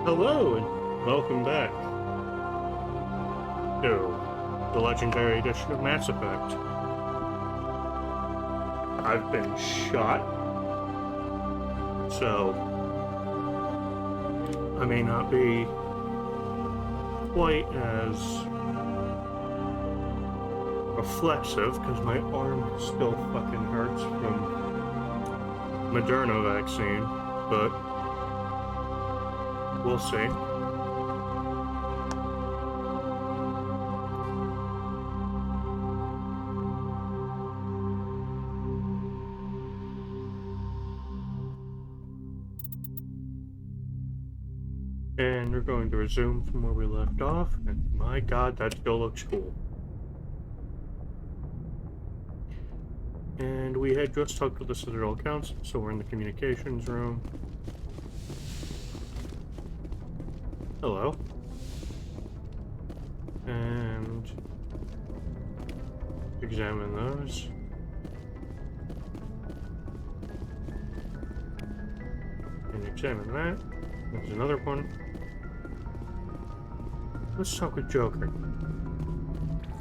Hello and welcome back to the Legendary Edition of Mass Effect. I've been shot, so I may not be quite as reflexive because my arm still fucking hurts from Moderna vaccine, but we'll see. And we're going to resume from where we left off, and my god, that still looks cool. And we had just talked to the Citadel Council, so we're in the communications room. Hello. And examine those. And examine that. There's another one. Let's talk with Joker.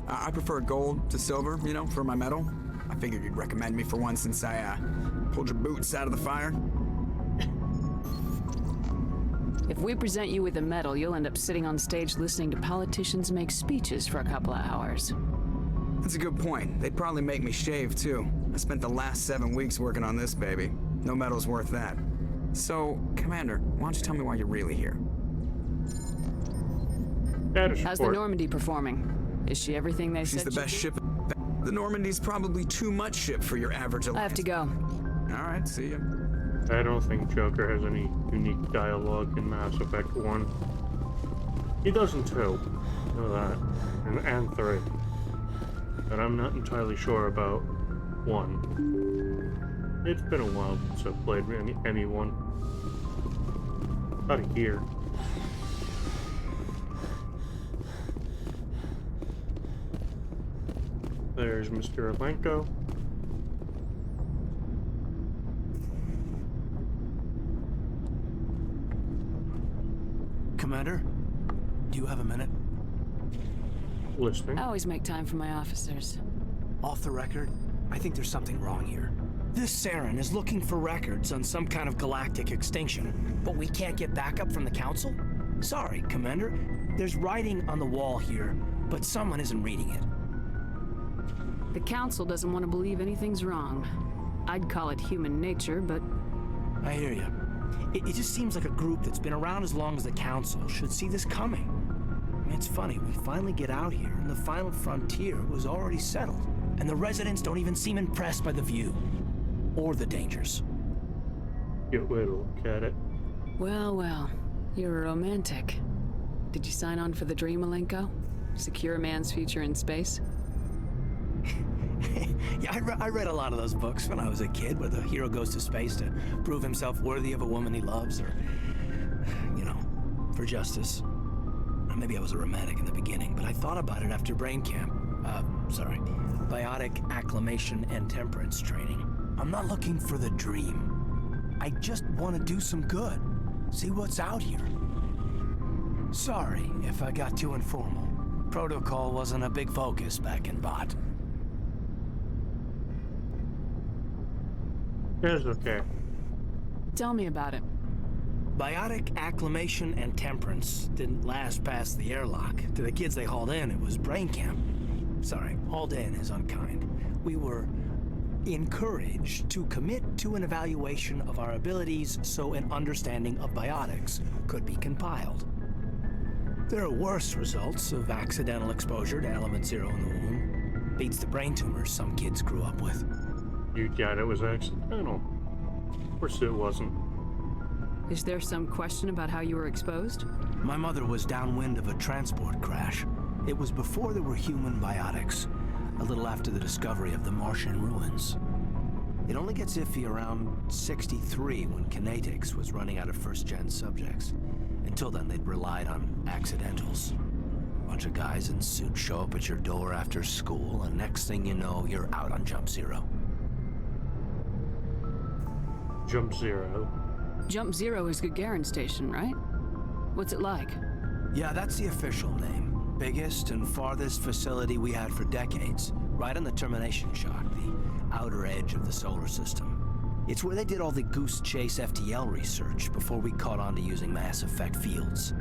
I prefer gold to silver, for my medal. I figured you'd recommend me for one since I pulled your boots out of the fire. If we present you with a medal, you'll end up sitting on stage listening to politicians make speeches for a couple of hours. That's a good point. They'd probably make me shave, too. I spent the last 7 weeks working on this baby. No medal's worth that. So, Commander, why don't you tell me why you're really here? How's the Normandy performing? Is she everything they said? She's the best ship. The Normandy's probably too much ship for your average alliance. I have to go. All right, see ya. I don't think Joker has any unique dialogue in Mass Effect 1. He does in 2, know that, and 3. But I'm not entirely sure about 1. It's been a while since I've played any one. About a year. There's Mr. Alenko. Commander, do you have a minute? Listening. I always make time for my officers. Off the record, I think there's something wrong here. This Saren is looking for records on some kind of galactic extinction, but we can't get backup from the Council? Sorry, Commander. There's writing on the wall here, but someone isn't reading it. The Council doesn't want to believe anything's wrong. I'd call it human nature, but... I hear you. It just seems like a group that's been around as long as the Council should see this coming. I mean, it's funny, we finally get out here, and the final frontier was already settled, and the residents don't even seem impressed by the view. Or the dangers. Get way to look at it. Well, you're a romantic. Did you sign on for the dream, Alenko? Secure a man's future in space? Yeah, I read a lot of those books when I was a kid, where the hero goes to space to prove himself worthy of a woman he loves, or, for justice. Maybe I was a romantic in the beginning, but I thought about it after brain camp. Biotic acclimation and temperance training. I'm not looking for the dream. I just want to do some good. See what's out here. Sorry if I got too informal. Protocol wasn't a big focus back in Bot. It's okay. Tell me about it. Biotic acclimation and temperance didn't last past the airlock. To the kids they hauled in, it was brain camp. Sorry, hauled in is unkind. We were encouraged to commit to an evaluation of our abilities so an understanding of biotics could be compiled. There are worse results of accidental exposure to Element Zero in the womb. Beats the brain tumors some kids grew up with. You got it was accidental. Of course it wasn't. Is there some question about how you were exposed? My mother was downwind of a transport crash. It was before there were human biotics, a little after the discovery of the Martian ruins. It only gets iffy around 63 when Kinetics was running out of first-gen subjects. Until then, they'd relied on accidentals. Bunch of guys in suits show up at your door after school, and next thing you know, you're out on Jump Zero. Jump Zero. Jump Zero is Gagarin Station, right? What's it like? Yeah, that's the official name. Biggest and farthest facility we had for decades. Right on the termination shock, the outer edge of the solar system. It's where they did all the Goose Chase FTL research before we caught on to using mass effect fields.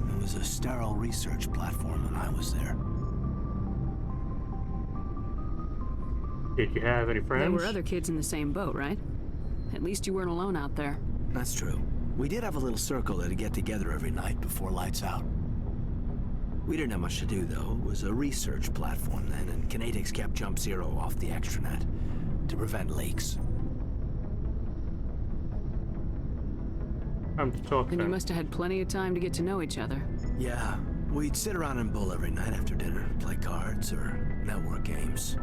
It was a sterile research platform when I was there. Did you have any friends? There were other kids in the same boat, right? At least you weren't alone out there. That's true. We did have a little circle that'd get together every night before lights out. We didn't have much to do, though. It was a research platform then, and Kinetics kept Jump Zero off the extranet to prevent leaks. Time to talk Then you then. must have had plenty of time to get to know each other. Yeah, we'd sit around and bull every night after dinner, play cards or network games.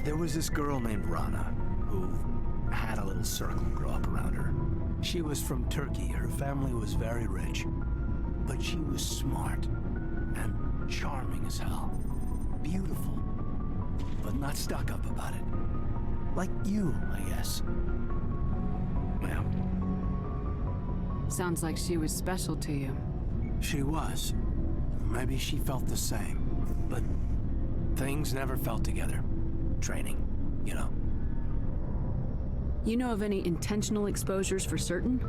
There was this girl named Rana, who had a little circle grow up around her. She was from Turkey. Her family was very rich. But she was smart and charming as hell. Beautiful, but not stuck up about it. Like you, I guess. Well, Sounds like she was special to you. she was. Maybe she felt the same. But things never felt together. Training, you know. You know of any intentional exposures for certain?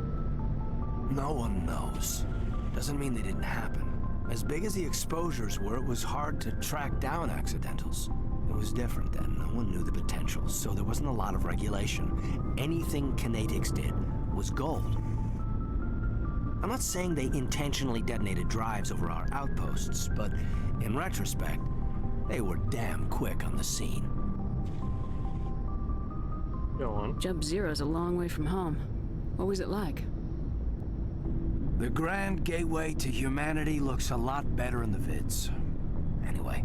No one knows. Doesn't mean they didn't happen. As big as the exposures were, it was hard to track down accidentals. It was different then. No one knew the potential, so there wasn't a lot of regulation. Anything Kinetics did was gold. I'm not saying they intentionally detonated drives over our outposts, but in retrospect, they were damn quick on the scene. Go on. Jump Zero's a long way from home. What was it like? The grand gateway to humanity looks a lot better in the vids. Anyway,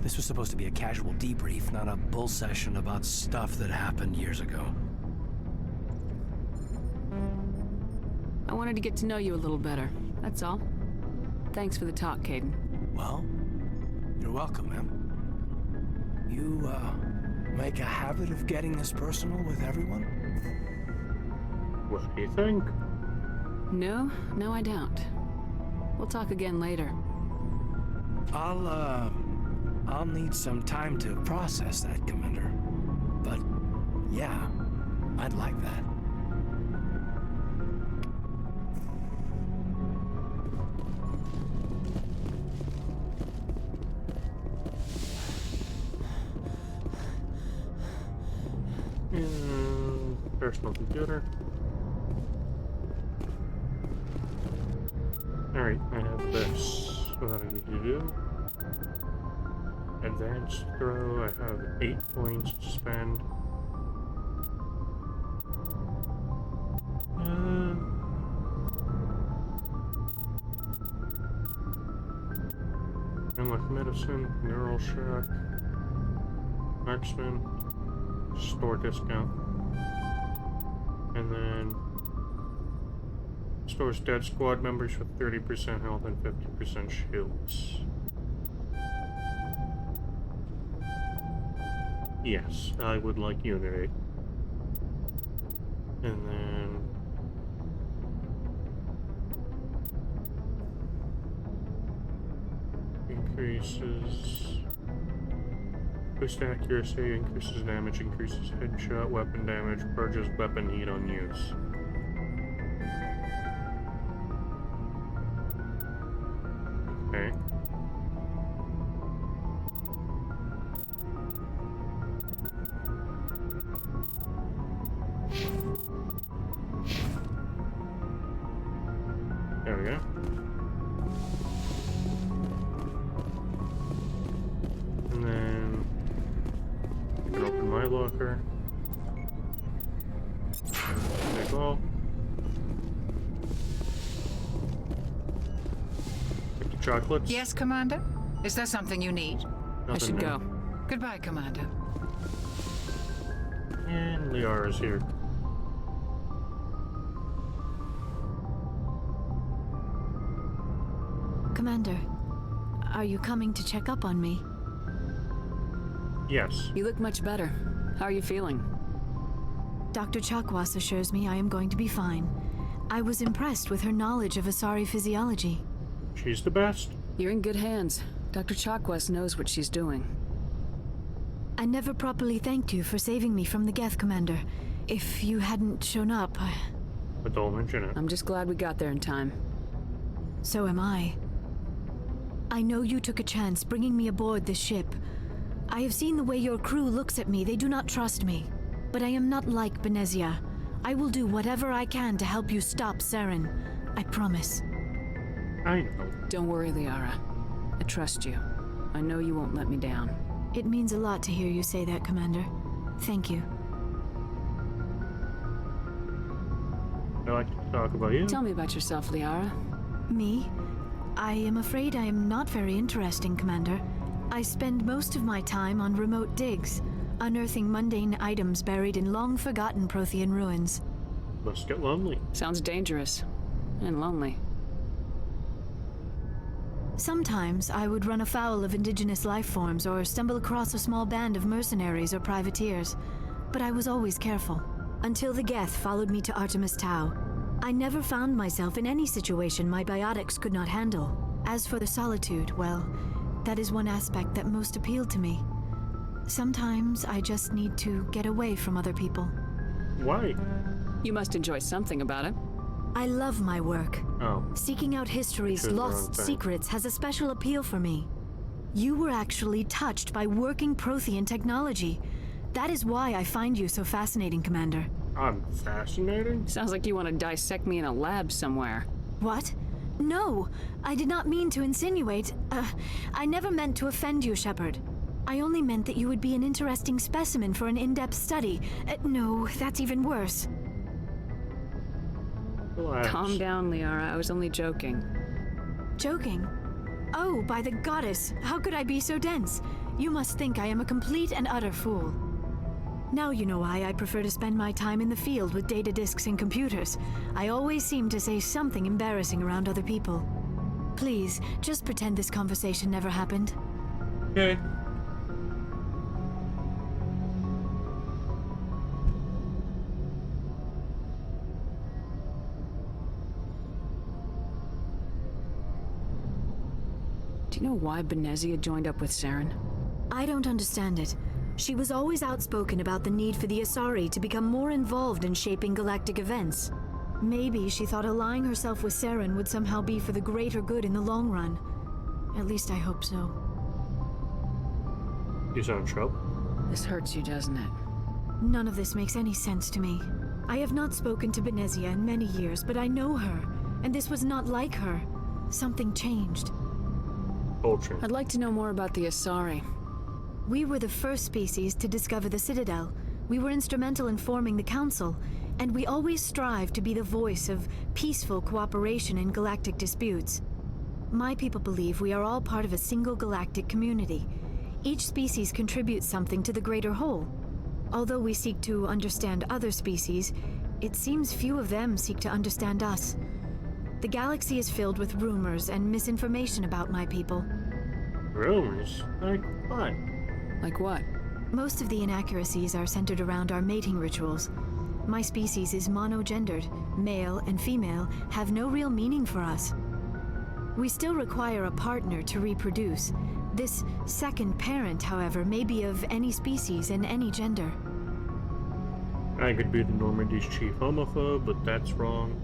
this was supposed to be a casual debrief, not a bull session about stuff that happened years ago. I wanted to get to know you a little better. That's all. Thanks for the talk, Caden. Well, you're welcome, ma'am. You, make a habit of getting this personal with everyone? What do you think? No, I don't. We'll talk again later. I'll need some time to process that, Commander. But, yeah, I'd like that. Personal computer. Alright, I have this. What I need to do. Advanced throw, I have 8 points to spend. Unlock medicine, neural shock, marksman, store discount. And then stores dead squad members with 30% health and 50% shields. Yes, I would like Unit 8. And then increases boost accuracy, increases damage, increases headshot weapon damage, purges weapon heat on use. Okay. There we go. And then I can open my locker. Take all. Take the chocolates. Yes, Commander? Is there something you need? I Nothing should new. go. Goodbye, Commander. And Liara's here. Commander, are you coming to check up on me? Yes. You look much better. How are you feeling? Dr. Chakwas assures me I am going to be fine. I was impressed with her knowledge of Asari physiology. She's the best. You're in good hands. Dr. Chakwas knows what she's doing. I never properly thanked you for saving me from the Geth, Commander. If you hadn't shown up, But don't mention it. I'm just glad we got there in time. so am I. I know you took a chance bringing me aboard this ship. I have seen the way your crew looks at me. They do not trust me. But I am not like Benezia. I will do whatever I can to help you stop Saren. I promise. I know. Don't worry, Liara. I trust you. I know you won't let me down. It means a lot to hear you say that, Commander. Thank you. I like to talk about you. Tell me about yourself, Liara. Me? I am afraid I am not very interesting, Commander. I spend most of my time on remote digs, unearthing mundane items buried in long-forgotten Prothean ruins. Must get lonely. Sounds dangerous. And lonely. Sometimes I would run afoul of indigenous life forms or stumble across a small band of mercenaries or privateers, but I was always careful. Until the Geth followed me to Artemis Tau. I never found myself in any situation my biotics could not handle. As for the solitude, well, that is one aspect that most appealed to me. Sometimes I just need to get away from other people. Why? You must enjoy something about it. I love my work. Oh. Seeking out history's Choose the wrong lost thing. secrets has a special appeal for me. You were actually touched by working Prothean technology. That is why I find you so fascinating, Commander. I'm fascinating. Sounds like you want to dissect me in a lab somewhere. What? No, I did not mean to insinuate. I never meant to offend you, Shepard. I only meant that you would be an interesting specimen for an in-depth study. No, that's even worse. Relax. Calm down, Liara. I was only joking. Joking? Oh, by the goddess, how could I be so dense? You must think I am a complete and utter fool. Now you know why I prefer to spend my time in the field with data disks and computers. I always seem to say something embarrassing around other people. Please, just pretend this conversation never happened. Okay. Do you know why Benezia joined up with Saren? I don't understand it. She was always outspoken about the need for the Asari to become more involved in shaping galactic events. Maybe she thought allying herself with Saren would somehow be for the greater good in the long run. At least I hope so. You sound trouble. This hurts you, doesn't it? None of this makes any sense to me. I have not spoken to Benezia in many years, but I know her, and this was not like her. Something changed. Ultra. I'd like to know more about the Asari. We were the first species to discover the Citadel. We were instrumental in forming the Council, and we always strive to be the voice of peaceful cooperation in galactic disputes. My people believe we are all part of a single galactic community. Each species contributes something to the greater whole. Although we seek to understand other species, it seems few of them seek to understand us. The galaxy is filled with rumors and misinformation about my people. Rumors? Like what? Like what? Most of the inaccuracies are centered around our mating rituals. My species is monogendered. Male and female have no real meaning for us. We still require a partner to reproduce. This second parent, however, may be of any species and any gender. I could be the Normandy's chief homophobe, but that's wrong.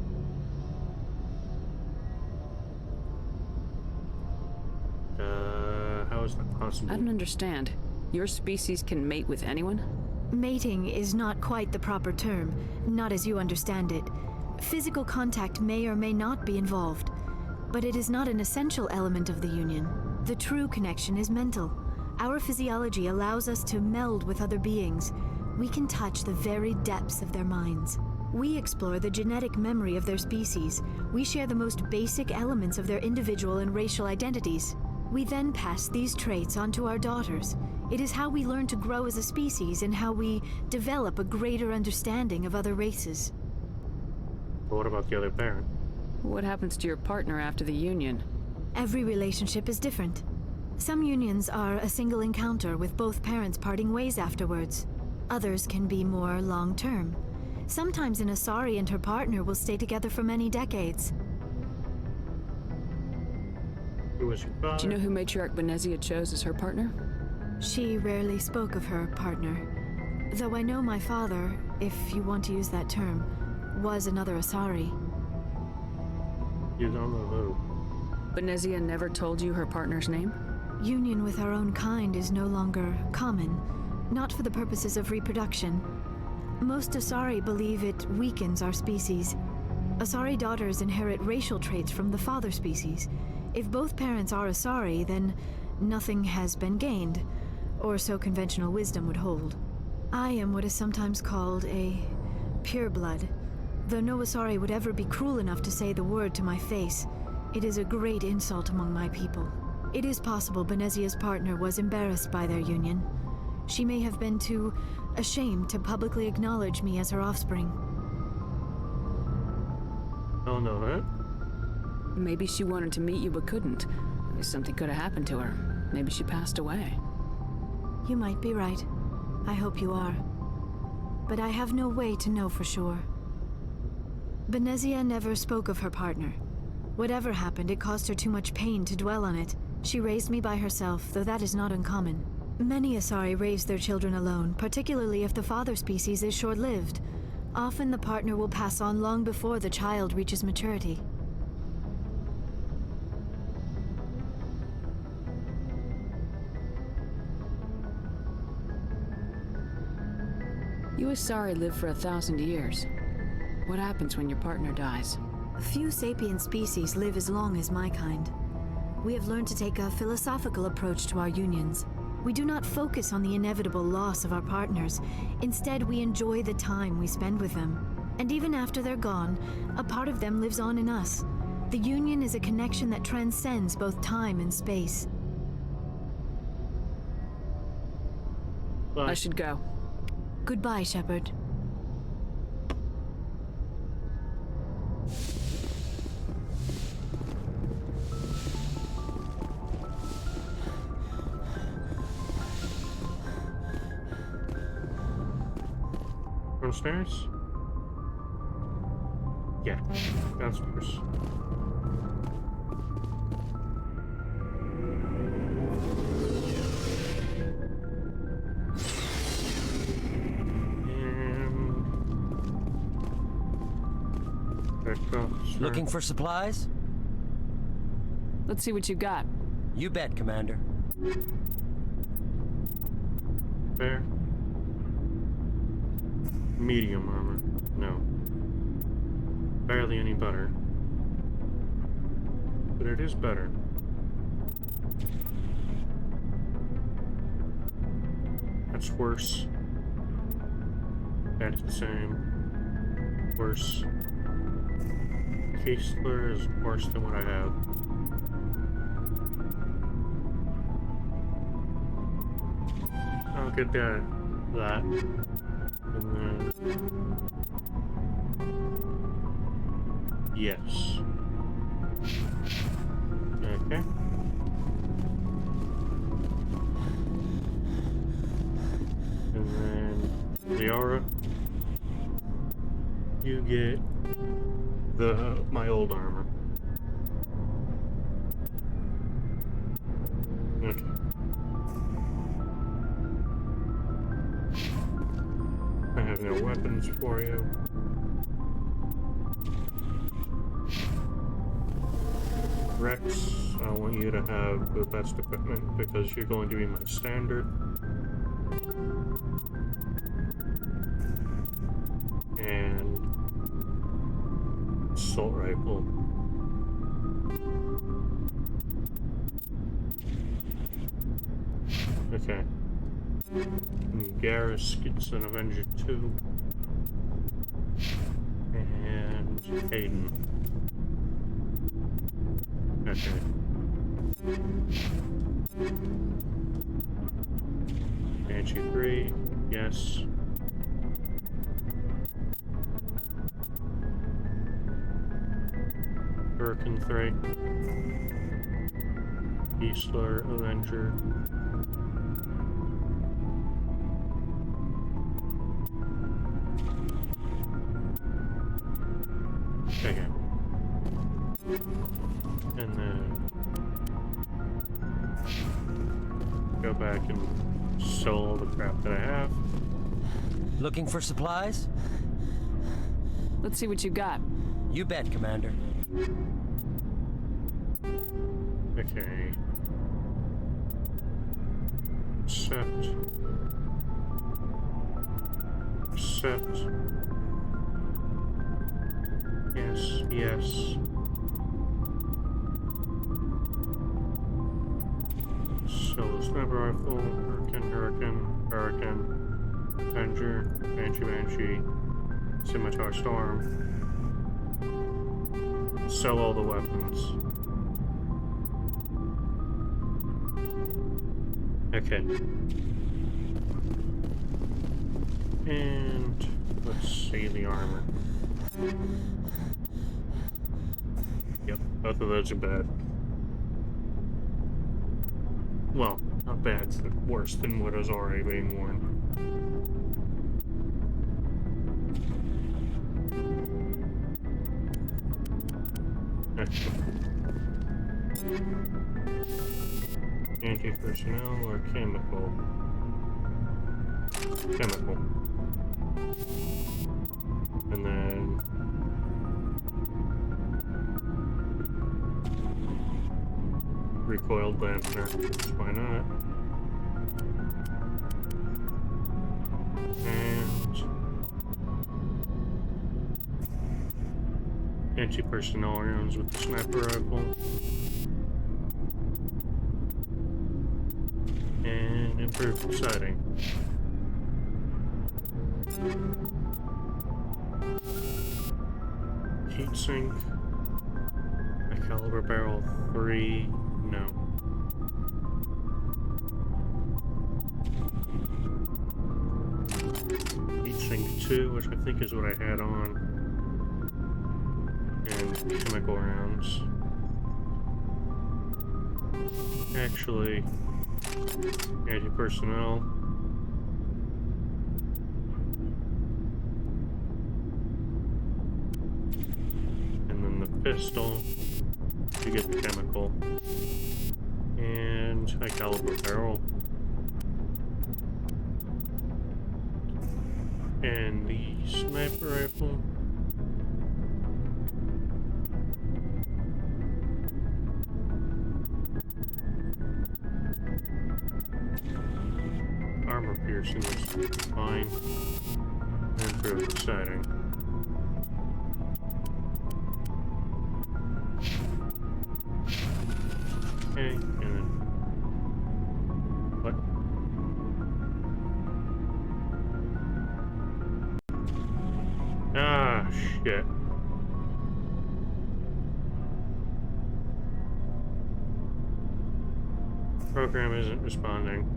How is that possible? I don't understand. Your species can mate with anyone? Mating is not quite the proper term, not as you understand it. Physical contact may or may not be involved, but it is not an essential element of the union. The true connection is mental. Our physiology allows us to meld with other beings. We can touch the very depths of their minds. We explore the genetic memory of their species. We share the most basic elements of their individual and racial identities. We then pass these traits on to our daughters. It is how we learn to grow as a species and how we develop a greater understanding of other races. But what about the other parent? What happens to your partner after the union? Every relationship is different. Some unions are a single encounter with both parents parting ways afterwards. Others can be more long-term. Sometimes an Asari and her partner will stay together for many decades. Who was your father? Do you know who Matriarch Benezia chose as her partner? She rarely spoke of her partner. Though I know my father, if you want to use that term, was another Asari. You don't know who. Benezia never told you her partner's name? Union with our own kind is no longer common, not for the purposes of reproduction. Most Asari believe it weakens our species. Asari daughters inherit racial traits from the father species. If both parents are Asari, then nothing has been gained, or so conventional wisdom would hold. I am what is sometimes called a pureblood, though no Asari would ever be cruel enough to say the word to my face. It is a great insult among my people. It is possible Benezia's partner was embarrassed by their union. She may have been too ashamed to publicly acknowledge me as her offspring. I don't know that. Maybe she wanted to meet you but couldn't. Something could have happened to her. Maybe she passed away. You might be right. I hope you are. But I have no way to know for sure. Benezia never spoke of her partner. Whatever happened, it caused her too much pain to dwell on it. She raised me by herself, though that is not uncommon. Many Asari raise their children alone, particularly if the father species is short-lived. Often the partner will pass on long before the child reaches maturity. You Asari live for 1,000 years. What happens when your partner dies? Few sapient species live as long as my kind. We have learned to take a philosophical approach to our unions. We do not focus on the inevitable loss of our partners. Instead, we enjoy the time we spend with them. And even after they're gone, a part of them lives on in us. The union is a connection that transcends both time and space. Bye. I should go. Goodbye, Shepard. Downstairs? Yeah, downstairs. Looking for supplies? Let's see what you got. You bet, Commander. Fair. Medium armor. No. Barely any better. But it is better. That's worse. That's the same. Worse. Keistler is worse than what I have. I'll get that. And then... Yes. Okay. And then Liara, you get my old armor. Okay. I have no weapons for you. Rex, I want you to have the best equipment because you're going to be my standard. And assault rifle. Okay. Garrus gets an Avenger 2. And Hayden. Okay. Banshee 3, yes. Birkin 3. Keistler, Avenger. And then go back and sell all the crap that I have. Looking for supplies? Let's see what you got. You bet, Commander. Okay. Accept. Accept. Yes, yes. So, sniper rifle, Hurricane, Avenger, Banshee, Scimitar Storm. Sell all the weapons. Okay. And let's see the armor. Yep, both of those are bad. Well, not bad, it's worse than what is already being worn. Anti-personnel or chemical? Chemical. And then recoiled dampener. Why not? And anti-personnel rounds with the sniper rifle. And improved sighting. Heatsink. A caliber barrel 3. No. Heatsink 2, which I think is what I had on. And chemical rounds. Actually, anti-personnel. And then the pistol to get the chemical. And high caliber barrel. And the sniper rifle. Armor piercing is fine. And improved sighting. Okay, and then what? Ah, shit. Program isn't responding.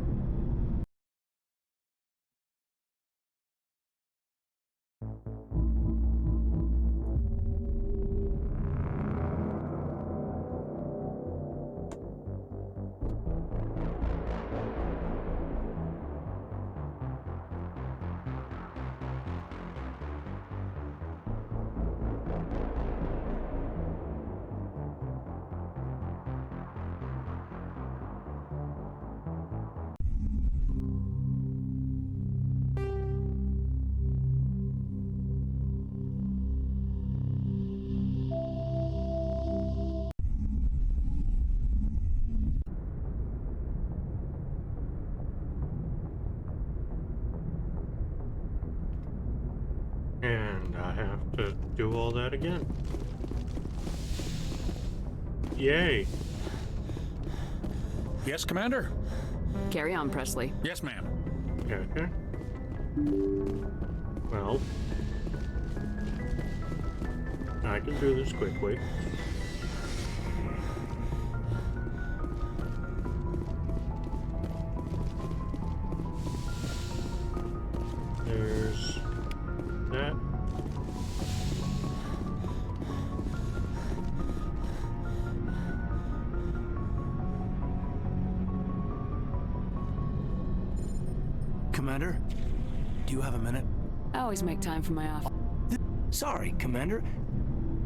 And I have to do all that again. Yay. Yes, Commander? Carry on, Presley. Yes, ma'am. Okay. Well, I can do this quickly. There's that. Commander, do you have a minute? I always make time for my office. Sorry, Commander.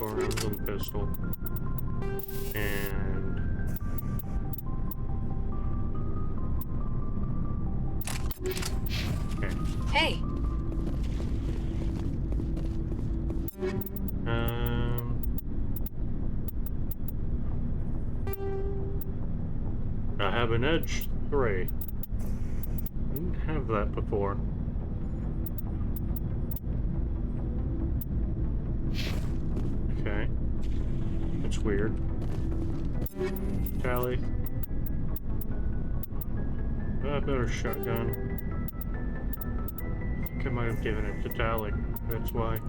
4 rounds on the pistol. And okay. Hey! I have an Edge 3. Didn't have that before. Okay. That's weird. Tally. A better shotgun. I think I might have given it to Tally. That's why.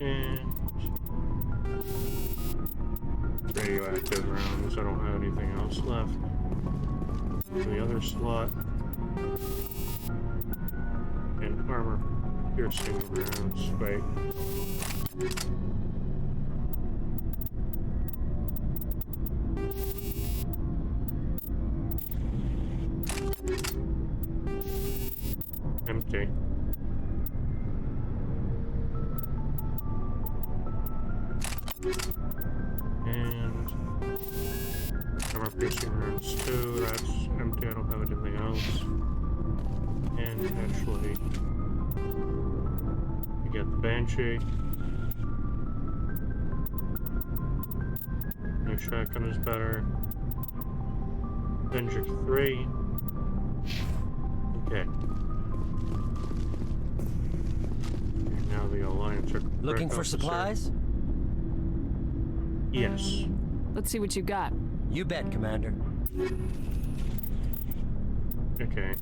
And radioactive rounds. I don't have anything else left. The other slot. And armor piercing rounds. Wait. Empty. And armor piercing rounds 2, that's empty, I don't have anything else. And actually, we get the Banshee. New shotgun is better. Vendrick 3. Okay. And now the Alliance are Looking for supplies? Yes. Let's see what you got. You bet, Commander. Okay.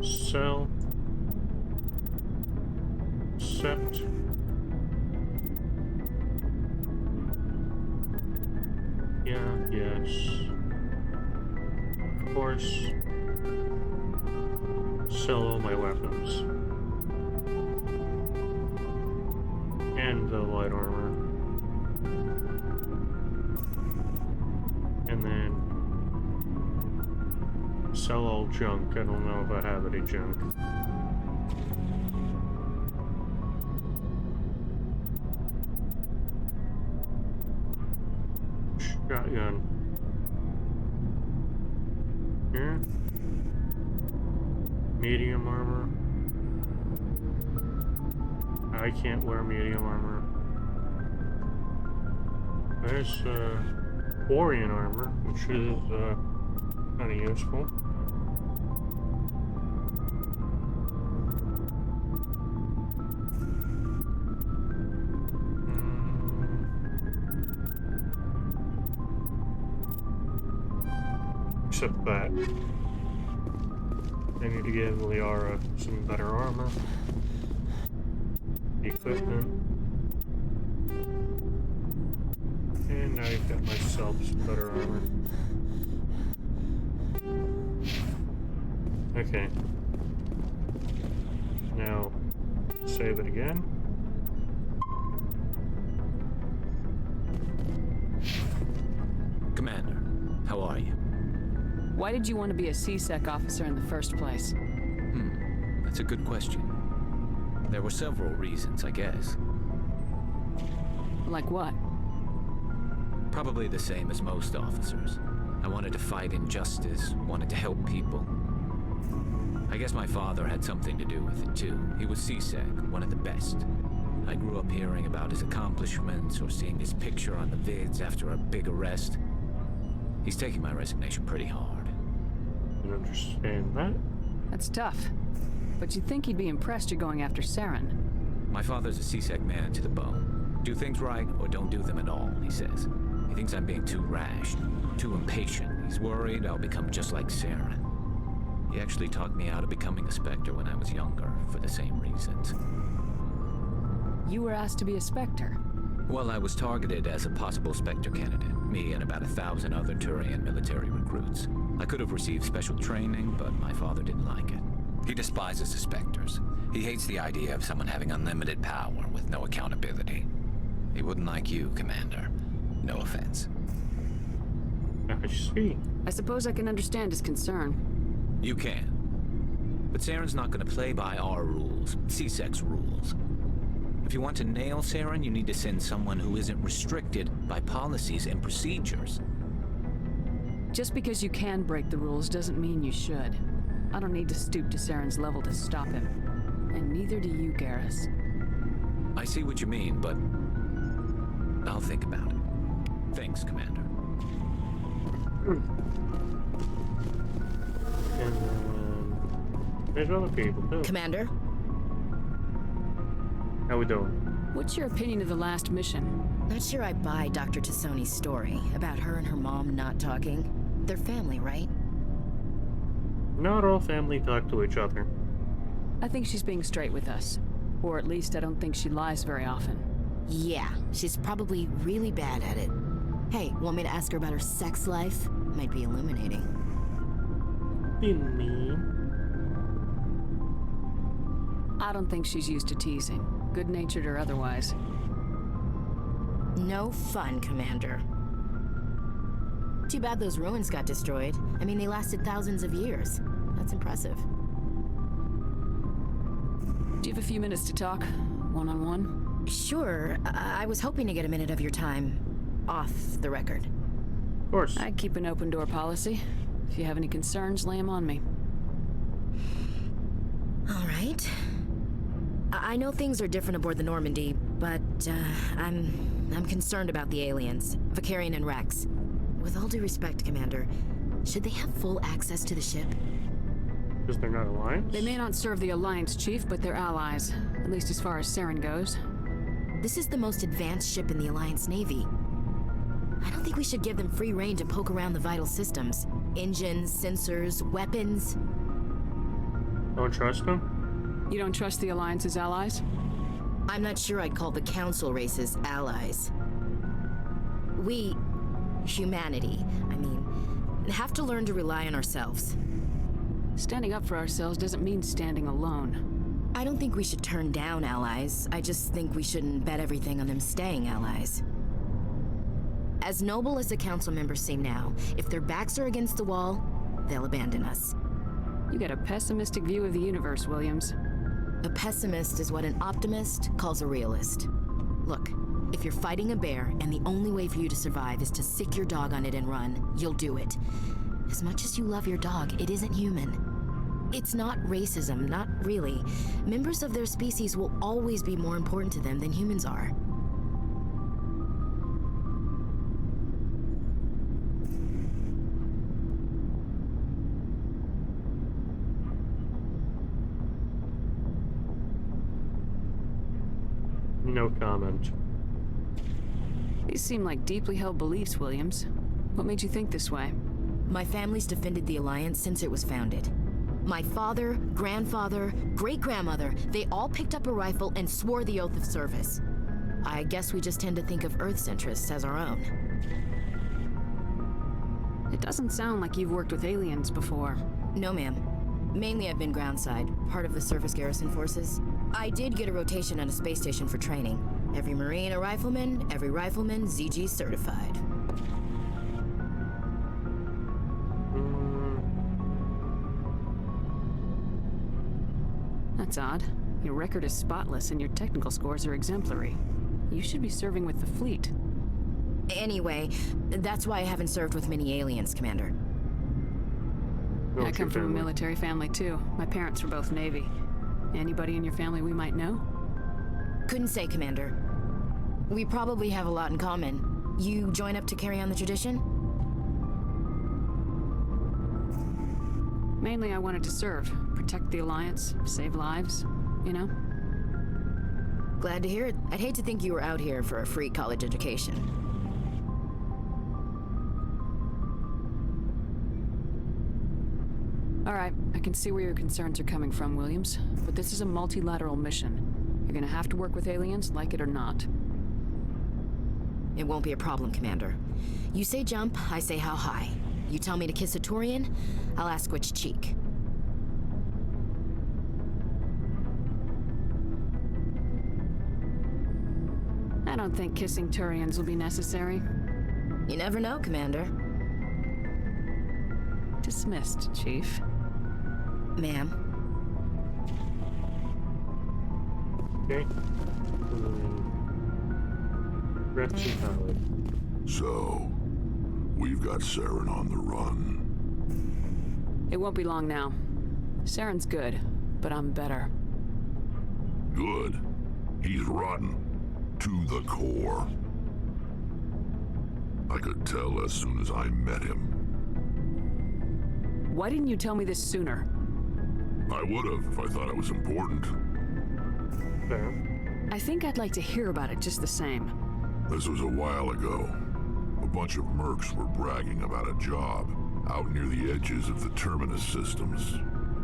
Sell. Accept. Yeah, yes. Of course. Sell all my weapons. And the light armor. And then sell all junk. I don't know if I have any junk. Shotgun. Here. Medium armor. I can't wear medium armor. There's Orion armor, which is kind of useful. Except that. I need to give Liara some better armor. Equipment. And now I've got myself some better armor. Okay. Now, save it again. Commander, how are you? Why did you want to be a CSEC officer in the first place? That's a good question. There were several reasons, I guess. Like what? Probably the same as most officers. I wanted to fight injustice, wanted to help people. I guess my father had something to do with it too. He was CSEC, one of the best. I grew up hearing about his accomplishments or seeing his picture on the vids after a big arrest. He's taking my resignation pretty hard. I understand that. That's tough. But you'd think he'd be impressed you're going after Saren. My father's a CSEC man to the bone. Do things right or don't do them at all, he says. He thinks I'm being too rash, too impatient. He's worried I'll become just like Saren. He actually talked me out of becoming a Spectre when I was younger, for the same reasons. You were asked to be a Spectre. Well, I was targeted as a possible Spectre candidate, me and about 1,000 other Turian military recruits. I could have received special training, but my father didn't like it. He despises the Spectres. He hates the idea of someone having unlimited power with no accountability. He wouldn't like you, Commander. No offense. I see. I suppose I can understand his concern. You can. But Saren's not gonna play by our rules, C-Sec's rules. If you want to nail Saren, you need to send someone who isn't restricted by policies and procedures. Just because you can break the rules doesn't mean you should. I don't need to stoop to Saren's level to stop him. And neither do you, Garrus. I see what you mean, but I'll think about it. Thanks, Commander. And there's other people too. Commander? How we doing? What's your opinion of the last mission? Not sure I buy Dr. Tassoni's story about her and her mom not talking. They're family, right? Not all family talk to each other. I think she's being straight with us. Or at least I don't think she lies very often. Yeah, she's probably really bad at it. Hey, want me to ask her about her sex life? Might be illuminating. Be mean. I don't think she's used to teasing, good-natured or otherwise. No fun, Commander. Too bad those ruins got destroyed. I mean, they lasted thousands of years. That's impressive. Do you have a few minutes to talk? One-on-one? Sure, I was hoping to get a minute of your time off the record. Of course. I keep an open-door policy. If you have any concerns, lay them on me. All right. I know things are different aboard the Normandy, but I'm concerned about the aliens, Vakarian and Rex. With all due respect, Commander, should they have full access to the ship? Because they're not Alliance? They may not serve the Alliance, Chief, but they're allies. At least as far as Saren goes. This is the most advanced ship in the Alliance Navy. I don't think we should give them free rein to poke around the vital systems. Engines, sensors, weapons. Don't trust them? You don't trust the Alliance's allies? I'm not sure I'd call the Council races allies. We, humanity, I mean, have to learn to rely on ourselves. Standing up for ourselves doesn't mean standing alone. I don't think we should turn down allies. I just think we shouldn't bet everything on them staying allies. As noble as the Council members seem now, if their backs are against the wall, they'll abandon us. You get a pessimistic view of the universe, Williams. A pessimist is what an optimist calls a realist. Look, if you're fighting a bear and the only way for you to survive is to sick your dog on it and run, you'll do it. As much as you love your dog, it isn't human. It's not racism, not really. Members of their species will always be more important to them than humans are. No comment. These seem like deeply held beliefs, Williams. What made you think this way? My family's defended the Alliance since it was founded. My father, grandfather, great-grandmother, they all picked up a rifle and swore the oath of service. I guess we just tend to think of Earth's interests as our own. It doesn't sound like you've worked with aliens before. No, ma'am. Mainly I've been groundside, part of the surface garrison forces. I did get a rotation on a space station for training. Every Marine a rifleman, every rifleman ZG certified. That's odd. Your record is spotless and your technical scores are exemplary. You should be serving with the fleet. Anyway, that's why I haven't served with many aliens, Commander. I come from a military family too. My parents were both Navy. Anybody in your family we might know? Couldn't say, Commander. We probably have a lot in common. You join up to carry on the tradition? Mainly I wanted to serve. Protect the Alliance, save lives, you know? Glad to hear it. I'd hate to think you were out here for a free college education. All right, I can see where your concerns are coming from, Williams. But this is a multilateral mission. You're gonna have to work with aliens, like it or not. It won't be a problem, Commander. You say jump, I say how high. You tell me to kiss a Turian, I'll ask which cheek. I don't think kissing Turians will be necessary. You never know, Commander. Dismissed, Chief. Ma'am, Okay. Rex and Tyler. So, we've got Saren on the run. It won't be long now. Saren's good, but I'm better. Good. He's rotten. To the core. I could tell as soon as I met him. Why didn't you tell me this sooner? I would have if I thought it was important. Fair. I think I'd like to hear about it just the same. This was a while ago. A bunch of mercs were bragging about a job out near the edges of the Terminus systems.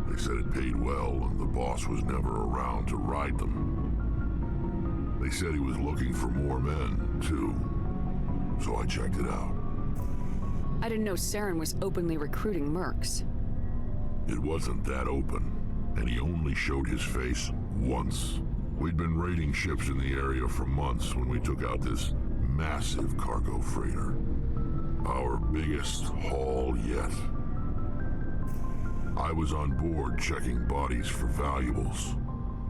They said it paid well and the boss was never around to ride them. They said he was looking for more men, too. So I checked it out. I didn't know Saren was openly recruiting mercs. It wasn't that open, and he only showed his face once. We'd been raiding ships in the area for months when we took out this massive cargo freighter. Our biggest haul yet. I was on board checking bodies for valuables,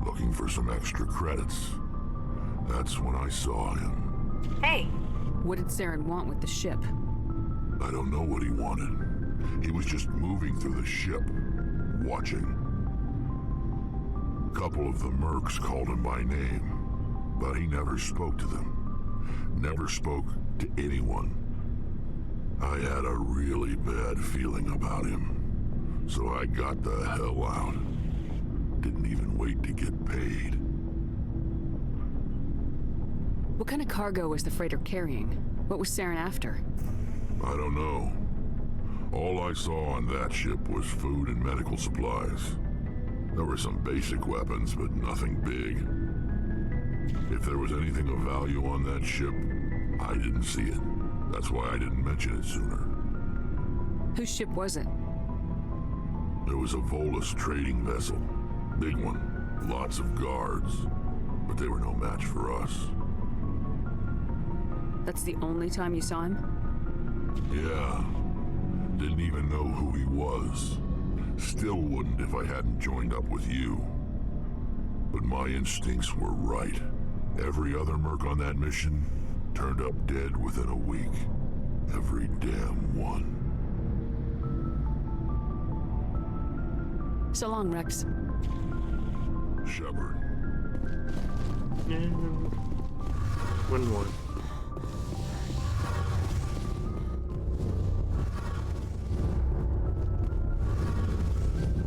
looking for some extra credits. That's when I saw him. Hey! What did Saren want with the ship? I don't know what he wanted. He was just moving through the ship, watching. A couple of the mercs called him by name, but he never spoke to them. Never spoke to anyone. I had a really bad feeling about him, so I got the hell out. Didn't even wait to get paid. What kind of cargo was the freighter carrying? What was Saren after? I don't know. All I saw on that ship was food and medical supplies. There were some basic weapons, but nothing big. If there was anything of value on that ship, I didn't see it. That's why I didn't mention it sooner. Whose ship was it? It was a Volus trading vessel. Big one. Lots of guards. But they were no match for us. That's the only time you saw him? Yeah. Didn't even know who he was. Still wouldn't if I hadn't joined up with you. But my instincts were right. Every other merc on that mission turned up dead within a week. Every damn one. So long, Rex. Shepard. And 1-1.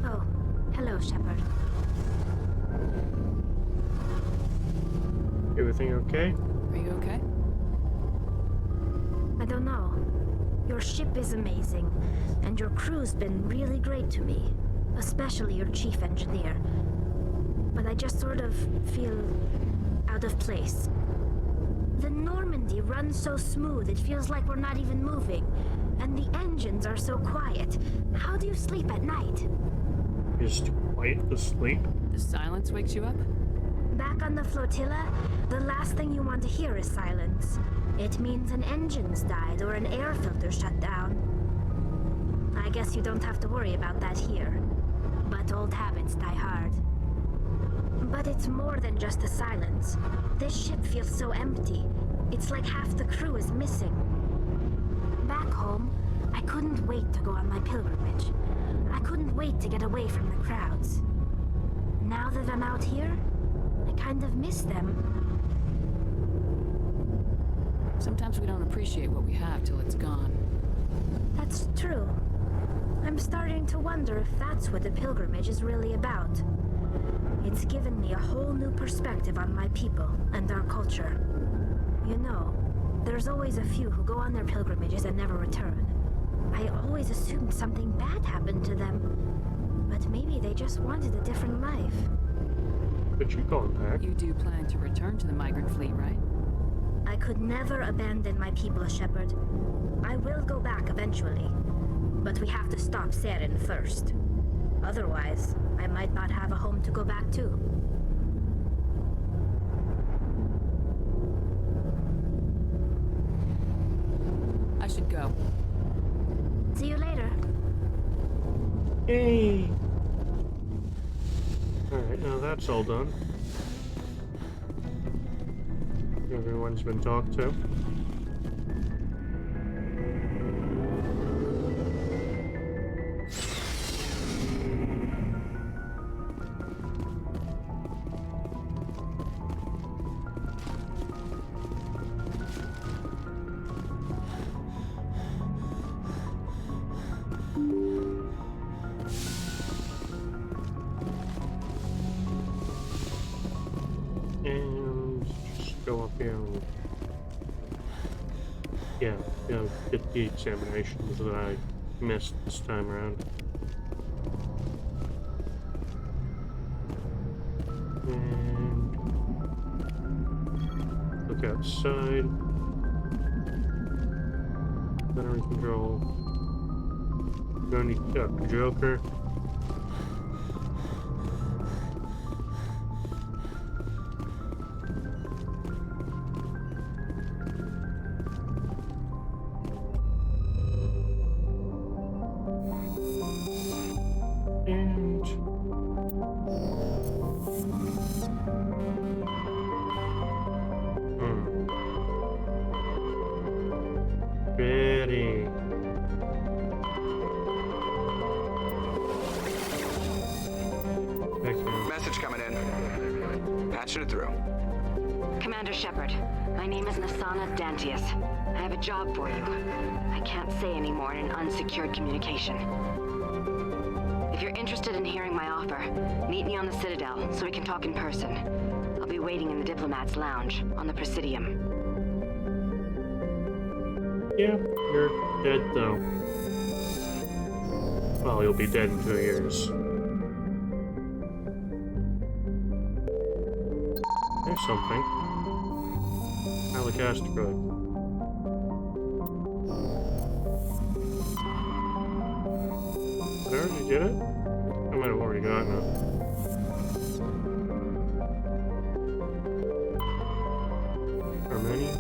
Oh, hello, Shepard. Everything okay? Are you okay? I don't know. Your ship is amazing, and your crew's been really great to me, especially your chief engineer. But I just sort of feel out of place. The Normandy runs so smooth, it feels like we're not even moving. And the engines are so quiet. How do you sleep at night? Just quiet to sleep? The silence wakes you up? Back on the flotilla, the last thing you want to hear is silence. It means an engine's died or an air filter shut down. I guess you don't have to worry about that here. But old habits die hard. But it's more than just the silence. This ship feels so empty. It's like half the crew is missing. Back home, I couldn't wait to go on my pilgrimage. I couldn't wait to get away from the crowds. Now that I'm out here, I kind of miss them. Sometimes we don't appreciate what we have till it's gone. That's true. I'm starting to wonder if that's what the pilgrimage is really about. It's given me a whole new perspective on my people and our culture. You know, there's always a few who go on their pilgrimages and never return. I always assumed something bad happened to them. But maybe they just wanted a different life. But you're going back. You do plan to return to the migrant fleet, right? I could never abandon my people, Shepard. I will go back eventually. But we have to stop Saren first. Otherwise, I might not have a home to go back to. I should go. See you later. Yay! Alright, now that's all done. Everyone's been talked to. And just go up here and get the examinations that I missed this time around. And look outside. Battery control. Gonna need to talk to Joker. And Betty. Message coming in. Patching it through. Commander Shepard, my name is Nasana Dantius. I have a job for you. I can't say any more in an unsecured communication. If you're interested in hearing my offer, meet me on the Citadel so we can talk in person. I'll be waiting in the Diplomat's Lounge on the Presidium. Yeah, you're dead though. Well, you'll be dead in 2 years. There's something. Alec asteroid. Did I already get it? I might have already gotten it. Armenia?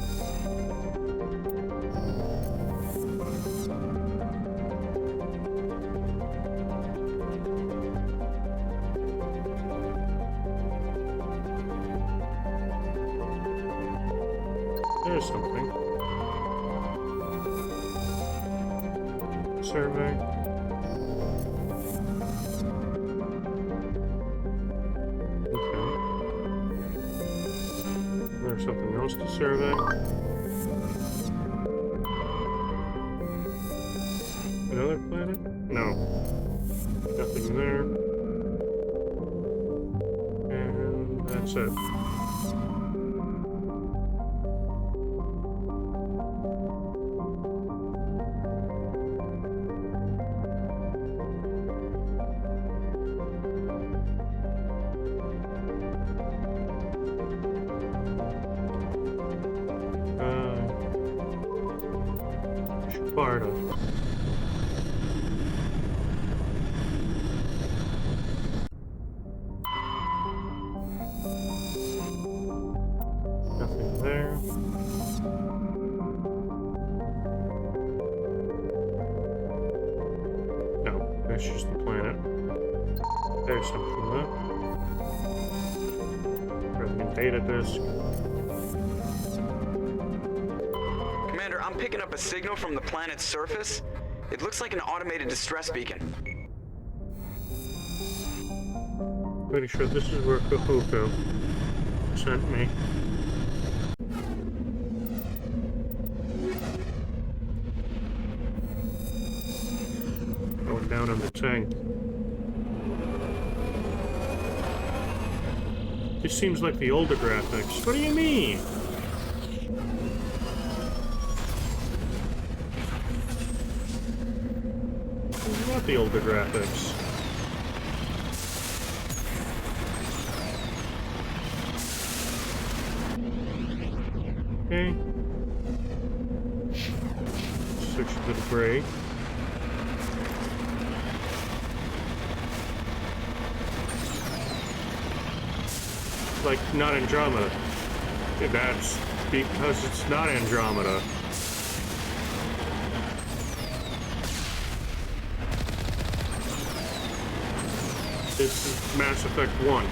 There's something. Survey. There's something else to survey. Another planet? No. Nothing there. And that's it. Sparta. Nothing there. No, that's just the planet. There's something there. Broken data disk. Commander, I'm picking up a signal from the planet's surface. It looks like an automated distress beacon. Pretty sure this is where Kahuko sent me. Going down on the tank. This seems like the older graphics. What do you mean? Not the older graphics. Okay. Switch to the gray. Like, not Andromeda. That's because it's not Andromeda. This is Mass Effect 1.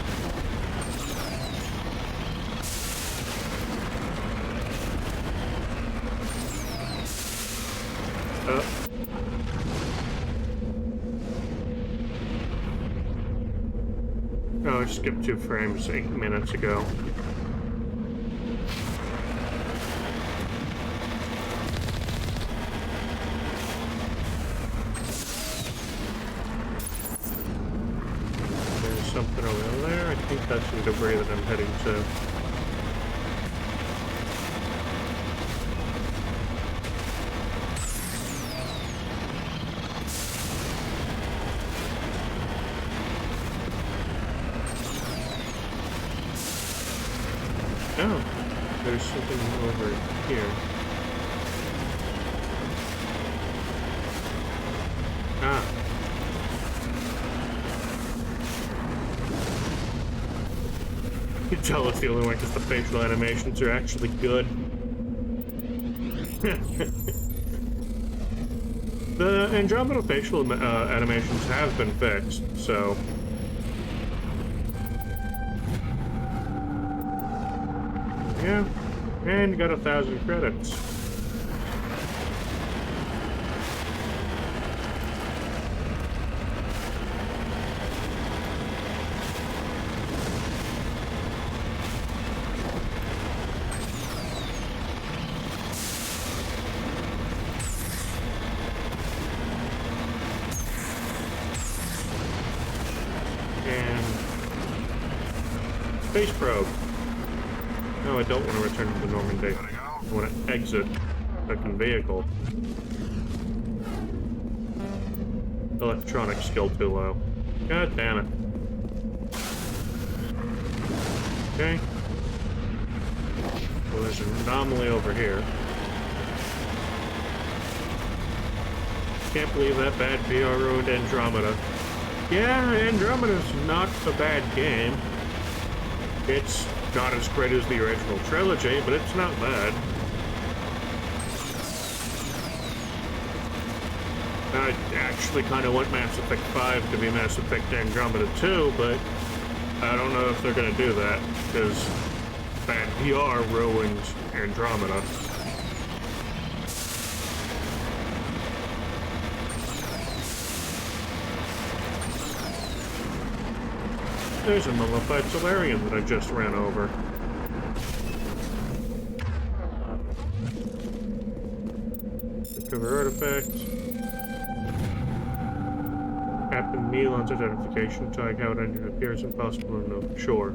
Oh, I skipped 2 frames 8 minutes ago. There's something over there. I think that's the debris that I'm heading to. Oh, there's something over here. Ah. You can tell it's the only one because the facial animations are actually good. The Andromeda facial animations have been fixed, so... Yeah, and you got 1,000 credits. And space probe. No, I don't want to return to the Normandy. I want to exit the vehicle. Electronic skill too low. God damn it. Okay. Well, there's an anomaly over here. Can't believe that bad VR ruined Andromeda. Yeah, Andromeda's not a bad game. It's not as great as the original trilogy, but it's not bad. I actually kind of want Mass Effect 5 to be Mass Effect Andromeda 2, but I don't know if they're going to do that, because bad VR ruined Andromeda. There's a mummified Solarian that I just ran over. Recover artifact. Captain Nealon's identification tag out and it appears impossible to know. Sure.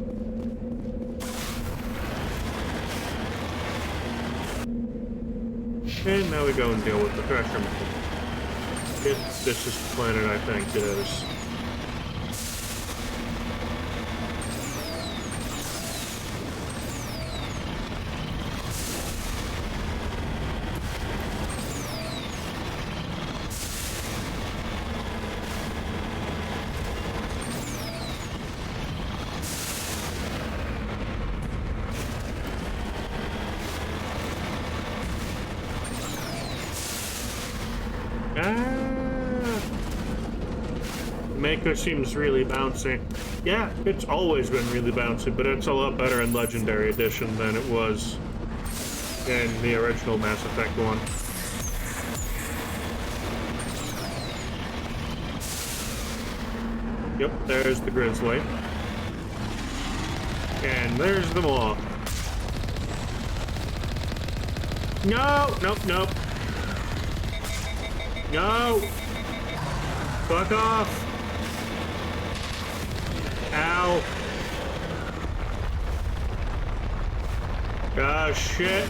And now we go and deal with the Thresher machine. If this is the planet I think it is. Mako seems really bouncy. Yeah, it's always been really bouncy, but it's a lot better in Legendary Edition than it was in the original Mass Effect 1. Yep, there's the Grizzly. And there's the Maw. No! Nope, nope. No! Fuck off! Ow. Oh, shit.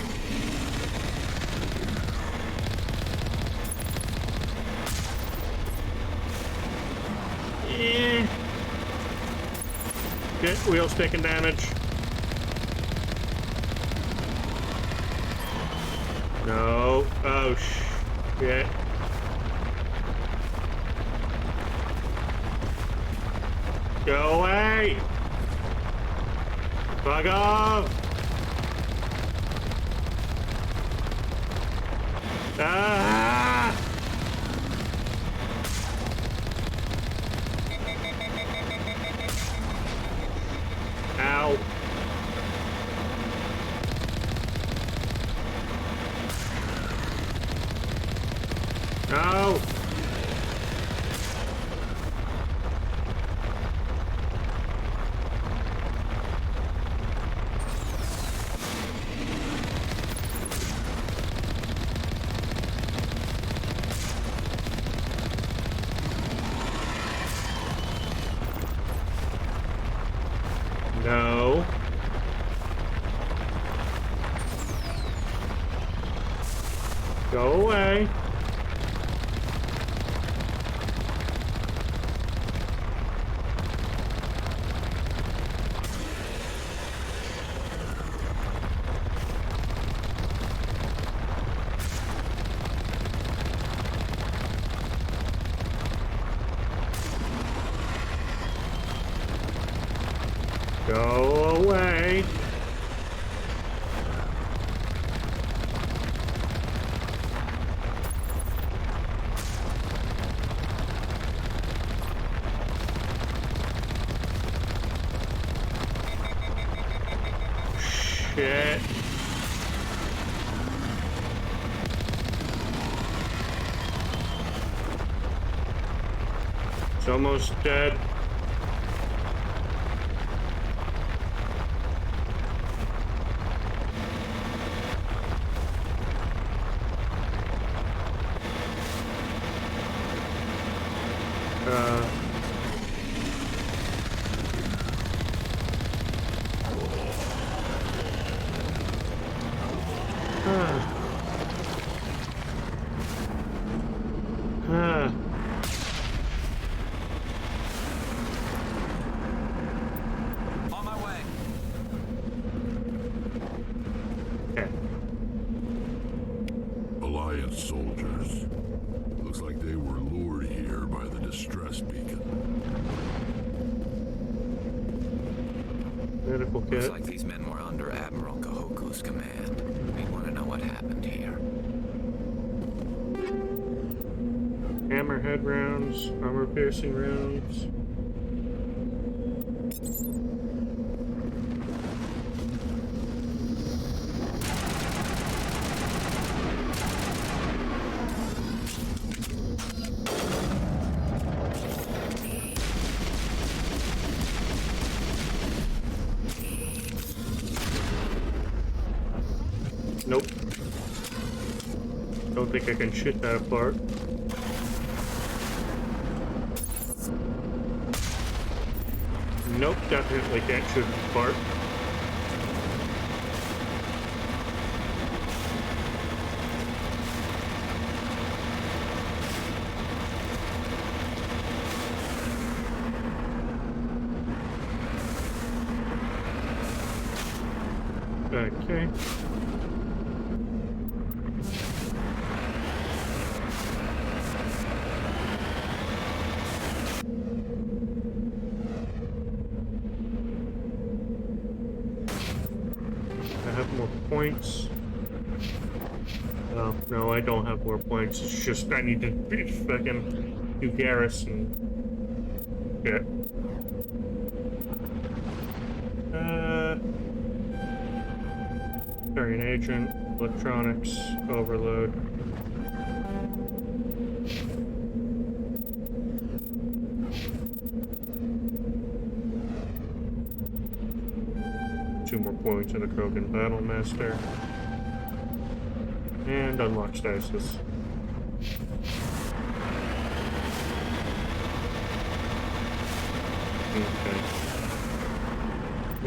Yeah. Shit, wheels taking damage. No. Oh, shit. Go away! Fuck off! Ah! Ow. No! No. Go away. Go away. Shit. It's almost dead. On my way. Okay. Alliance soldiers. Looks like they were lured here by the distress beacon. Medical Looks kit. like these men were under Admiral Kahoku's command. We want to know what happened here. Hammerhead rounds, armor piercing rounds. Nope. Don't think I can shoot that apart. Nope, definitely can't shoot it apart. Okay. I have more points. Oh, no, I don't have more points. It's just I need to fucking do garrison. Shit. Variant agent, electronics, overload. Two more points in a Krogan Battlemaster. And unlock stasis. Okay.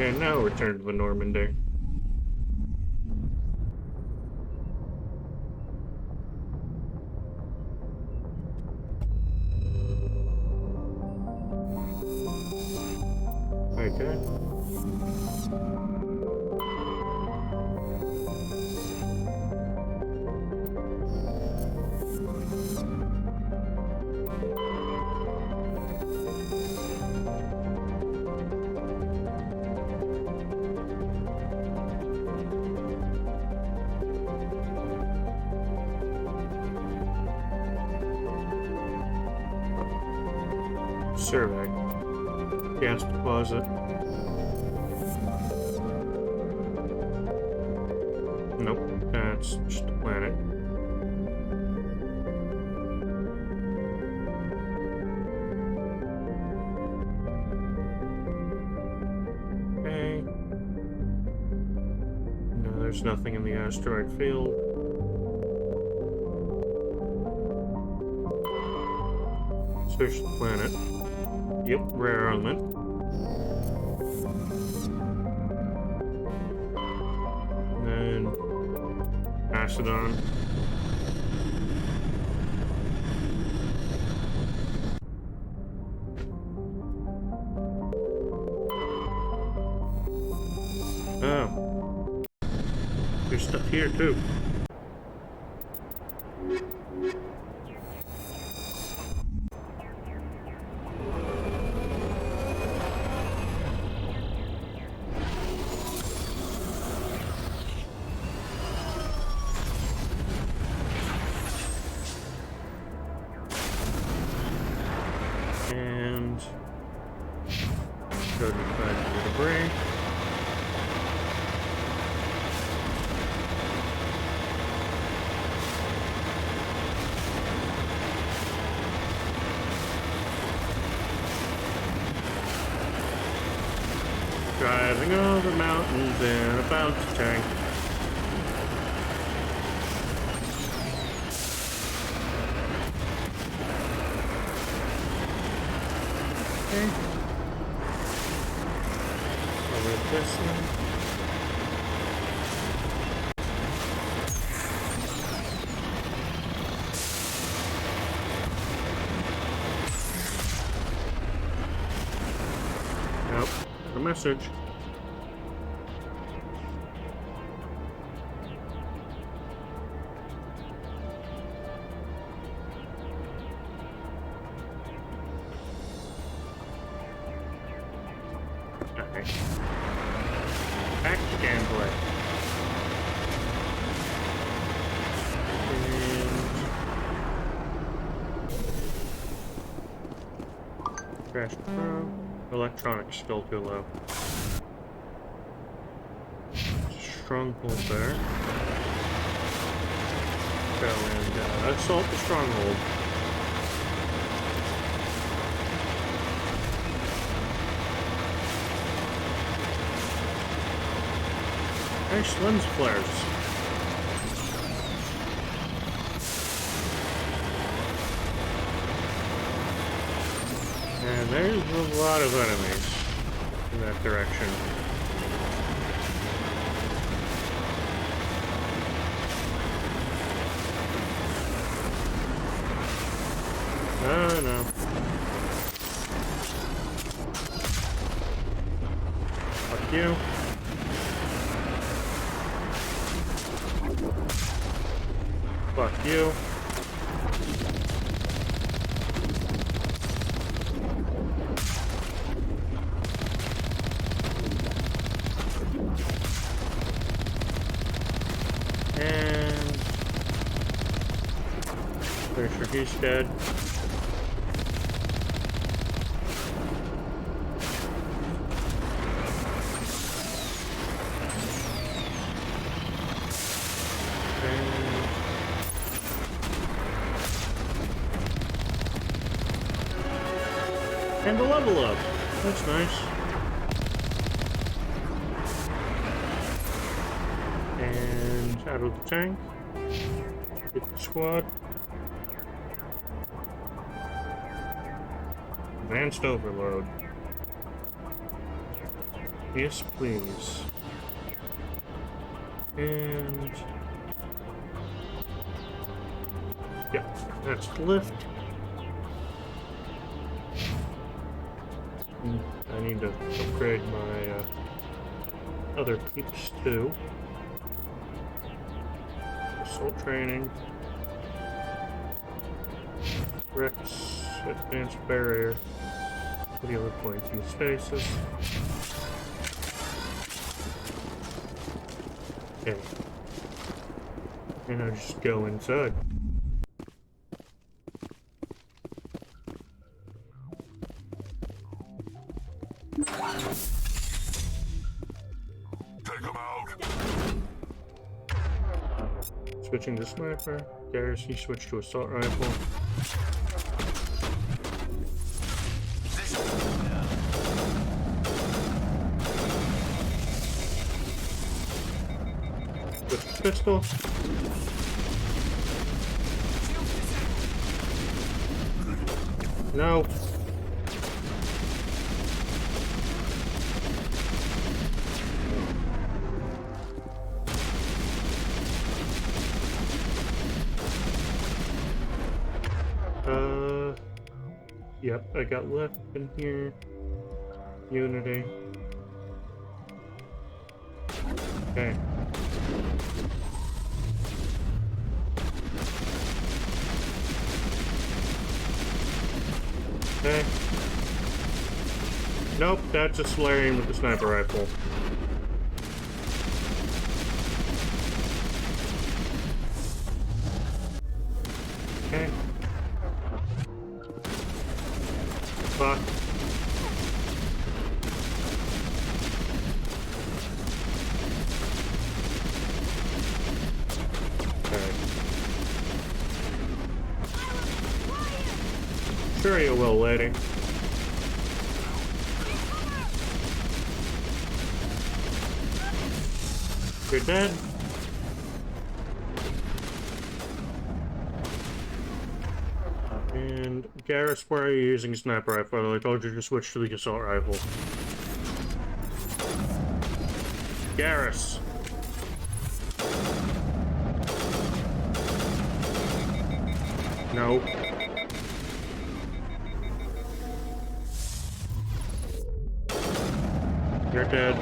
And now return to the Normandy. Okay. Survey. Gas deposit. Nope, that's just a planet. Okay. No, there's nothing in the asteroid field. Search the planet. Yep, rare element. And then Macedon. Oh. There's stuff here too. And go to the debris. Driving over mountains in a bounty tank. Okay. Over this one. Nope. Got a message. Okay. Back to gameplay. And Crash Pro. Electronics still too low. Stronghold there. Go and assault the stronghold. Nice lens flares. And there's a lot of enemies in that direction. Oh no. Fuck you. Fuck you. And pretty sure he's dead. And a level up. That's nice. And out of the tank. Hit the squad. Advanced overload. Yes, please. And yeah, that's the lift. I need to upgrade my other peeps too. Assault training. Rex, advanced barrier. What the other points in stasis. Okay. And I just go inside. Switching to sniper. Garrison switched to assault rifle. Switch to pistol. No. Yep, I got left in here. Unity. Okay. Okay. Nope, that's a Solarian with the sniper rifle. Okay. Fuck. Okay. Sure you will, lady. You're dead. And Garrus, why are you using a sniper rifle? I told you to switch to the assault rifle. Garrus. No. You're dead.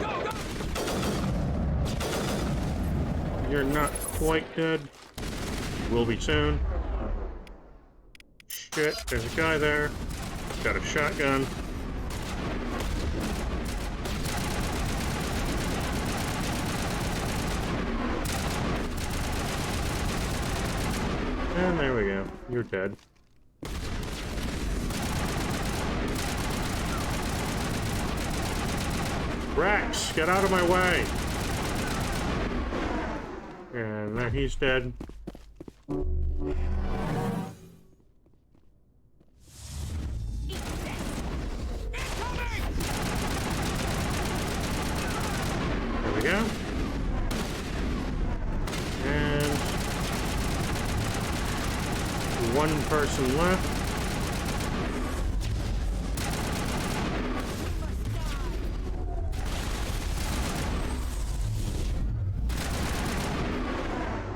You're not quite dead. Will be soon. Shit, there's a guy there. Got a shotgun. And there we go. You're dead. Rex, get out of my way! And then he's dead. There we go. And one person left.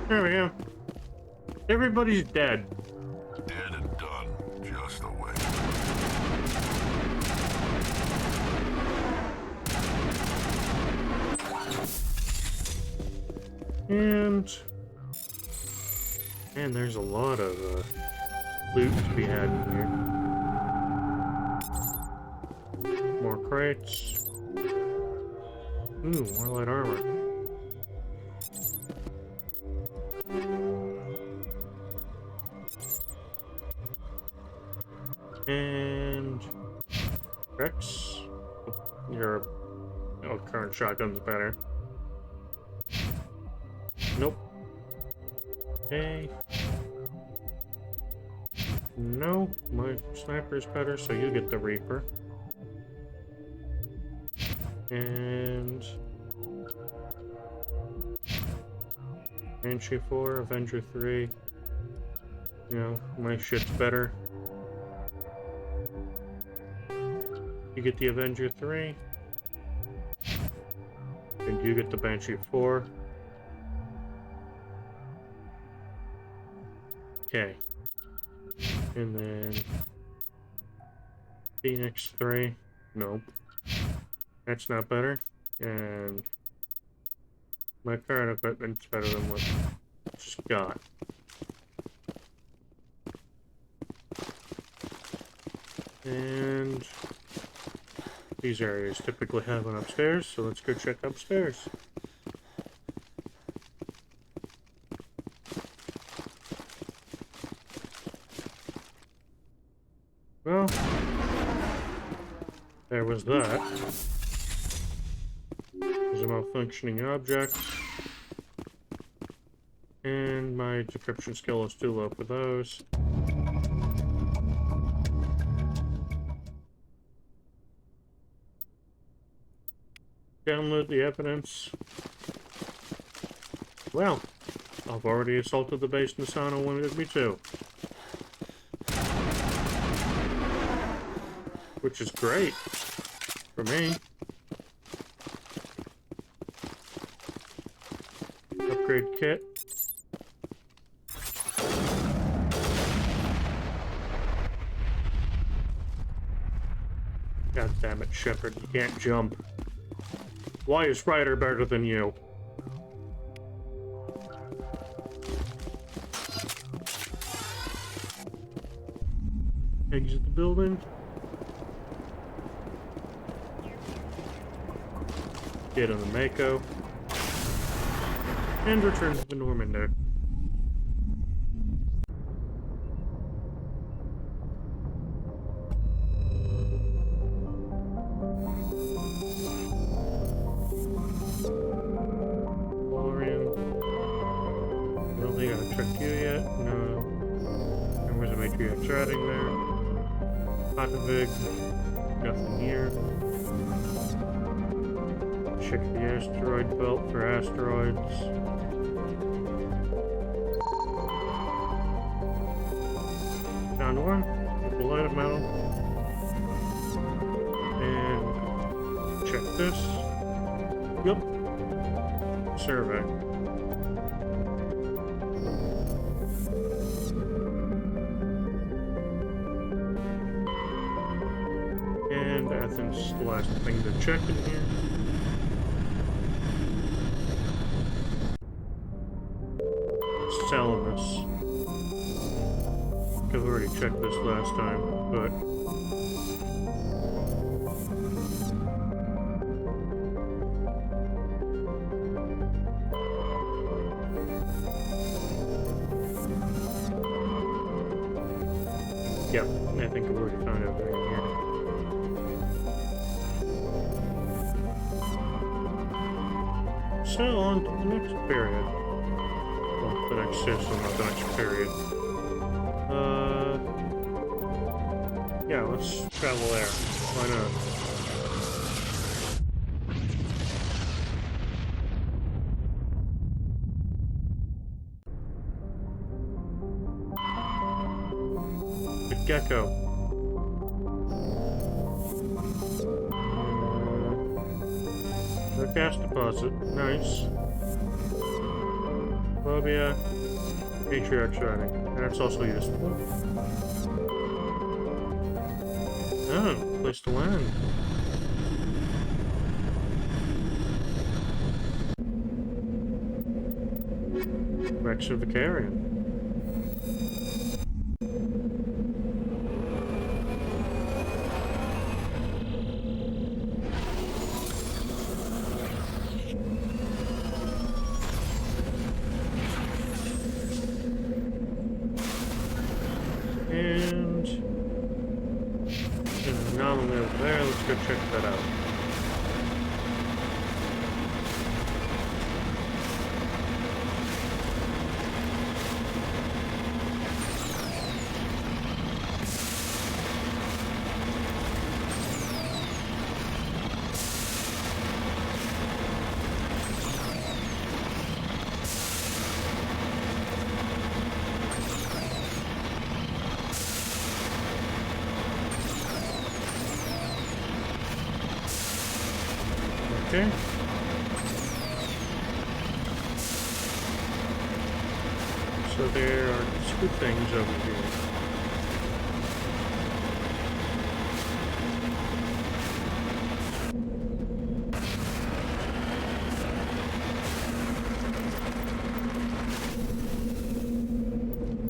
There we go. Everybody's dead. Dead and done. Just the way. And there's a lot of loot to be had in here. More crates. Ooh, more light armor. And Rex, your current shotgun's better. Nope. Okay. No, my sniper's better, so you get the Reaper. And Banshee 4, Avenger 3. You know, my shit's better. You get the Avenger 3. And you get the Banshee 4. Okay. And then Phoenix 3. Nope. That's not better. And my current equipment's better than what I just got. And these areas typically have an upstairs, so let's go check upstairs. Well, there was that. There's a malfunctioning object. And my decryption skill is too low for those. Download the evidence. Well, I've already assaulted the base Nassano wanted me to. Which is great for me. Upgrade kit. God damn it, Shepard, you can't jump. Why is Ryder better than you? Exit the building. Get on the Mako. And return to the Normandy. Routing there. Potovig. Nothing here. Check the asteroid belt for asteroids. Found one. With a light of metal. And check this. Yep. Survey. Athens, the last thing to check in here. Salamis. I've already checked this last time, but yep, I think I've already found everything here. So on to the next period. Well, the next system, not the next period. Yeah, let's travel there. Why not? The Gecko. The gas deposit. Nice. Phobia. Matriarch's writing. That's also useful. Oh, place to land. Rex of Vicarian. Go check that out. Okay. So there are two things over here.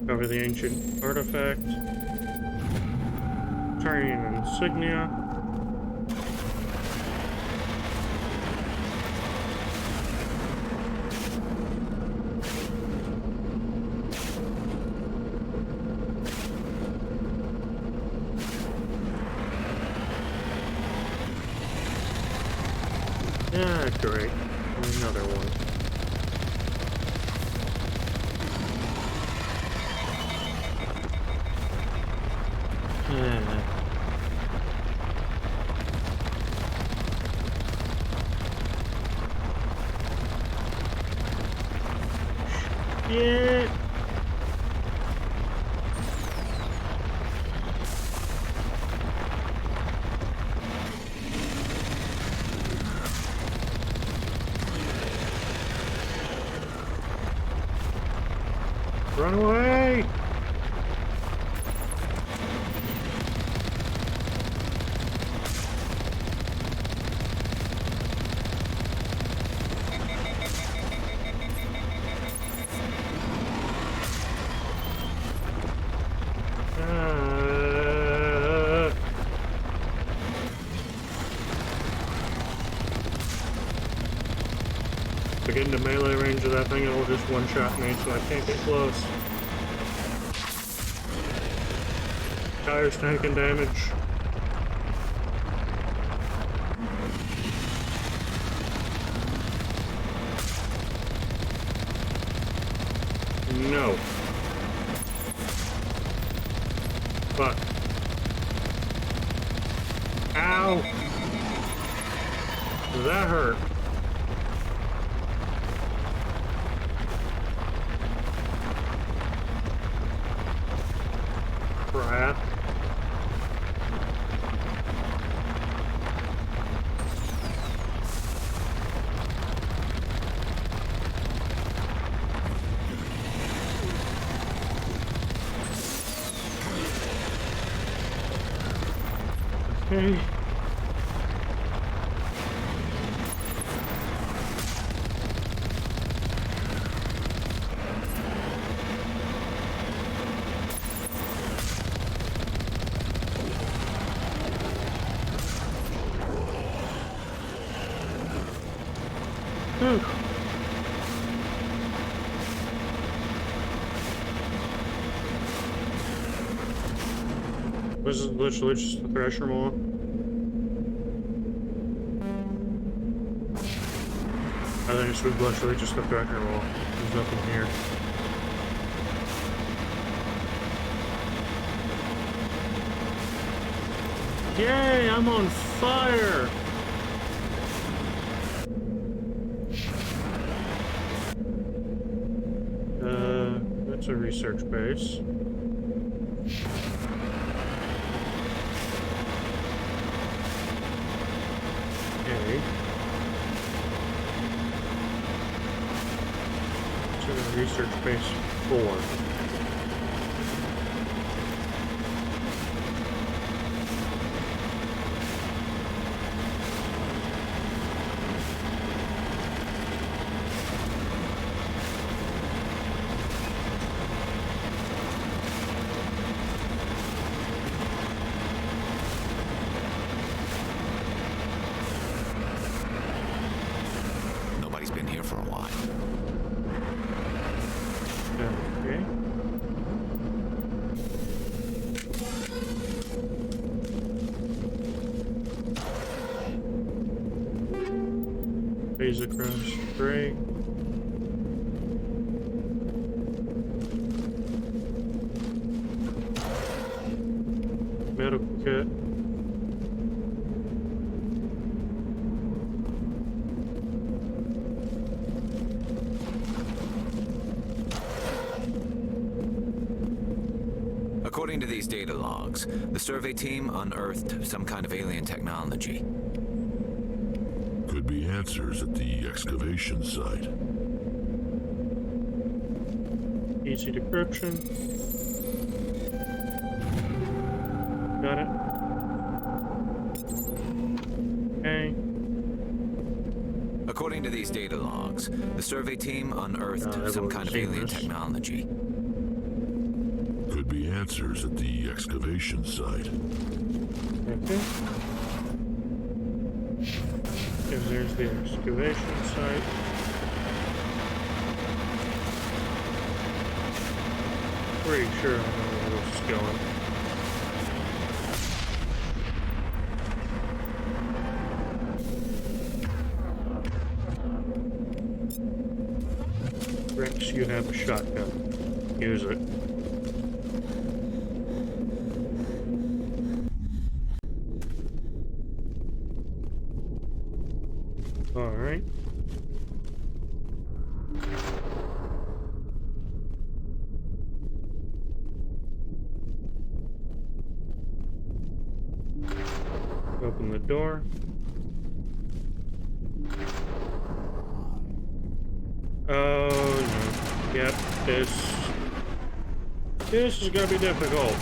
Cover the ancient artifact. Turian insignia. Ah, great. Another one. Yeah. Run away! I get into melee range of that thing, it'll just one-shot me, so I can't get close. Tire's taking damage. No. Fuck. Ow! That hurt. Crap. Okay. Whew. This is literally just the Thresher Maw. I think this was literally just the Thresher Maw. There's nothing here. Yay, I'm on fire! That's a research base. Okay. To research base 4. Nobody's been here for a while. Okay. Phasochrome spray. Medical kit. According to these data logs, the survey team unearthed some kind of alien technology. Could be answers at the excavation site. Easy decryption. Got it. Okay. According to these data logs, the survey team unearthed some kind of alien technology. Could be answers at the excavation site. Okay. And there's the excavation site. Pretty sure I know where this is going. Rex, you have a shotgun. Use it. Alright. Open the door. Oh no. Yep, this is gonna be difficult.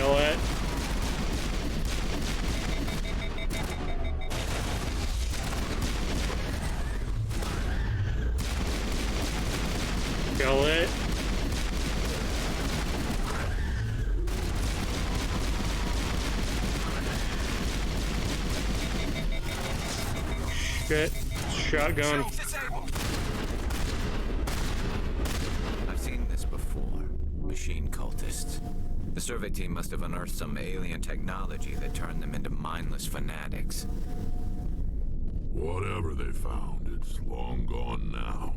Kill it. Kill it. Shit. Shotgun. I've seen this before. Machine cultists. The survey team must have unearthed some alien technology that turned them into mindless fanatics. Whatever they found, it's long gone now.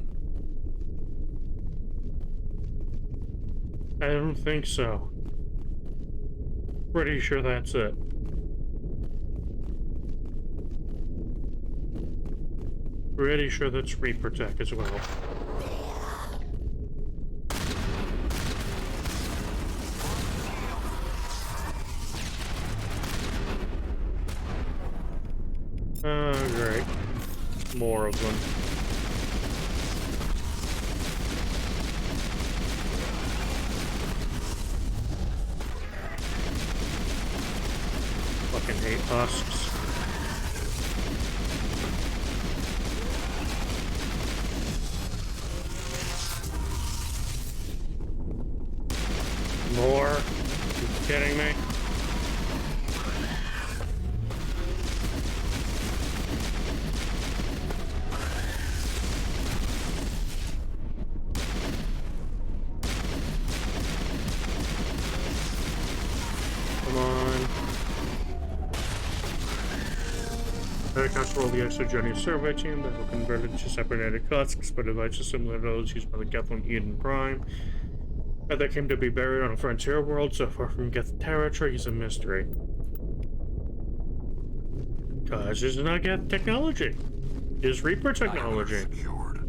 I don't think so. Pretty sure that's it. Pretty sure that's Reaper tech as well. Oh, great. More of them. Fucking hate husks. More? Are you kidding me? Come on. Accounts for all the Exogenius survey team that were converted to separated husks by devices similar to those used by the Geth on Eden Prime. And that came to be buried on a frontier world so far from Geth territory is a mystery. Cause it's not Geth technology. It's Reaper technology. Secured.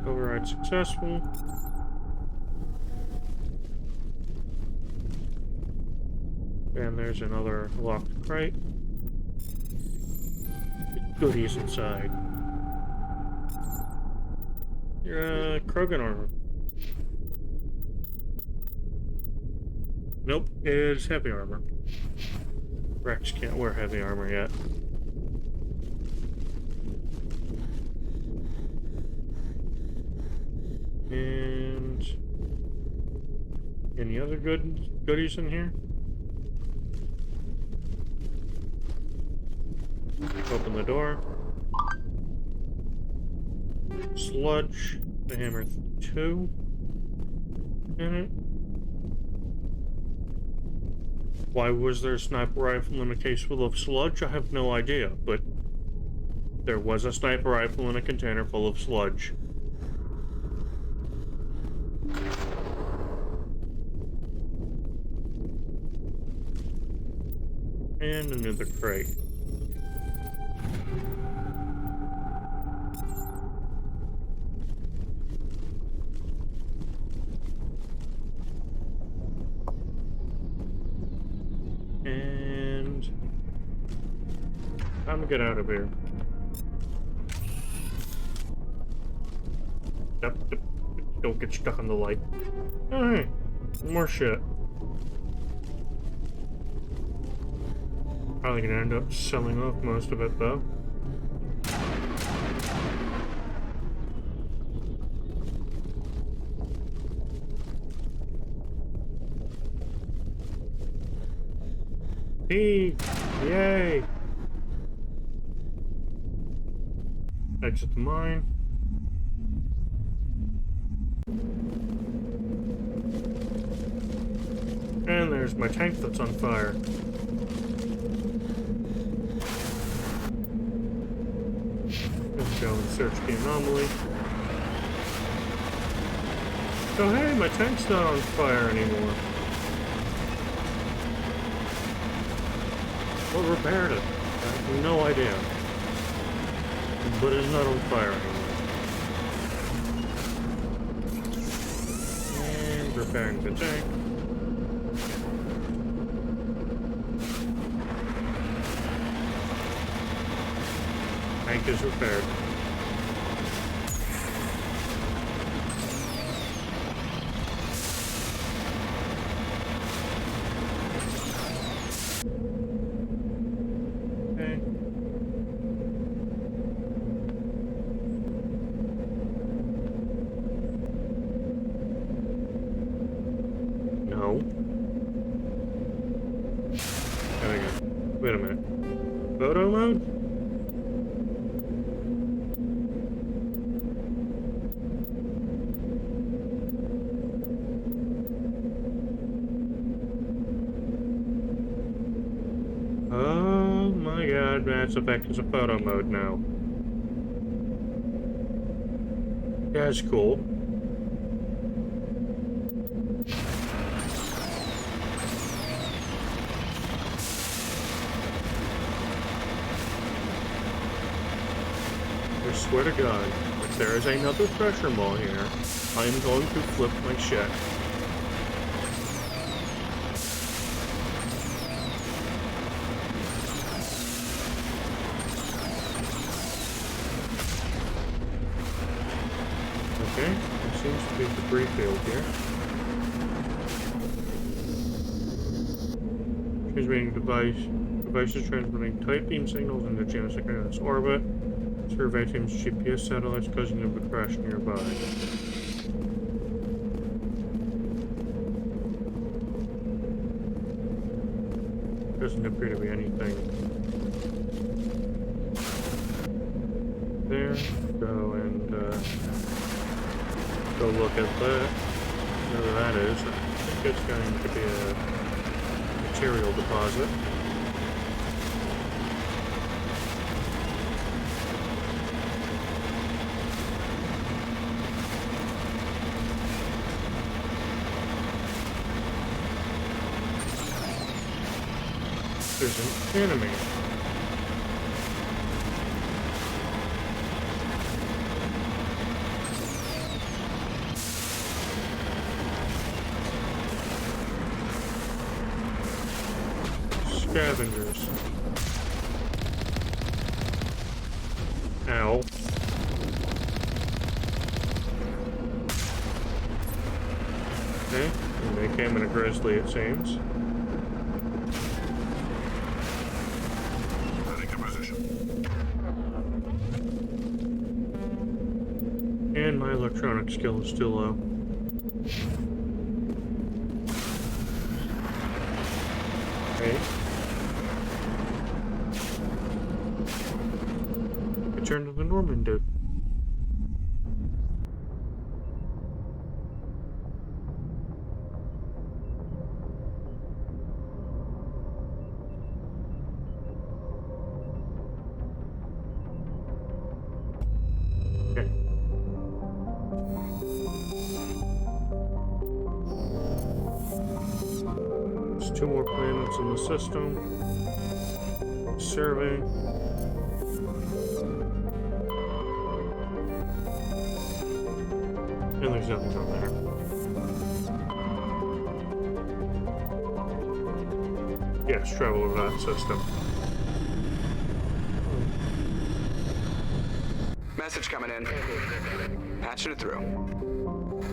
Override successful. And there's another locked crate. Goodies inside. Krogan armor. Nope, it's heavy armor. Rex can't wear heavy armor yet. And any other goodies in here? Open the door. Sludge. The hammer 2 in it. Why was there a sniper rifle in a case full of sludge? I have no idea, but there was a sniper rifle in a container full of sludge. And another crate. And time to get out of here. Yep, don't get stuck on the light. Alright, more shit. Probably gonna end up selling off most of it though. Yay! Exit the mine. And there's my tank that's on fire. Let's go and search the anomaly. Oh hey, my tank's not on fire anymore. What repaired it? I have no idea. But it's not on fire anymore. And repairing the tank. Tank is repaired. inside Mass Effect is a photo mode now. That's cool. I swear to God, if there is another pressure maw here, I am going to flip my shit. Okay, there seems to be a debris field here. Transmitting devices transmitting tight beam signals into geosynchronous orbit. Survey team's GPS satellites causing them to crash nearby. Doesn't appear to be anything there. Go and go look at that. Whatever that is. I think it's going to be a material deposit. There's an enemy. Scavengers. Ow. Okay, and they came in a grizzly, it seems. And my electronic skill is still low. Okay. Return to the Norman dude. Two more planets in the system. Survey. And there's nothing on there. Yes, travel over that system. Message coming in. Patching it through.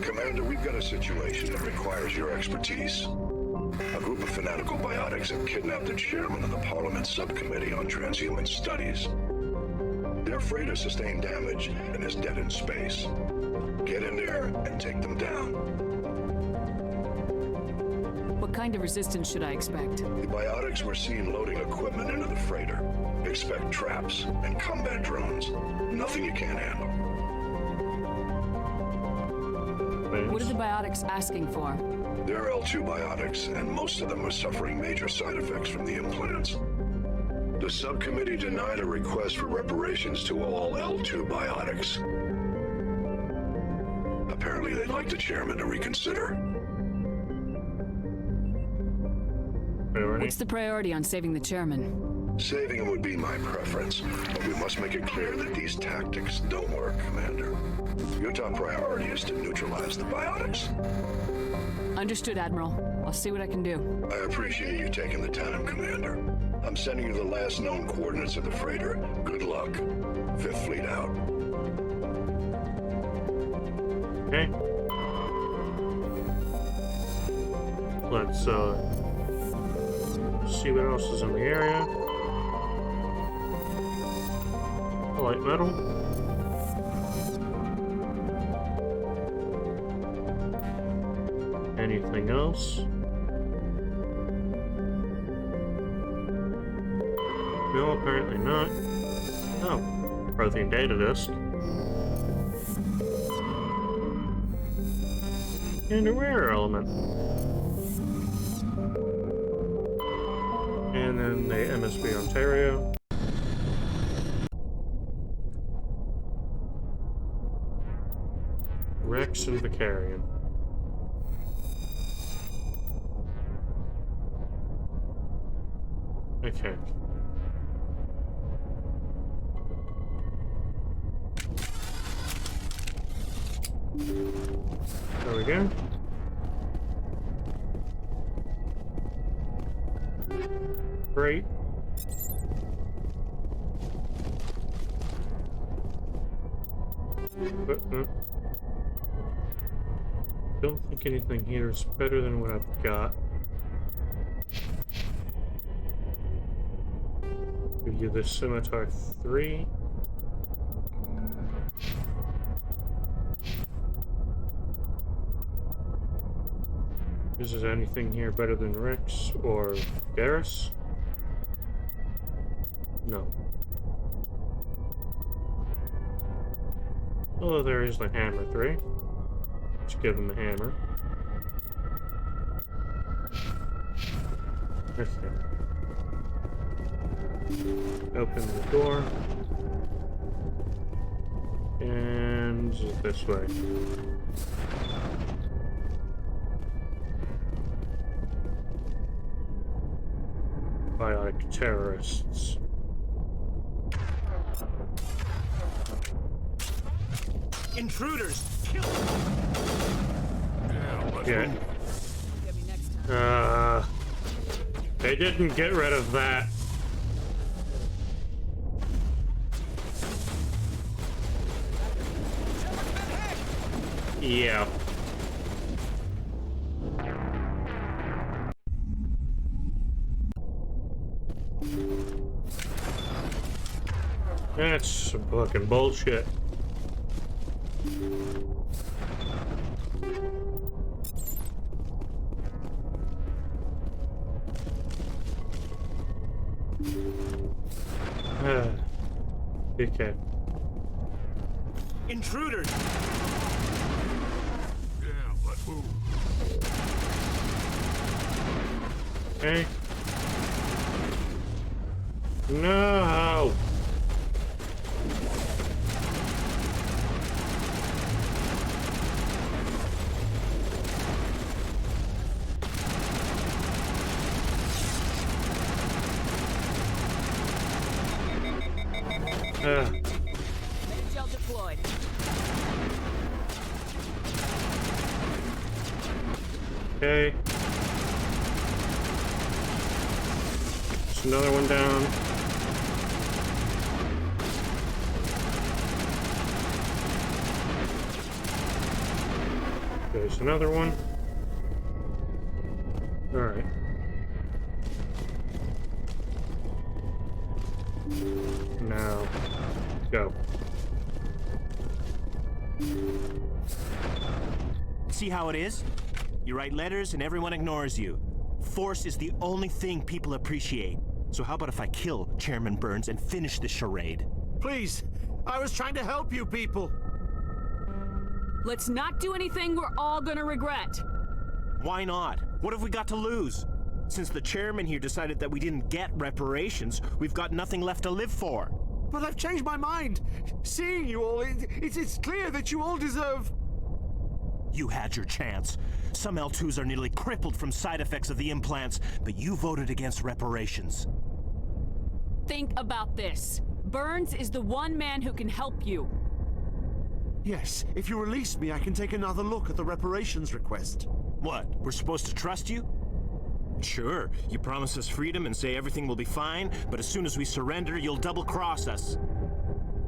Commander, we've got a situation that requires your expertise. A group of fanatical biotics have kidnapped the chairman of the Parliament Subcommittee on Transhuman Studies. Their freighter sustained damage and is dead in space. Get in there and take them down. What kind of resistance should I expect? The biotics were seen loading equipment into the freighter. Expect traps and combat drones. Nothing you can't handle. What are the biotics asking for? They're L2 biotics, and most of them are suffering major side effects from the implants. The subcommittee denied a request for reparations to all L2 biotics. Apparently they'd like the chairman to reconsider. What's the priority on saving the chairman? Saving him would be my preference, but we must make it clear that these tactics don't work, Commander. Your top priority is to neutralize the biotics. Understood, Admiral. I'll see what I can do. I appreciate you taking the time, Commander. I'm sending you the last known coordinates of the freighter. Good luck. Fifth Fleet out. Okay. Let's see what else is in the area. Light metal. Anything else? No, apparently not. Oh, Prothean data disk. And a rare element. And then the MSB Ontario. Rex and Vicarian. Okay. There we go. Great. Don't think anything here is better than what I've got. Give you the Scimitar 3. Is there anything here better than Rex or Garrus? No. Although there is the Hammer 3. Let's give him the hammer. Okay. Open the door. And this way. Biotic terrorists. Intruders! Kill Yeah. They didn't get rid of that. Yeah. That's some fucking bullshit. Okay. Intruders! Yeah, let's move. Okay. No! Gel deployed. Okay. There's another one down. There's another one. Alright. Now, go. See how it is? You write letters and everyone ignores you. Force is the only thing people appreciate. So how about if I kill Chairman Burns and finish this charade? Please, I was trying to help you people. Let's not do anything we're all gonna regret. Why not? What have we got to lose? Since the chairman here decided that we didn't get reparations, we've got nothing left to live for. But I've changed my mind. Seeing you all, it's clear that you all deserve... You had your chance. Some L2s are nearly crippled from side effects of the implants, but you voted against reparations. Think about this. Burns is the one man who can help you. Yes, if you release me, I can take another look at the reparations request. What, we're supposed to trust you? Sure, you promise us freedom and say everything will be fine, but as soon as we surrender, you'll double-cross us.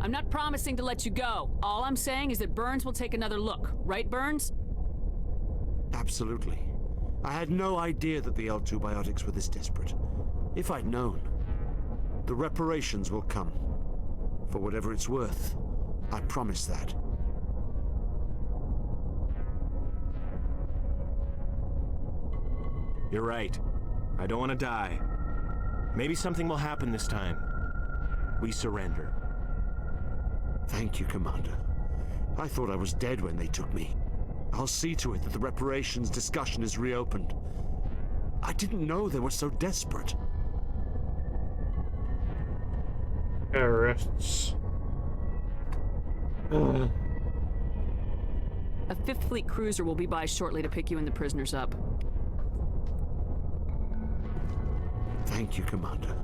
I'm not promising to let you go. All I'm saying is that Burns will take another look. Right, Burns? Absolutely. I had no idea that the L2 biotics were this desperate. If I'd known, the reparations will come. For whatever it's worth, I promise that. You're right. I don't want to die. Maybe something will happen this time. We surrender. Thank you, Commander. I thought I was dead when they took me. I'll see to it that the reparations discussion is reopened. I didn't know they were so desperate. Terrorists. A 5th Fleet cruiser will be by shortly to pick you and the prisoners up. Thank you, Commander.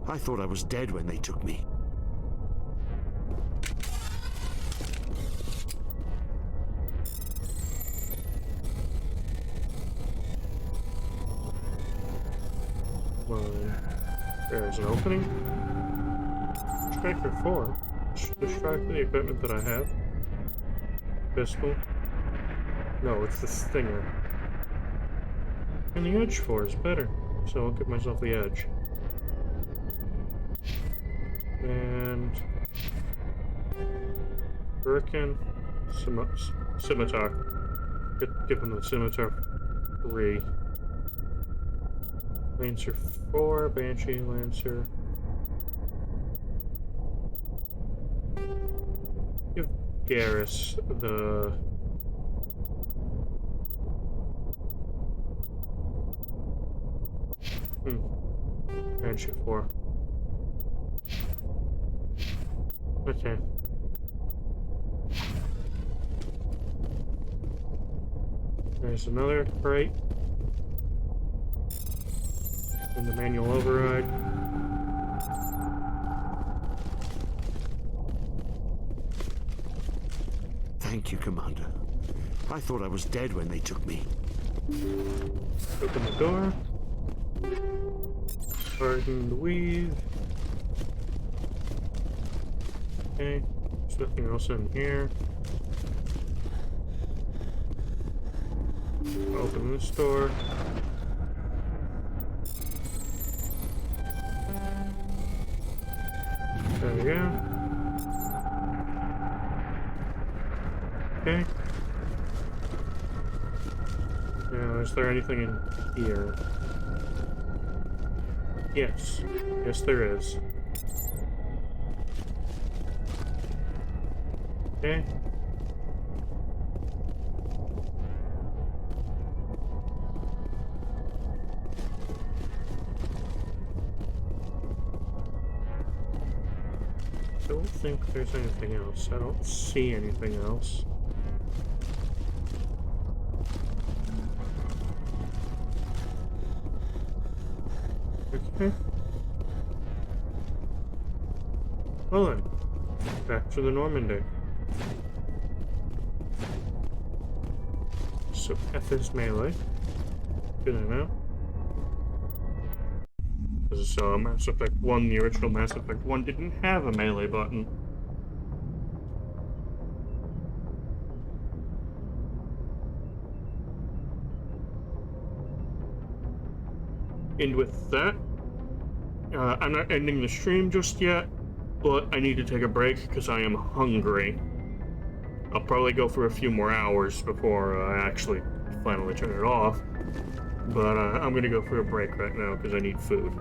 I thought I was dead when they took me. Well, there's an opening. Striker 4. Distract the equipment that I have. Pistol. No, it's the Stinger. And the Edge 4 is better, so I'll give myself the Edge. And... Hurricane. Scimitar. Give him the Scimitar 3. Lancer 4, Banshee, Lancer. Give Garrus the... Banshee 4. Okay. There's another crate. And the manual override. Thank you, Commander. I thought I was dead when they took me. Open the door. Pardon the weave. Okay, there's nothing else in here. Open this door. There we go. Okay. Now, is there anything in here? Yes. Yes, there is. Okay. I don't think there's anything else. I don't see anything else. Okay. Well then, back to the Normandy. So F is melee. Good to know. This is Mass Effect 1. The original Mass Effect 1 didn't have a melee button. And with that, I'm not ending the stream just yet, but I need to take a break because I am hungry. I'll probably go for a few more hours before I actually finally turn it off, but I'm gonna go for a break right now because I need food.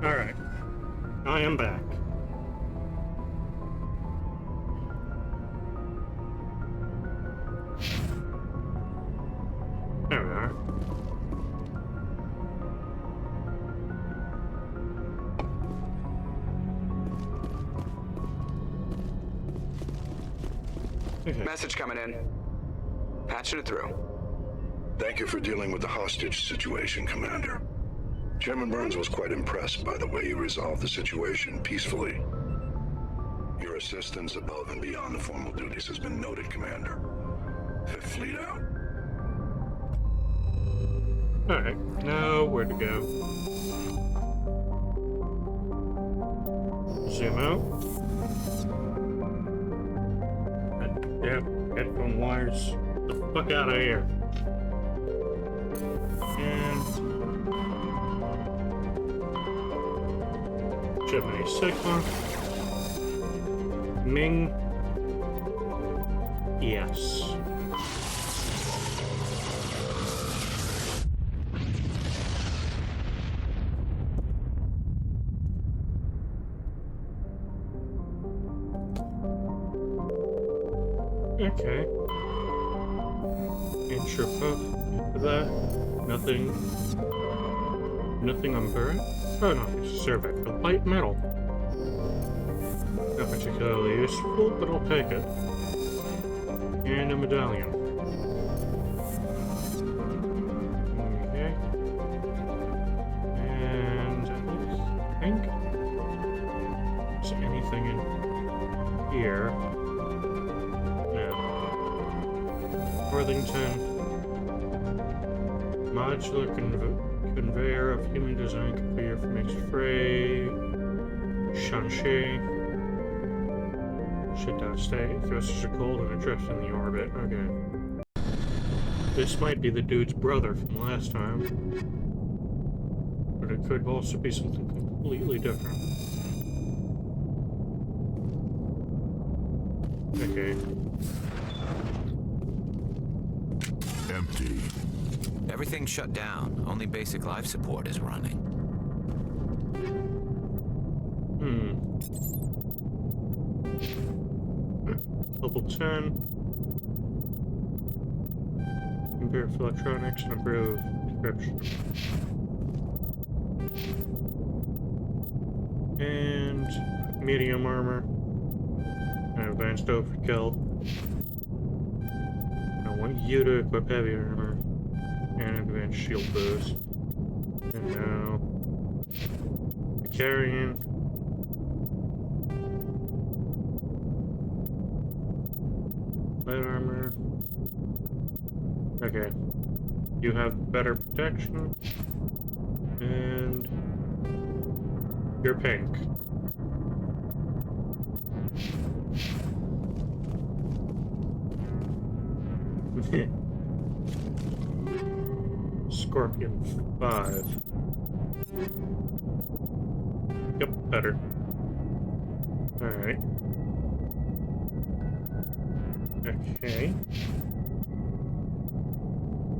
Alright. I am back. There we are. Okay. Message coming in. Patching it through. Thank you for dealing with the hostage situation, Commander. Chairman Burns was quite impressed by the way you resolved the situation peacefully. Your assistance above and beyond the formal duties has been noted, Commander. Fifth Fleet out. Alright, now where to go? Zoom out. Yep, headphone wires. Get the fuck out of here. And Gemini Sigma. Ming. Yes. Okay. Intro puff. After that, nothing. Nothing on Burn. Oh no, it's Cervec. The light metal. Not particularly useful, but I'll take it. And a medallion. Okay. And I think is anything in here? Worthington. Modular conveyor of human design conveyor from X-Ray. Shanxi. Shit down state. Thrusters are cold and adrift in the orbit. Okay. This might be the dude's brother from last time. But it could also be something completely different. Okay. Empty. Everything's shut down. Only basic life support is running. Level 10. Compare for electronics and improve encryption. And medium armor. And advanced overkill. I want you to equip heavy armor. And advanced shield boost. And now carrying. Light armor. Okay. You have better protection. And you're pink. Scorpion 5. Yep, better. Alright. Okay.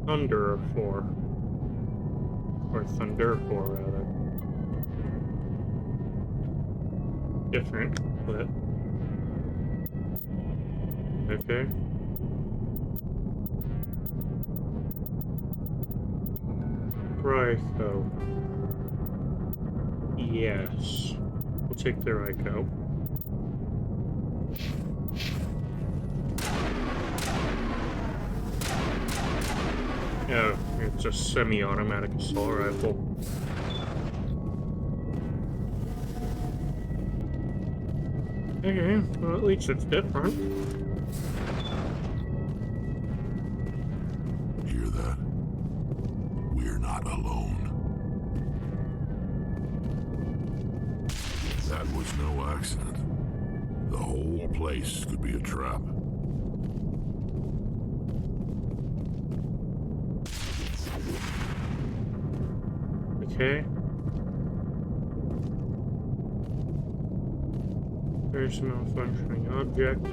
Thunder 4. Or Thunder 4, rather. Different, but... Okay. Ryko. Yes. We'll take the Ryko. Oh, it's a semi-automatic assault rifle. Okay, well at least it's different. Hear that? We're not alone. That was no accident. The whole place could be a trap. Okay. There's a malfunctioning object.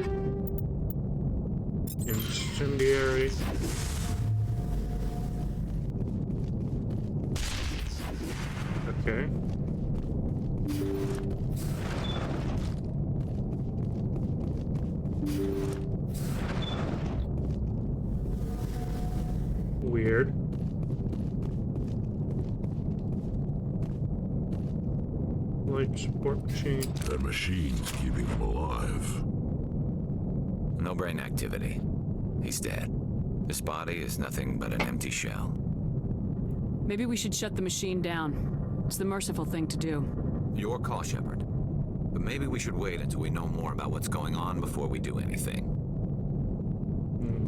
Incendiary. Okay. life support machine. That machine's keeping him alive. No brain activity. He's dead. His body is nothing but an empty shell. Maybe we should shut the machine down. It's the merciful thing to do. Your call, Shepard. But maybe we should wait until we know more about what's going on before we do anything.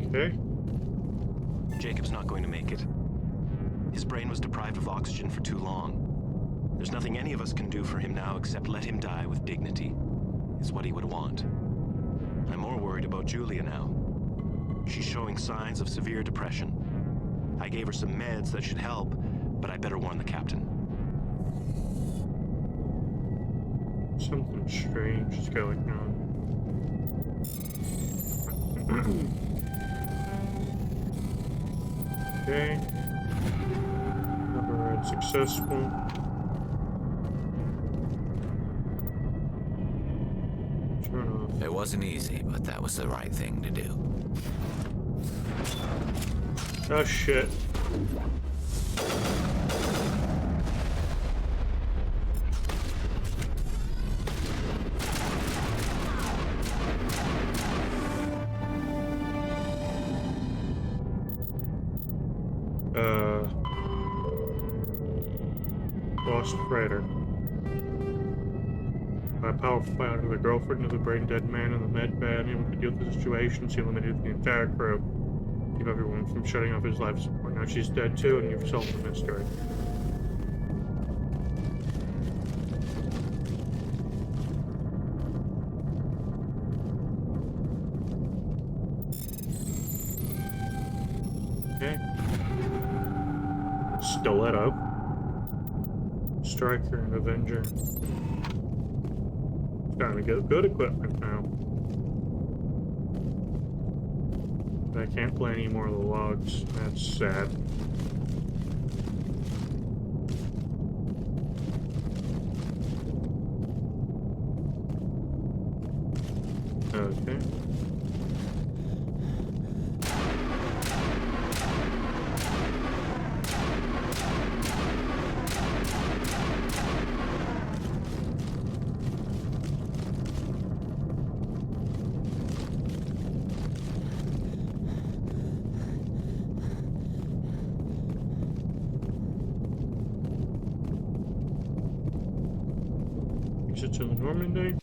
Okay. Jacob's not going to make it. His brain was deprived of oxygen for too long. There's nothing any of us can do for him now except let him die with dignity. Is what he would want. I'm more worried about Julia now. She's showing signs of severe depression. I gave her some meds that should help, but I better warn the captain. Something strange is going on. Okay. Override successful. Turn off. It wasn't easy, but that was the right thing to do. Oh shit. Lost freighter. By a powerful fighter, the girlfriend of the brain-dead man in the med bay, unable to deal with the situation, she eliminated the entire crew. Keep everyone from shutting off his life support. Now she's dead too, and you've solved the mystery. Okay. Stiletto. Striker and Avenger. Starting to get good equipment now. But I can't play any more of the logs. That's sad. Okay. Exit to the Normandy.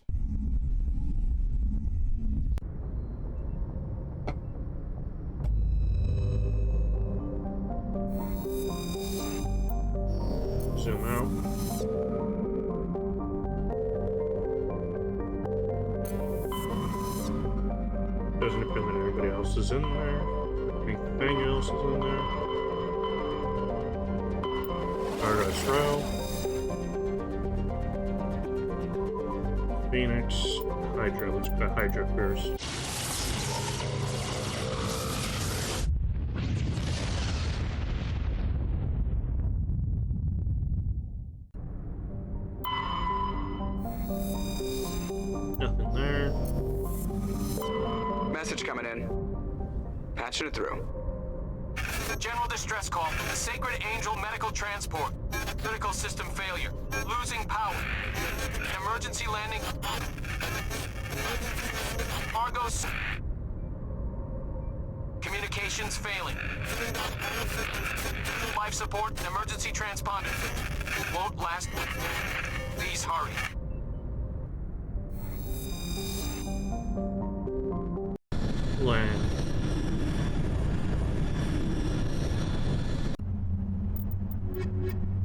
Zoom out. Doesn't appear that everybody else is in there. Anything else is in there? Paradise Row. Phoenix. Hydra. Let's put Hydra first. Nothing there. Message coming in. Patching it through. General distress call. The Sacred Angel medical transport. Critical system failure. Losing power. Emergency landing. Argos. Communications failing. Life support and emergency transponder. Won't last. Please hurry. Land.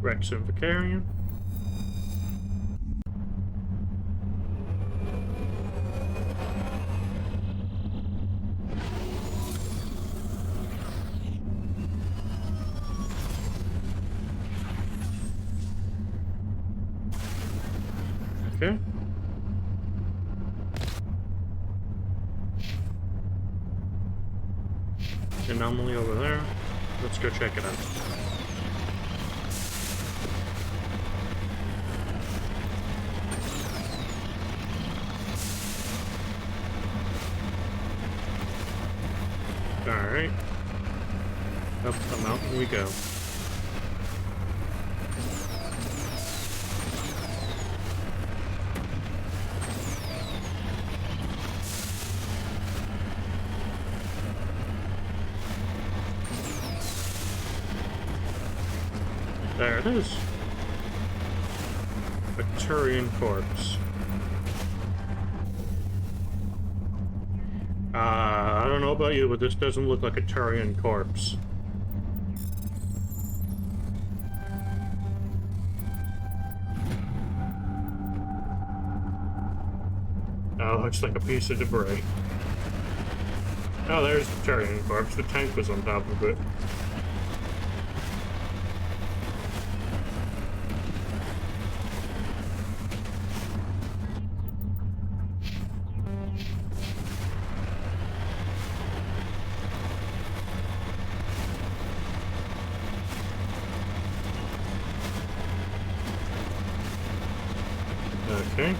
Rex and Vicarian. Okay. Anomaly over there. Let's go check it out. Alright. Up the mountain we go. it is. A Turian corpse. I don't know about you, but this doesn't look like a Turian corpse. Oh, looks like a piece of debris. Oh, there's the Turian corpse. The tank was on top of it. Okay.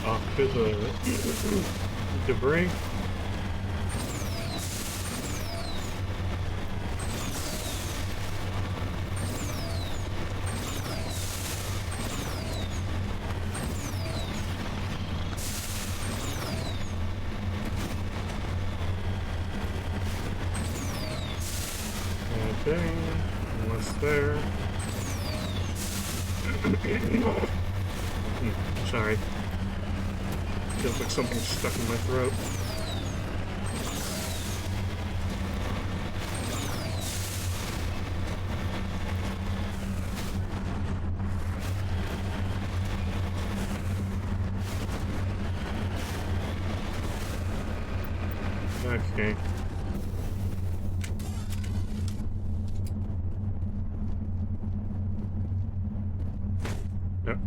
Off to the debris. Okay, what's there? Sorry. Feels like something's stuck in my throat. Okay. Nope.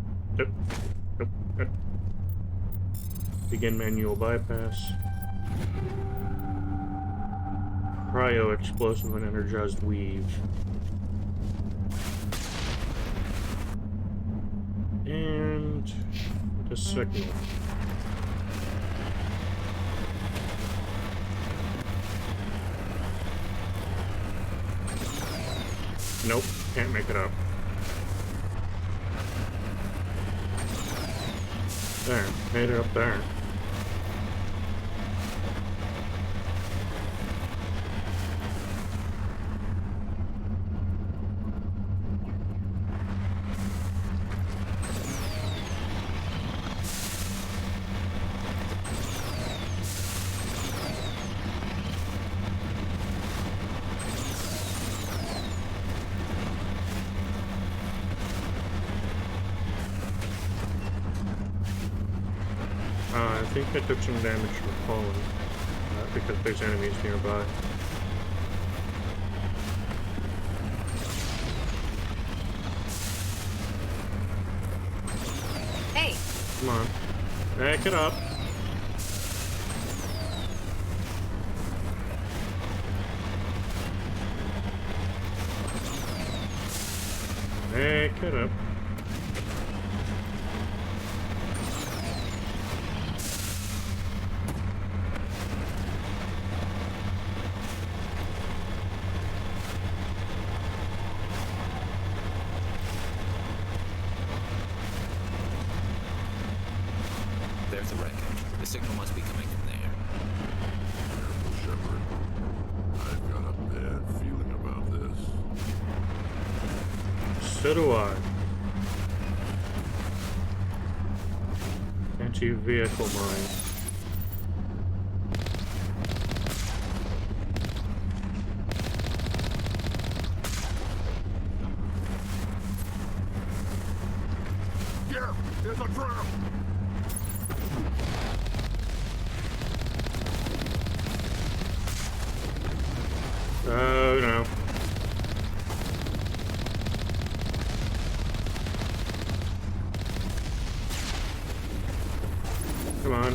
Begin manual bypass. Cryo explosive and energized weave. And the signal. Nope, can't make it up. There, made it up there. I think I took some damage from falling, because there's enemies nearby. Hey! Come on. Back it up. Back it up. There's the wreckage. The signal must be coming from there. Shepard, I've got a bad feeling about this. So do I. Anti-vehicle mine. Yeah, there's a trap! Oh no. Come on.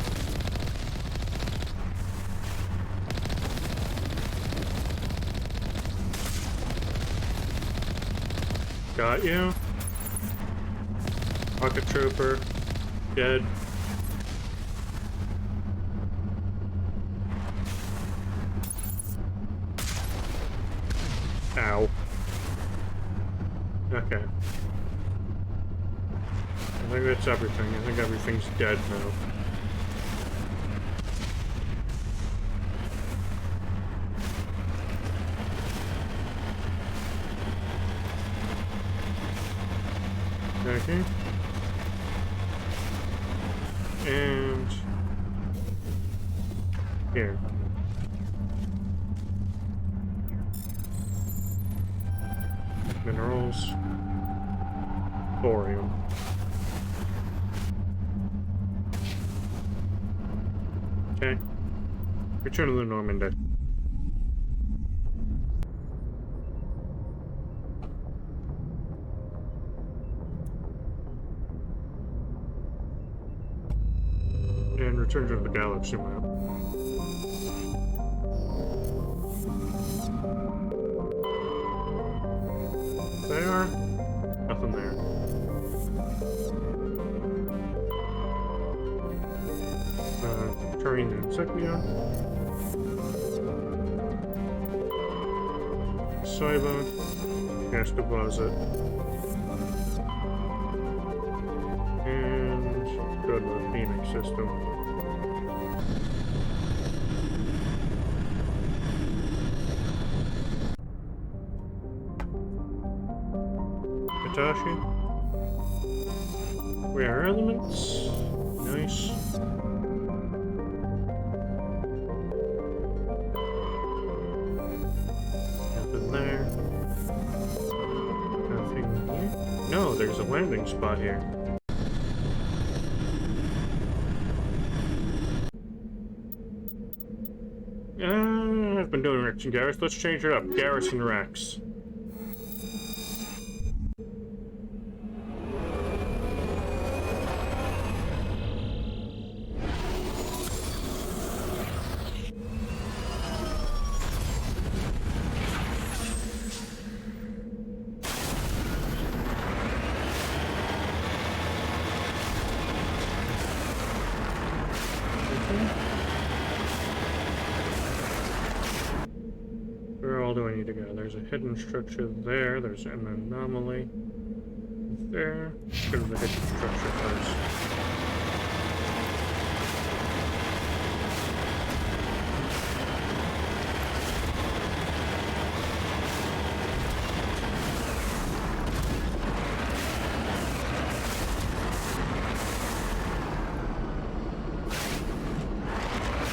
Got you. Rocket trooper. Dead. Ow. Okay. I think that's everything. I think everything's dead now. Okay. And here. Minerals. Thorium. Okay. Return to the Normandy. And return to the galaxy map. There. Nothing there. Turian insignia. Cyber. Gas deposit. And go to the Phoenix system. Hitachi. Rare elements. Nice. Nothing there. Nothing here. No, there's a landing spot here. I've been doing Rex and Garrus. Let's change it up. Garrus and Rex. Where all do I need to go? There's a hidden structure there. There's an anomaly there. Let's go to the hidden structure first.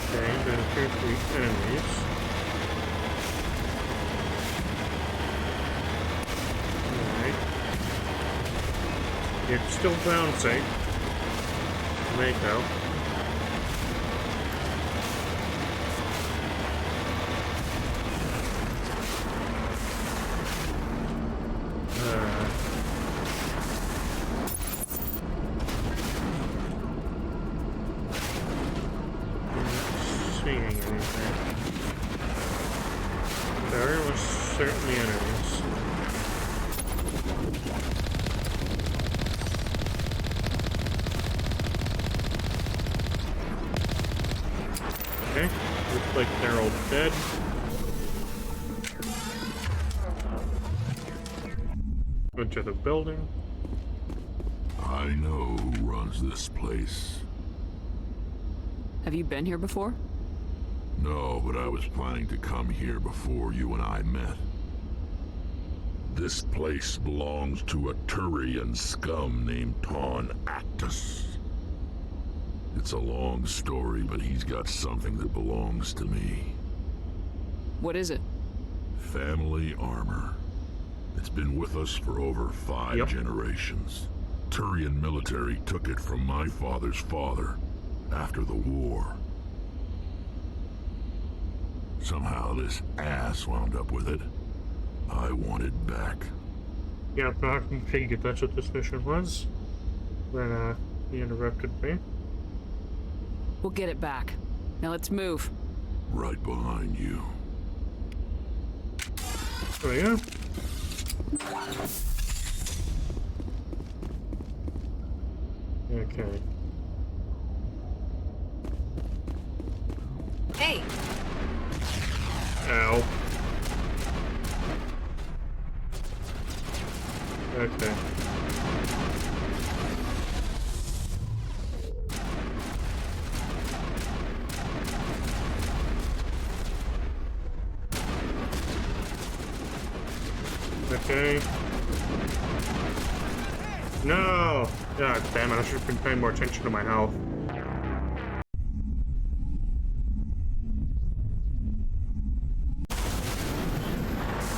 Okay, then appear to be enemies. It's still bouncing. Mako. Not seeing anything. There was certainly enemies. Okay, looks like they're all dead. Go to the building. I know who runs this place. Have you been here before? No, but I was planning to come here before you and I met. This place belongs to a Turian scum named Ton Actus. It's a long story, but he's got something that belongs to me. What is it? Family armor. It's been with us for over 5 generations. Turian military took it from my father's father after the war. Somehow this ass wound up with it. I want it back. Yeah, I figured that's what this mission was. Then, he interrupted me. We'll get it back. Now let's move. Right behind you. There we go. Okay. Hey! Ow. Okay. Okay. No! God damn it, I should have been paying more attention to my health.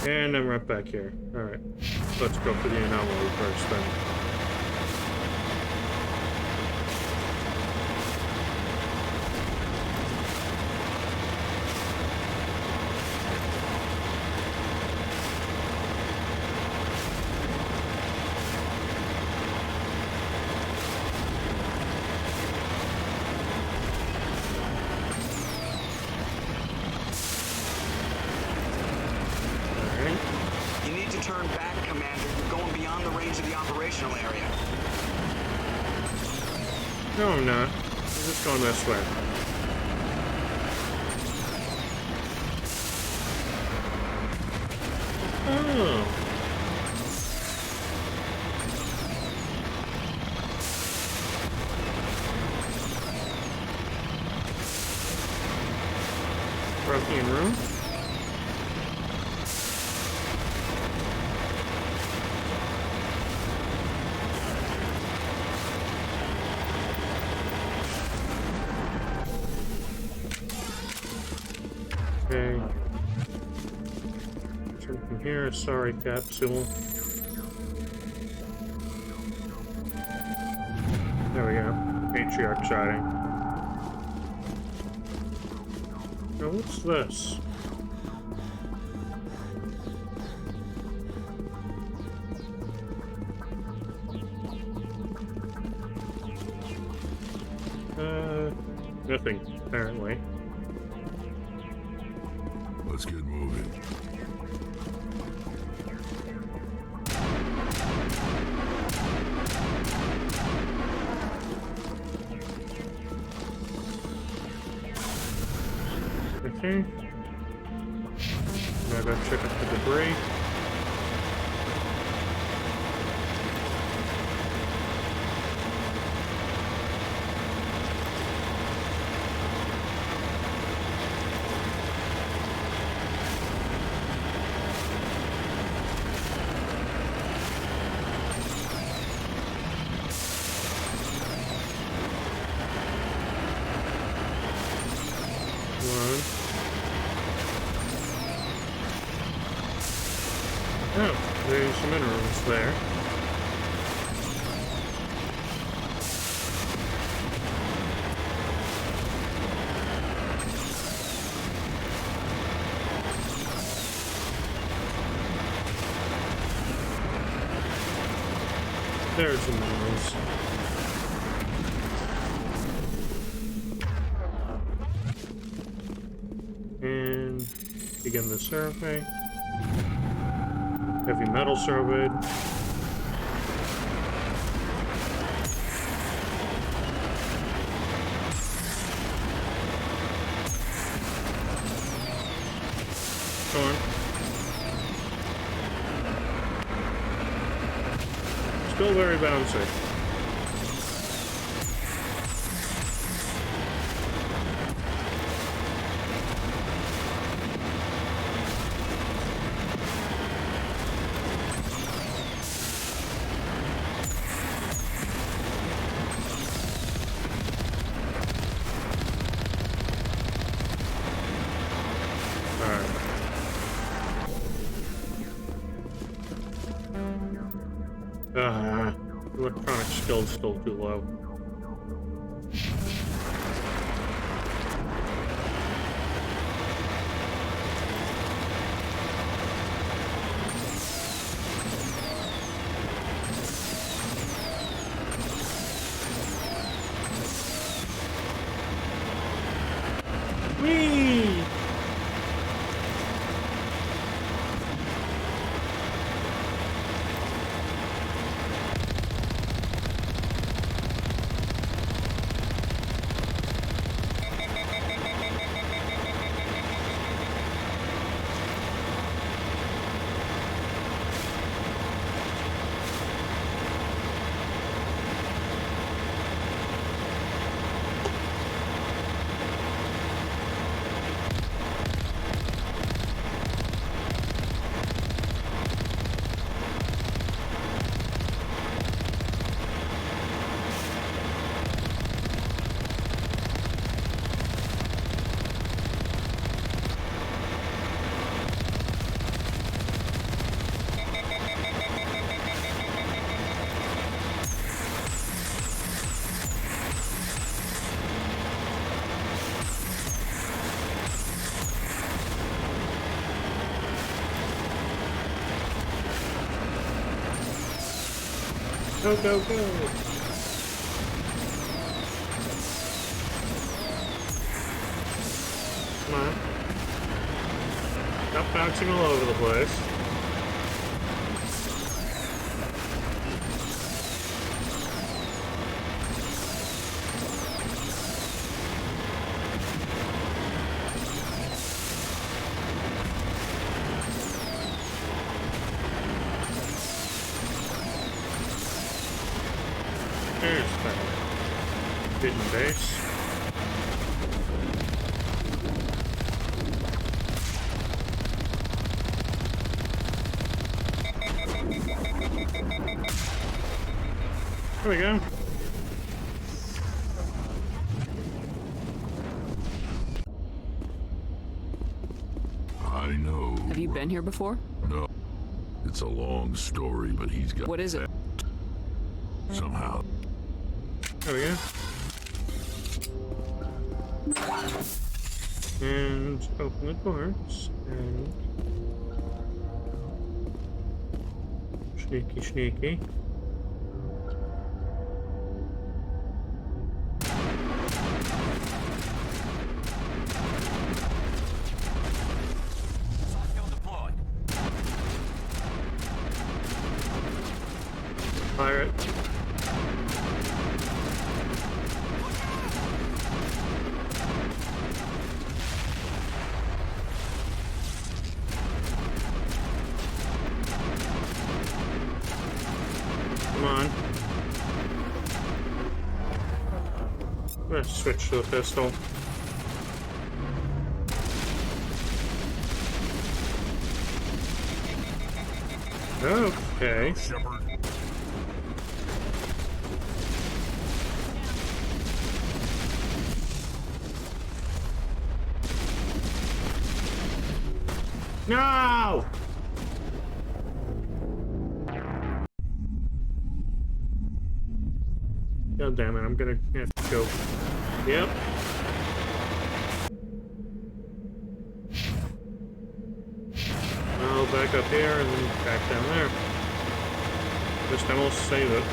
And I'm right back here. Alright. Let's go for the anomaly first then. You need to turn back, Commander. You're going beyond the range of the operational area. No, I'm not. I'm just going this way. Oh. Protein room? Okay. Turn from here, sorry capsule. There we go. Patriarch siding. Now what's this? Nothing, apparently. Let's get moving. Okay. Now go check out the debris. Oh, there's some minerals there. There's some minerals. And begin the survey. Heavy metal surveyed. Go on. Still very bouncy. Electronic skill's still too low. Whee! Go, go, go! Come on. Stop bouncing all over the place. There's that hidden base. There we go. I know. Have you been here before? No. It's a long story, but he's got. What is it? Somehow. There we go. And open the doors. And sneaky, sneaky. Pirate. Come on. Let's switch to the pistol. Okay. No! God damn it, I'm gonna have to go. Yep. I'll back up here and then back down there. This time I'll save it.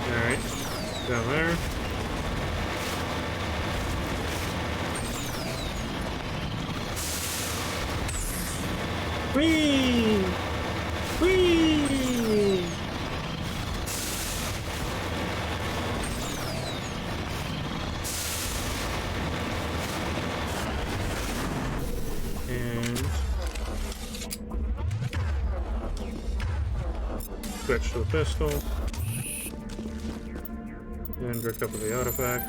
Alright, down there. Whee! Whee! And switch to the pistol. And drink up with the artifact.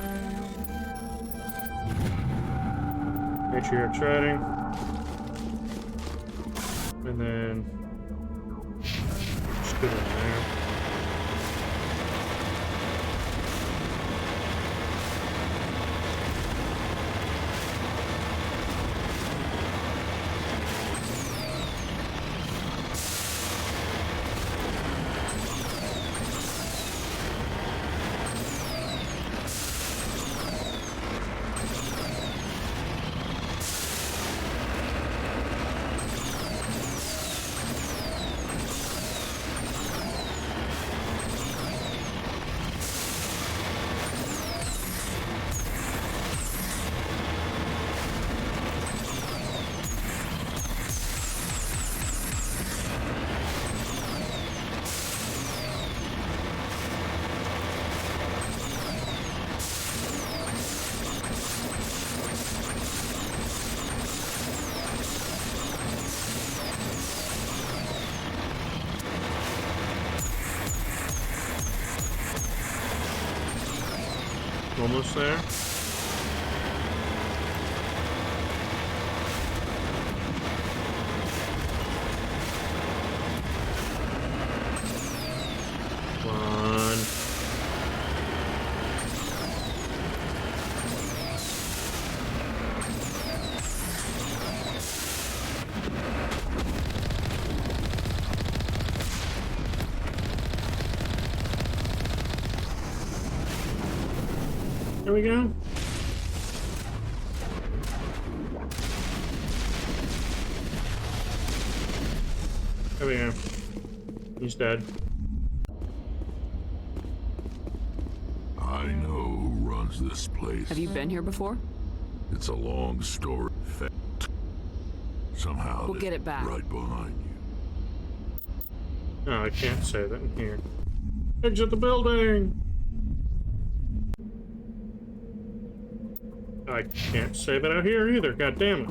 Make sure you're extracting. And then just put it in there. Almost there. There we go. There we go. He's dead. I know who runs this place. Have you been here before? It's a long story. Somehow We'll get it back. right behind you. No, I can't say that in here. Exit the building! I can't say that out here either, god damn it.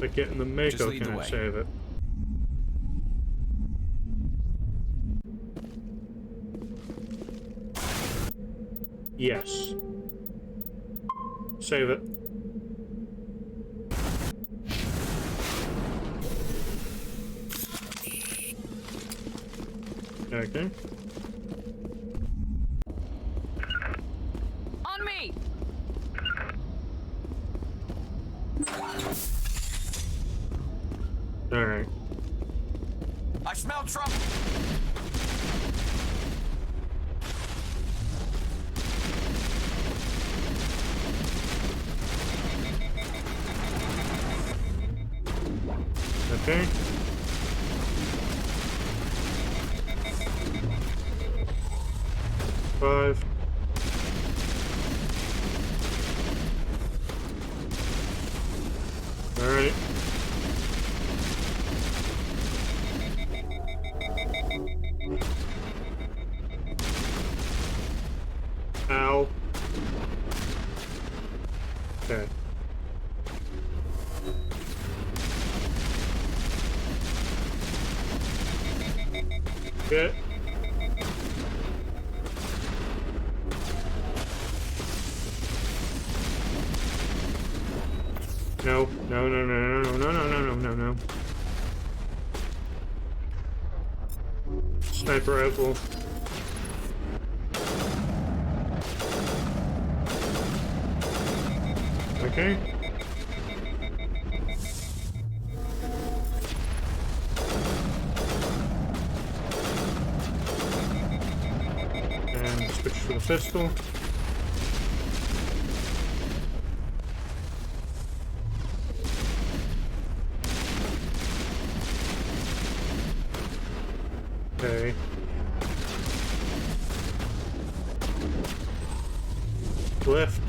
Like getting the Mako, lead can the I way. save it? Yes. Save it. Okay. On me! Alright. I smell trouble. Okay. Five. All right. Ow. Okay. Good. No, no, no, no, no, no, no, no, no, no, no. Sniper rifle. Okay. And switch to the pistol. Okay. Lift.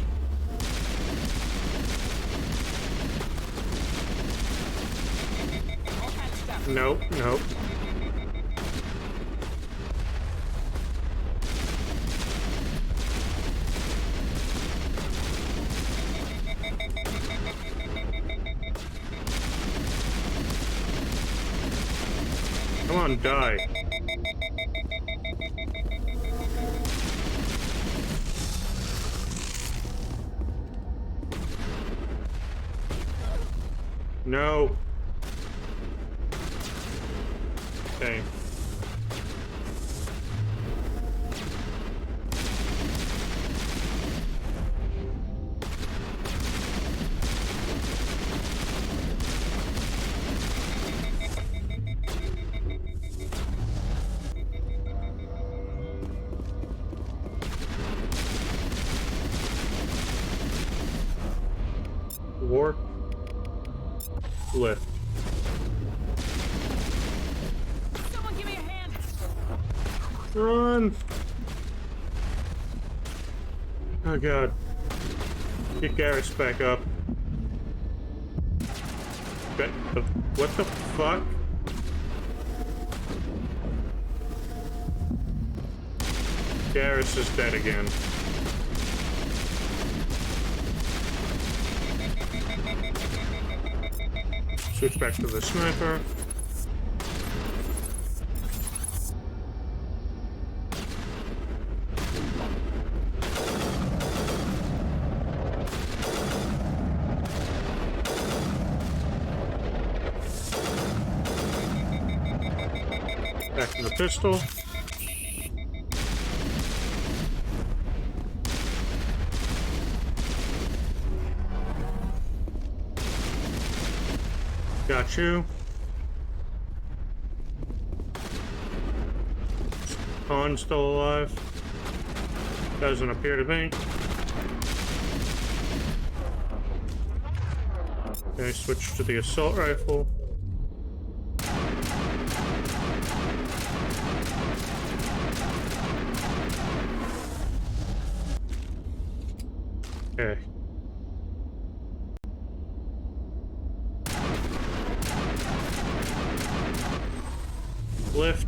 Nope, nope. Come on, die. No. Okay. Warp. Lift. Someone give me a hand! Run! Oh god. Get Garrus back up. What the fuck? Garrus is dead again. Switch back to the sniper. Back to the pistol. Got you. Han's still alive. Doesn't appear to be. Okay, switch to the assault rifle. Okay. Lift.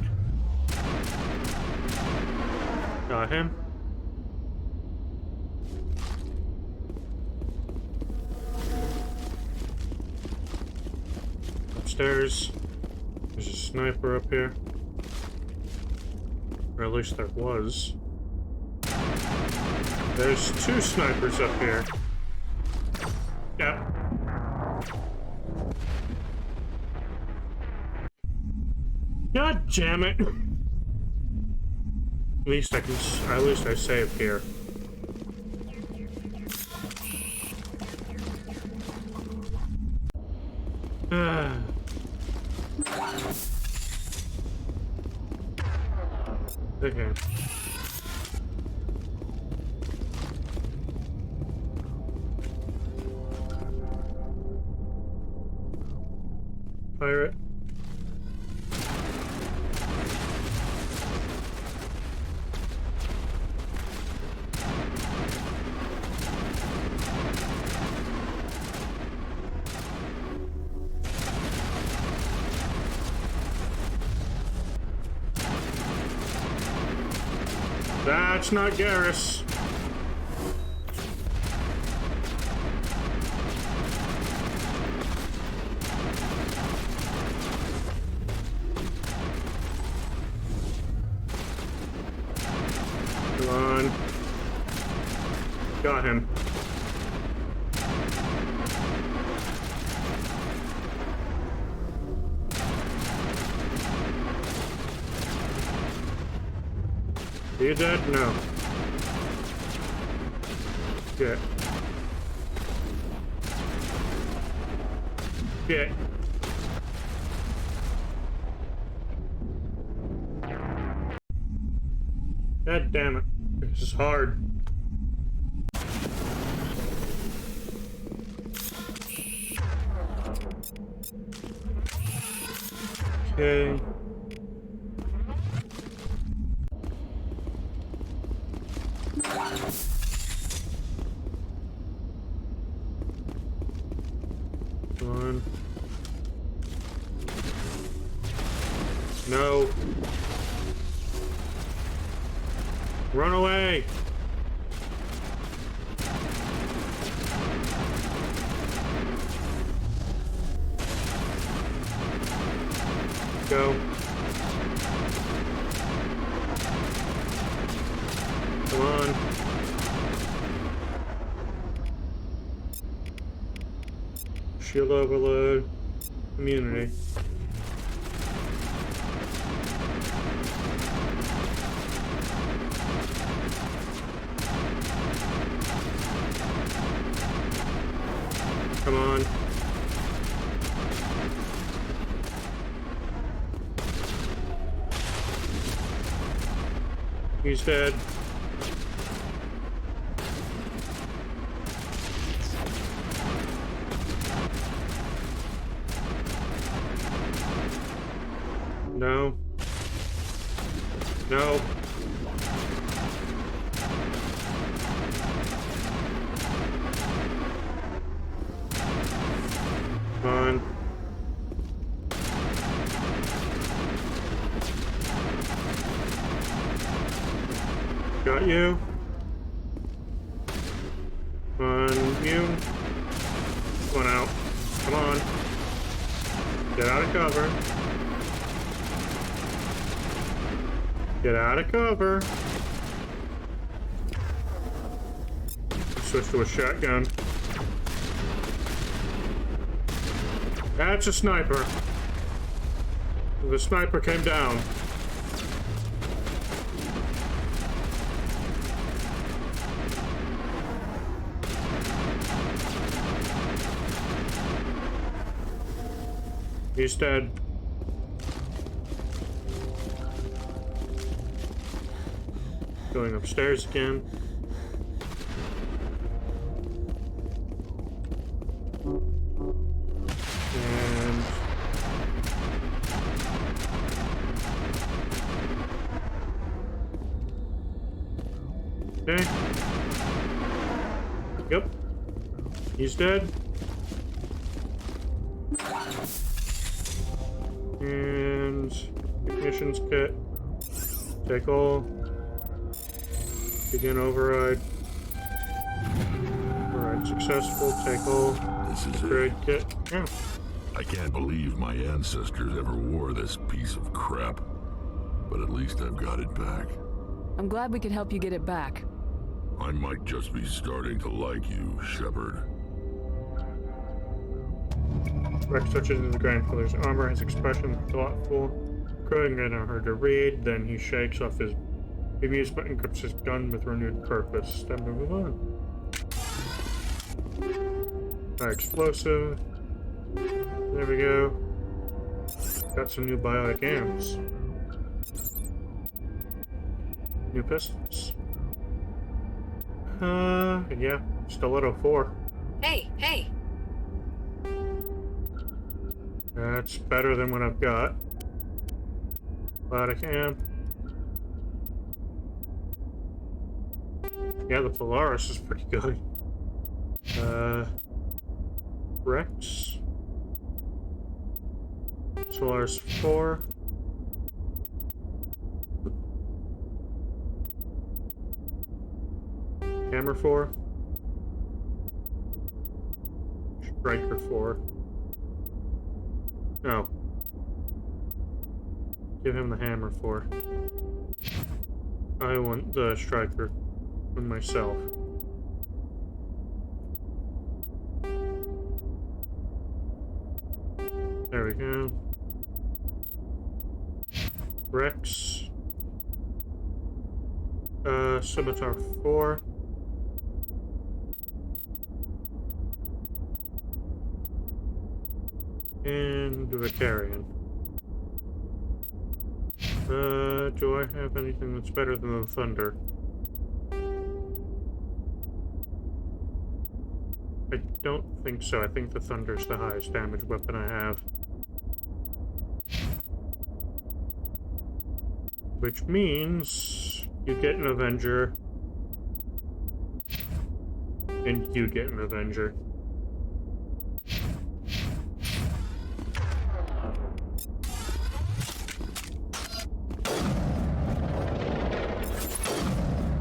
Got him. Upstairs. There's a sniper up here. Or at least there was. There's two snipers up here. Yep. God damn it! At least I save here. Okay. Pirate. That's not Garrus. Come on. Got him. Are you dead? No. Shit. Shit. God damn it. This is hard. Okay. Come on. No. Run away. Go. Come on. Shield overload. Immunity. Come on. He's dead. No. No. Come on. Got you. Come on, you. Come on out. Come on. Get out of cover. Get out of cover. Switch to a shotgun. That's a sniper. The sniper came down. He's dead. going upstairs again. And okay. Yep. He's dead. And ignition's kit. Take all. Begin override. Override successful. Take all. This is Upgrade kit. Yeah. I can't believe my ancestors ever wore this piece of crap. But at least I've got it back. I'm glad we could help you get it back. I might just be starting to like you, Shepard. Rex touches into the grandfather's armor, his expression thoughtful, growing in on her to read. Then he shakes off his amusement and grips his gun with renewed purpose. Time to move on. High explosive. There we go. Got some new biotic amps. New pistols. Yeah. Stiletto 4. Hey! That's better than what I've got. Biotic amp. Yeah, the Polaris is pretty good. Rex. Solaris 4. Hammer 4. Striker 4. No. Give him the hammer 4. I want the striker for myself. There we go. Rex. Scimitar 4. And the Vicarian. Do I have anything that's better than the Thunder? I don't think so. I think the Thunder's the highest damage weapon I have. Which means you get an Avenger. And you get an Avenger.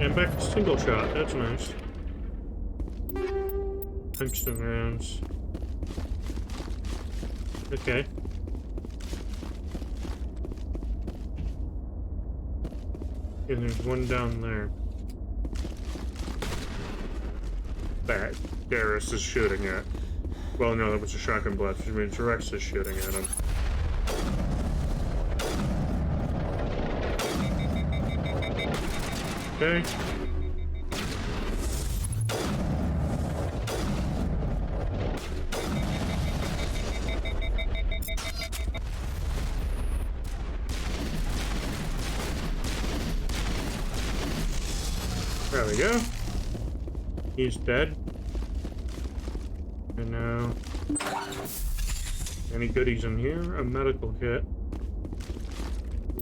And back to single shot, that's nice. Tungsten rounds. Okay. And there's one down there. That Garrus is shooting at. Well, no, that was a shotgun blast, which means Rex is shooting at him. Okay. There we go. He's dead. And now, any goodies in here? A medical kit.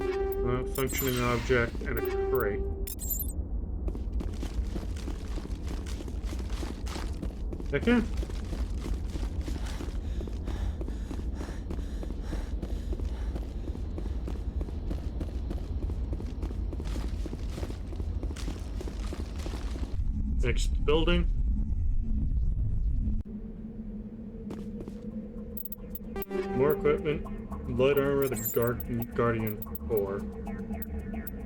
A functioning object and a crate. Okay. Next building. More equipment. Light armor, the Guardian 4.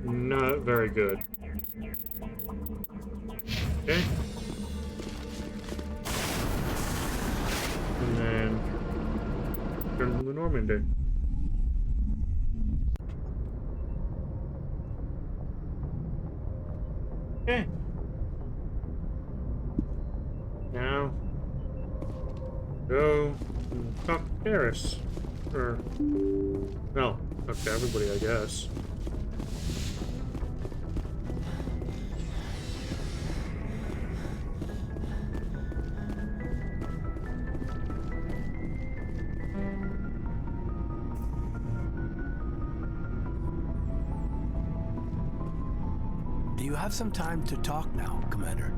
Not very good. Okay. And then turn to the Normandy. Okay. Now go and talk to Garrus. Or well, talk to everybody, I guess. you have some time to talk now, Commander?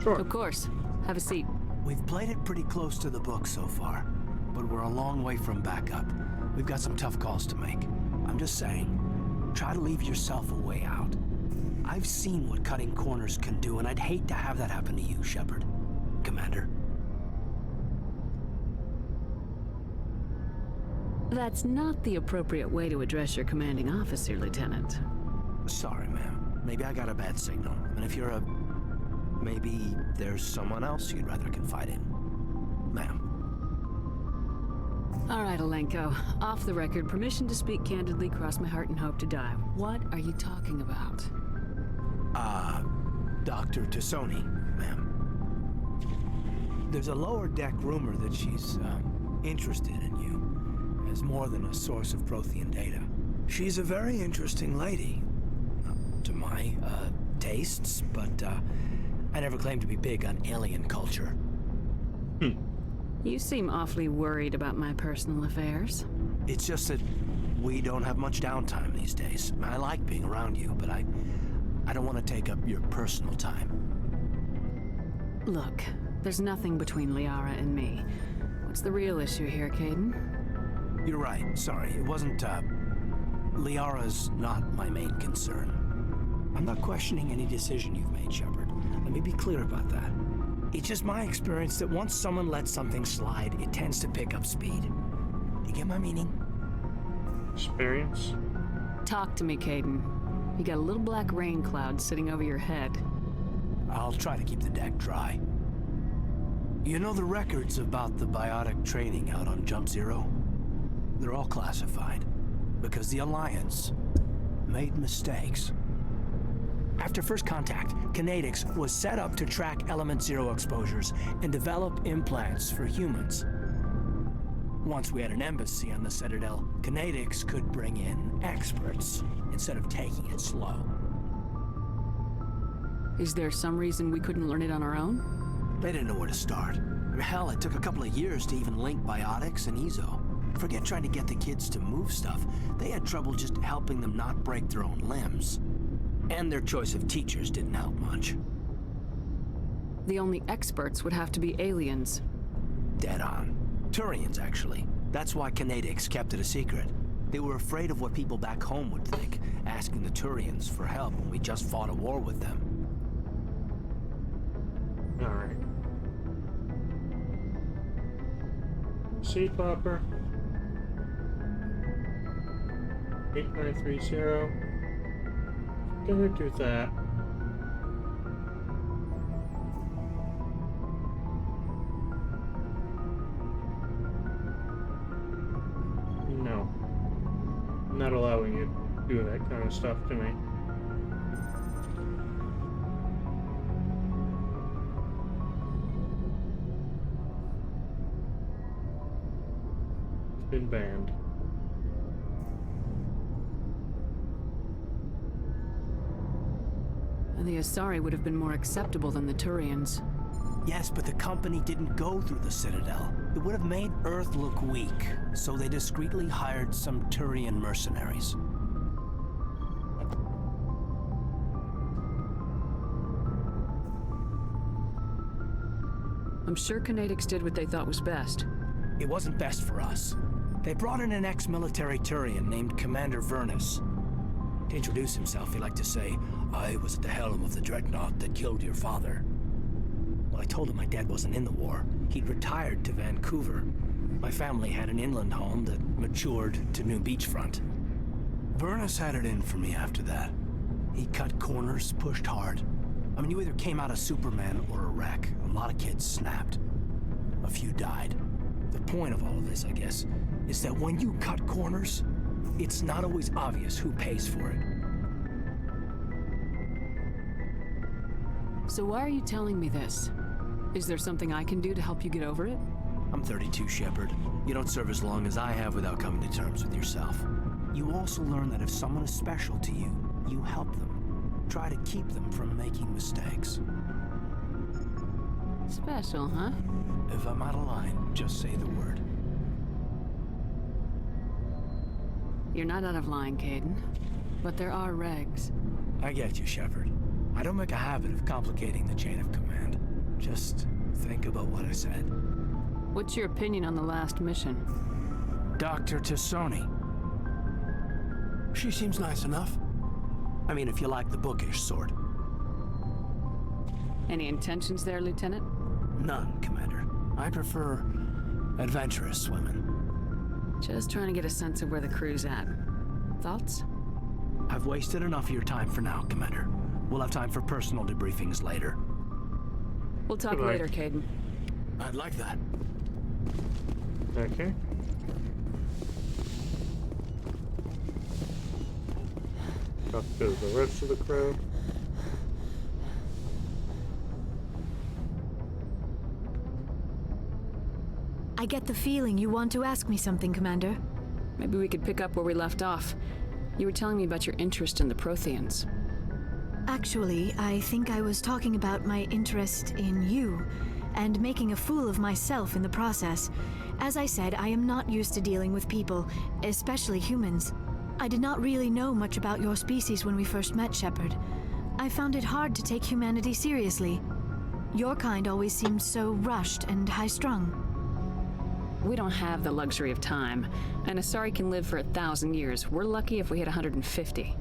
Sure. Of course. Have a seat. We've played it pretty close to the book so far, but we're a long way from backup. We've got some tough calls to make. I'm just saying, try to leave yourself a way out. I've seen what cutting corners can do, and I'd hate to have that happen to you, Shepard. Commander. That's not the appropriate way to address your commanding officer, Lieutenant. Sorry, ma'am. Maybe I got a bad signal. And if you're a... maybe there's someone else you'd rather confide in. Ma'am. All right, Alenko. Off the record, permission to speak candidly, cross my heart and hope to die. What are you talking about? Dr. Tassoni, ma'am. There's a lower deck rumor that she's, interested in you as more than a source of Prothean data. She's a very interesting lady. To my, tastes, but, I never claimed to be big on alien culture. You seem awfully worried about my personal affairs. It's just that we don't have much downtime these days. I like being around you, but I don't want to take up your personal time. Look, there's nothing between Liara and me. What's the real issue here, Kaidan? You're right. Sorry. It wasn't, Liara's not my main concern. I'm not questioning any decision you've made, Shepard. Let me be clear about that. It's just my experience that once someone lets something slide, it tends to pick up speed. Do you get my meaning? Experience? Talk to me, Kaidan. You got a little black rain cloud sitting over your head. I'll try to keep the deck dry. You know the records about the biotic training out on Jump Zero? They're all classified, because the Alliance made mistakes. After first contact, Kinetics was set up to track Element Zero exposures and develop implants for humans. Once we had an embassy on the Citadel, Kinetics could bring in experts instead of taking it slow. Is there some reason we couldn't learn it on our own? They didn't know where to start. Hell, it took a couple of years to even link biotics and Ezo. Forget trying to get the kids to move stuff. They had trouble just helping them not break their own limbs. And their choice of teachers didn't help much. The only experts would have to be aliens. Dead on. Turians, actually. That's why Kinetics kept it a secret. They were afraid of what people back home would think, asking the Turians for help when we just fought a war with them. Alright. Seed popper. 8930. Gonna do that. No. I'm not allowing you to do that kind of stuff to me. It's been banned. The Asari would have been more acceptable than the Turians. Yes, but the company didn't go through the Citadel. It would have made Earth look weak, so they discreetly hired some Turian mercenaries. I'm sure Kinetics did what they thought was best. It wasn't best for us. They brought in an ex-military Turian named Commander Vernus. To introduce himself, he liked to say, "I was at the helm of the dreadnought that killed your father." Well, I told him my dad wasn't in the war. He'd retired to Vancouver. My family had an inland home that matured to new beachfront. Vernus had it in for me after that. He cut corners, pushed hard. I mean, you either came out a Superman or a wreck. A lot of kids snapped. A few died. The point of all of this, I guess, is that when you cut corners, it's not always obvious who pays for it. So why are you telling me this? Is there something I can do to help you get over it? I'm 32, Shepard. You don't serve as long as I have without coming to terms with yourself. You also learn that if someone is special to you, you help them. Try to keep them from making mistakes. Special, huh? If I'm out of line, just say the word. You're not out of line, Kaidan. But there are regs. I get you, Shepard. I don't make a habit of complicating the chain of command. Just think about what I said. What's your opinion on the last mission? Dr. Tassoni. She seems nice enough. I mean, if you like the bookish sort. Any intentions there, Lieutenant? None, Commander. I prefer adventurous women. Just trying to get a sense of where the crew's at. Thoughts? I've wasted enough of your time for now, Commander. We'll have time for personal debriefings later. We'll talk Goodbye. later, Caden. I'd like that. Okay. Talk to the rest of the crew. I get the feeling you want to ask me something, Commander. Maybe we could pick up where we left off. You were telling me about your interest in the Protheans. Actually, I think I was talking about my interest in you, and making a fool of myself in the process. As I said, I am not used to dealing with people, especially humans. I did not really know much about your species when we first met, Shepard. I found it hard to take humanity seriously. Your kind always seemed so rushed and high-strung. We don't have the luxury of time, and Asari can live for 1,000 years. We're lucky if we hit 150.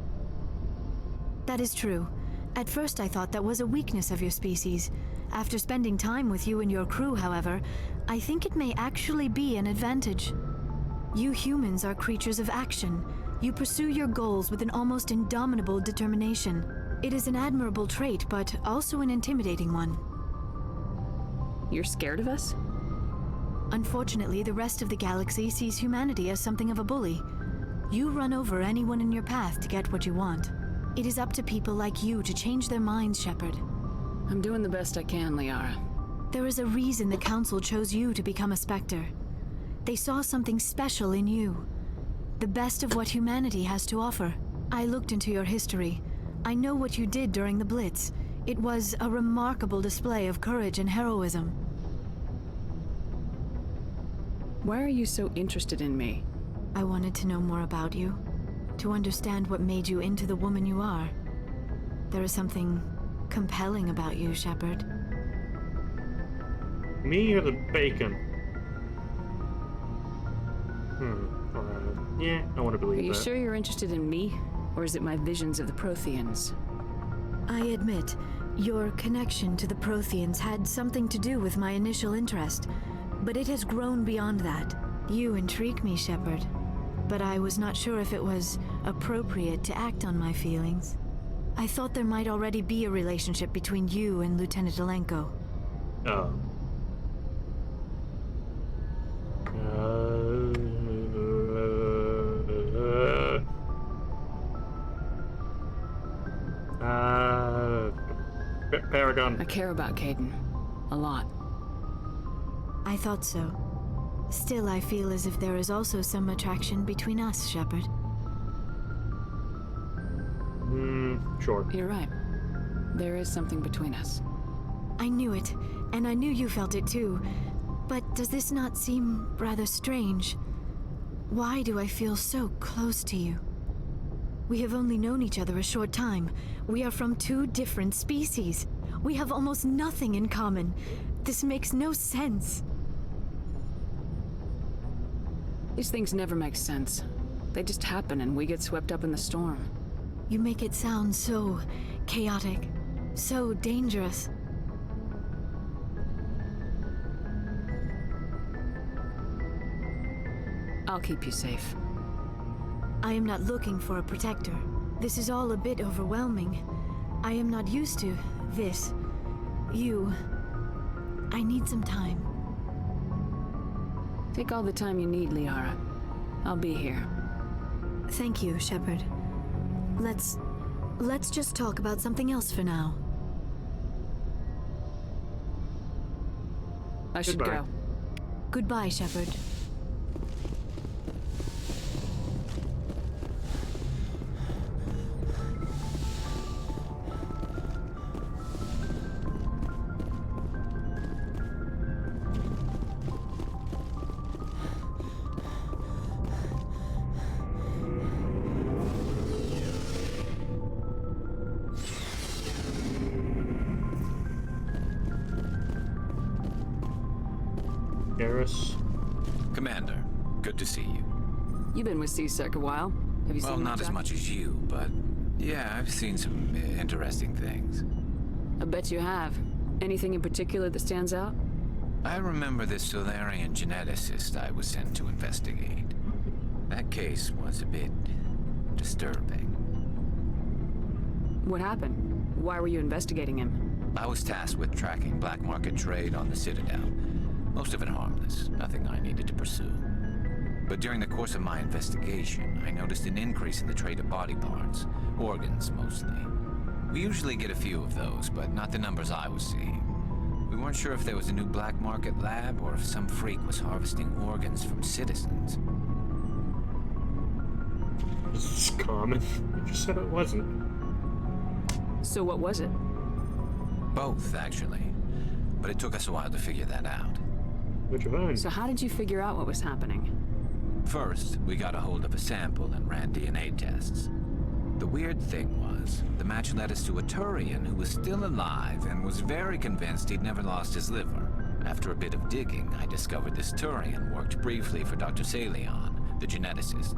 That is true. At first I thought that was a weakness of your species. After spending time with you and your crew, however, I think it may actually be an advantage. You humans are creatures of action. You pursue your goals with an almost indomitable determination. It is an admirable trait, but also an intimidating one. You're scared of us? Unfortunately, the rest of the galaxy sees humanity as something of a bully. You run over anyone in your path to get what you want. It is up to people like you to change their minds, Shepard. I'm doing the best I can, Liara. There is a reason the Council chose you to become a Spectre. They saw something special in you. The best of what humanity has to offer. I looked into your history. I know what you did during the Blitz. It was a remarkable display of courage and heroism. Why are you so interested in me? I wanted to know more about you. To understand what made you into the woman you are. There is something compelling about you, Shepard. Me or the bacon? Yeah, I want to believe Are you that. sure you're interested in me? Or is it my visions of the Protheans? I admit, your connection to the Protheans had something to do with my initial interest, but it has grown beyond that. You intrigue me, Shepard, but I was not sure if it was appropriate to act on my feelings. I thought there might already be a relationship between you and Lieutenant Alenko. Oh. Paragon. I care about Caden. A lot. I thought so. Still, I feel as if there is also some attraction between us, Shepard. Sure. You're right. There is something between us. I knew it, and I knew you felt it too. But does this not seem rather strange? Why do I feel so close to you? We have only known each other a short time. We are from two different species. We have almost nothing in common. This makes no sense. These things never make sense. They just happen and we get swept up in the storm. You make it sound so chaotic, so dangerous. I'll keep you safe. I am not looking for a protector. This is all a bit overwhelming. I am not used to this. You. I need some time. Take all the time you need, Liara. I'll be here. Thank you, Shepard. Let's just talk about something else for now. I should Goodbye. go. Goodbye, Shepard. Garrus. Commander, good to see you. You've been with CSEC a while. Have you Well, seen not as much as you, but yeah, I've seen some interesting things. I bet you have. Anything in particular that stands out? I remember this Solarian geneticist I was sent to investigate. That case was a bit disturbing. What happened? Why were you investigating him? I was tasked with tracking black market trade on the Citadel. Most of it harmless, nothing I needed to pursue. But during the course of my investigation, I noticed an increase in the trade of body parts, organs mostly. We usually get a few of those, but not the numbers I was seeing. We weren't sure if there was a new black market lab or if some freak was harvesting organs from citizens. This is common. You just said it wasn't. So what was it? Both, actually. But it took us a while to figure that out. Which one? So how did you figure out what was happening? First, we got a hold of a sample and ran DNA tests. The weird thing was, the match led us to a Turian who was still alive and was very convinced he'd never lost his liver. After a bit of digging, I discovered this Turian worked briefly for Dr. Salion, the geneticist.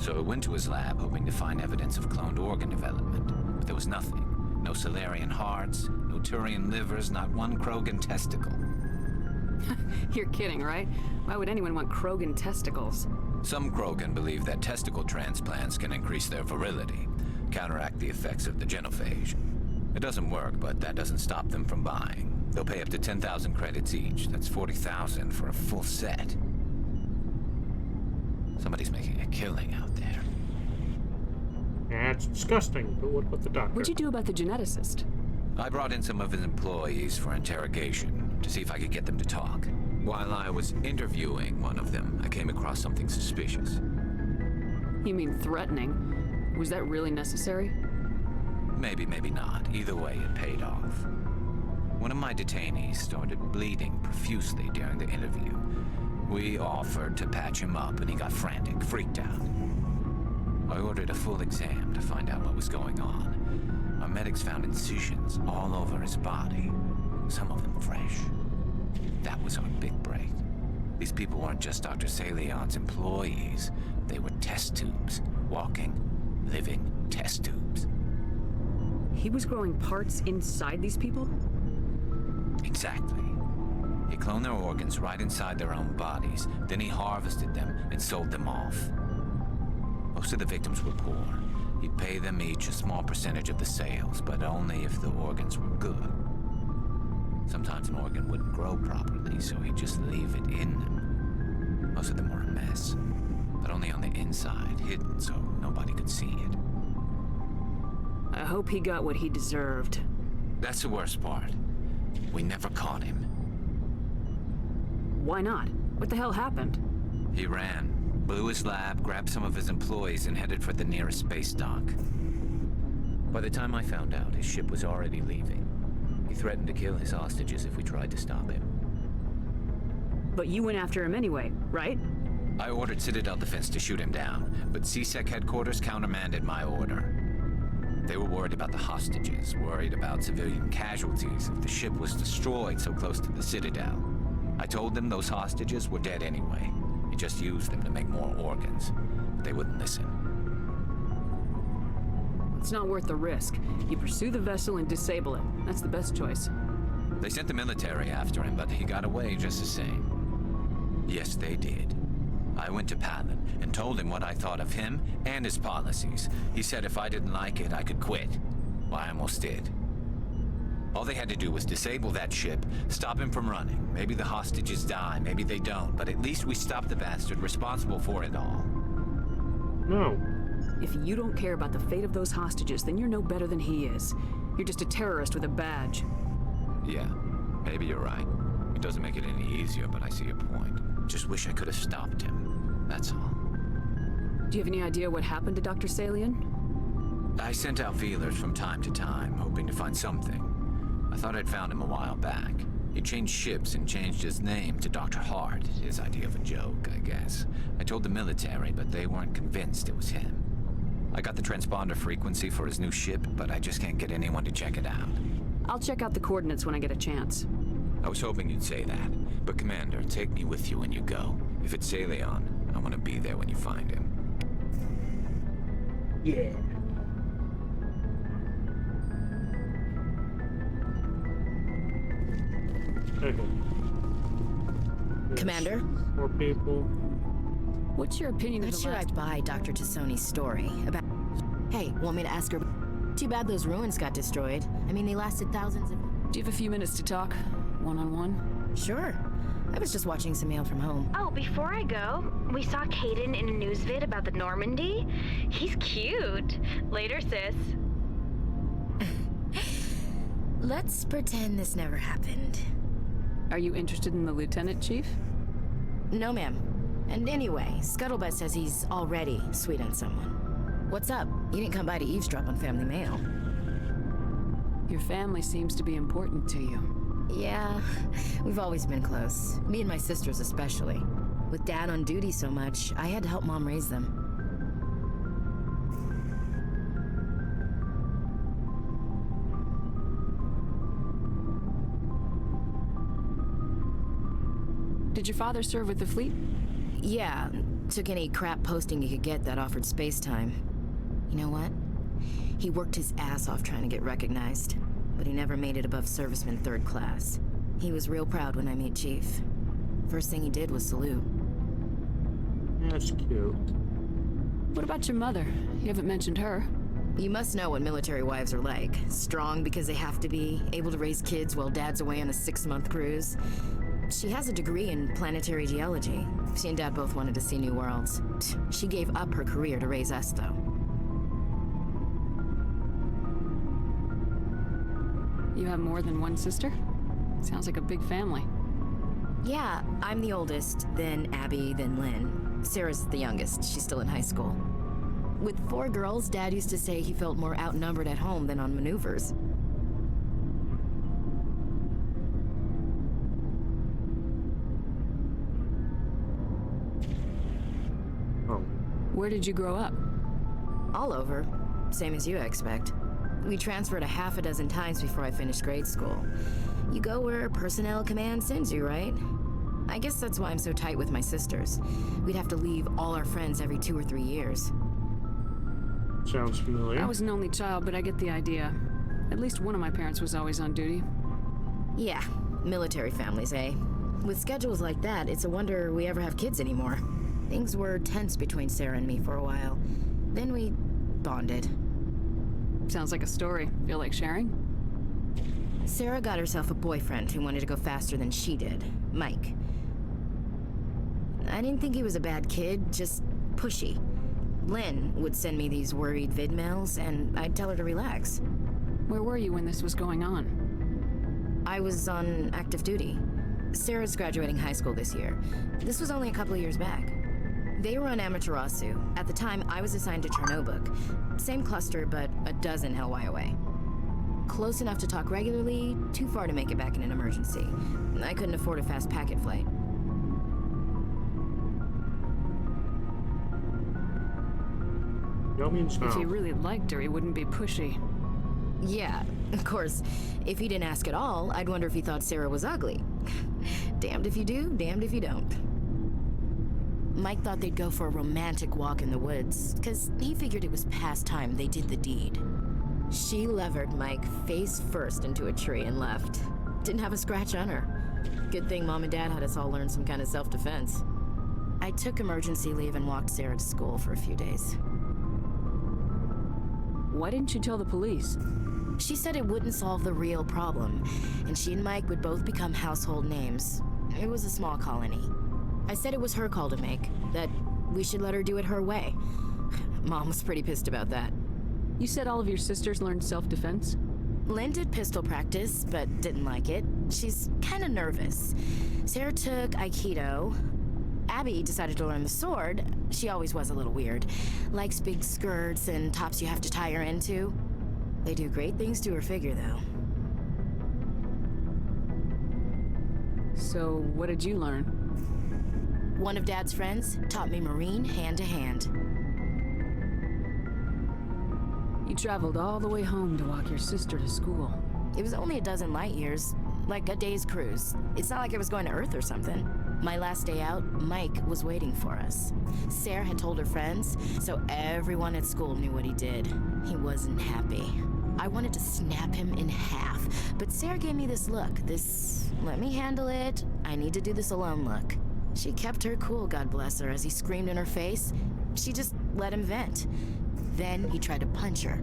So I went to his lab hoping to find evidence of cloned organ development, but there was nothing. No Solarian hearts, no Turian livers, not one Krogan testicle. You're kidding, right? Why would anyone want Krogan testicles? Some Krogan believe that testicle transplants can increase their virility, counteract the effects of the genophage. It doesn't work, but that doesn't stop them from buying. They'll pay up to 10,000 credits each. That's 40,000 for a full set. Somebody's making a killing out there. Yeah, it's disgusting, but what about the doctor? What'd you do about the geneticist? I brought in some of his employees for interrogation to see if I could get them to talk. While I was interviewing one of them, I came across something suspicious. You mean threatening? Was that really necessary? Maybe, maybe not. Either way, it paid off. One of my detainees started bleeding profusely during the interview. We offered to patch him up, and he got frantic, freaked out. I ordered a full exam to find out what was going on. Our medics found incisions all over his body, some of them fresh. That was our big break. These people weren't just Dr. Salion's employees. They were test tubes. Walking, living test tubes. He was growing parts inside these people? Exactly. He cloned their organs right inside their own bodies. Then he harvested them and sold them off. Most of the victims were poor. He'd pay them each a small percentage of the sales, but only if the organs were good. Sometimes an organ wouldn't grow properly, so he'd just leave it in them. Most of them were a mess, but only on the inside, hidden so nobody could see it. I hope he got what he deserved. That's the worst part. We never caught him. Why not? What the hell happened? He ran, blew his lab, grabbed some of his employees, and headed for the nearest space dock. By the time I found out, his ship was already leaving. He threatened to kill his hostages if we tried to stop him. But you went after him anyway, right? I ordered Citadel Defense to shoot him down, but CSEC headquarters countermanded my order. They were worried about the hostages, worried about civilian casualties if the ship was destroyed so close to the Citadel. I told them those hostages were dead anyway. He just used them to make more organs. But they wouldn't listen. It's not worth the risk. You pursue the vessel and disable it. That's the best choice. They sent the military after him, but he got away just the same. Yes, they did. I went to Palin and told him what I thought of him and his policies. He said if I didn't like it, I could quit. Well, I almost did. All they had to do was disable that ship, stop him from running. Maybe the hostages die, maybe they don't, but at least we stopped the bastard responsible for it all. No. If you don't care about the fate of those hostages, then you're no better than he is. You're just a terrorist with a badge. Yeah, maybe you're right. It doesn't make it any easier, but I see your point. Just wish I could have stopped him. That's all. Do you have any idea what happened to Dr. Salion? I sent out feelers from time to time, hoping to find something. I thought I'd found him a while back. He changed ships and changed his name to Dr. Hart, his idea of a joke, I guess. I told the military, but they weren't convinced it was him. I got the transponder frequency for his new ship, but I just can't get anyone to check it out. I'll check out the coordinates when I get a chance. I was hoping you'd say that. But Commander, take me with you when you go. If it's Leon, I want to be there when you find him. Yeah. Okay. Commander? More people. What's your opinion of Not the sure last... I'd buy Dr. Tassoni's story about... Hey, want me to ask her? Too bad those ruins got destroyed. I mean, they lasted thousands of... Do you have a few minutes to talk? One-on-one? Sure. I was just watching some mail from home. Oh, before I go, we saw Caden in a news vid about the Normandy. He's cute. Later, sis. Let's pretend this never happened. Are you interested in the Lieutenant, Chief? No, ma'am. And anyway, Scuttlebutt says he's already sweet on someone. What's up? You didn't come by to eavesdrop on family mail. Your family seems to be important to you. Yeah, we've always been close. Me and my sisters especially. With Dad on duty so much, I had to help Mom raise them. Did your father serve with the fleet? Yeah, took any crap posting he could get that offered space time. You know what? He worked his ass off trying to get recognized, but he never made it above serviceman 3rd class. He was real proud when I met Chief. First thing he did was salute. That's cute. What about your mother? You haven't mentioned her. You must know what military wives are like. Strong because they have to be, able to raise kids while Dad's away on a 6-month cruise. She has a degree in planetary geology. She and Dad both wanted to see new worlds. She gave up her career to raise us, though. You have more than one sister? Sounds like a big family. Yeah, I'm the oldest, then Abby, then Lynn. Sarah's the youngest. She's still in high school. With 4 girls, Dad used to say he felt more outnumbered at home than on maneuvers. Oh. Where did you grow up? All over. Same as you, I expect. We transferred a half a dozen times before I finished grade school. You go where personnel command sends you, right? I guess that's why I'm so tight with my sisters. We'd have to leave all our friends every 2 or 3 years. Sounds familiar. I was an only child, but I get the idea. At least one of my parents was always on duty. Yeah, military families, eh? With schedules like that, it's a wonder we ever have kids anymore. Things were tense between Sarah and me for a while. Then we bonded. Sounds like a story. Feel like sharing? Sarah got herself a boyfriend who wanted to go faster than she did, Mike. I didn't think he was a bad kid, just pushy. Lynn would send me these worried vid mails, and I'd tell her to relax. Where were you when this was going on? I was on active duty. Sarah's graduating high school this year. This was only a couple of years back. They were on Amaterasu. At the time, I was assigned to Chernobog. Same cluster, but a dozen Hellwire away. Close enough to talk regularly, too far to make it back in an emergency. I couldn't afford a fast packet flight. No means no. If he really liked her, he wouldn't be pushy. Yeah, of course. If he didn't ask at all, I'd wonder if he thought Sarah was ugly. Damned if you do, damned if you don't. Mike thought they'd go for a romantic walk in the woods, because he figured it was past time they did the deed. She levered Mike face first into a tree and left. Didn't have a scratch on her. Good thing Mom and Dad had us all learn some kind of self-defense. I took emergency leave and walked Sarah to school for a few days. Why didn't you tell the police? She said it wouldn't solve the real problem, and she and Mike would both become household names. It was a small colony. I said it was her call to make, that we should let her do it her way. Mom was pretty pissed about that. You said all of your sisters learned self-defense? Lynn did pistol practice, but didn't like it. She's kind of nervous. Sarah took Aikido. Abby decided to learn the sword. She always was a little weird. Likes big skirts and tops you have to tie her into. They do great things to her figure, though. So, what did you learn? One of Dad's friends taught me Marine hand to hand. You traveled all the way home to walk your sister to school. It was only a dozen light years. Like a day's cruise. It's not like I was going to Earth or something. My last day out, Mike was waiting for us. Sarah had told her friends, so everyone at school knew what he did. He wasn't happy. I wanted to snap him in half, but Sarah gave me this look, this let me handle it, I need to do this alone look. She kept her cool, God bless her, as he screamed in her face. She just let him vent. Then he tried to punch her.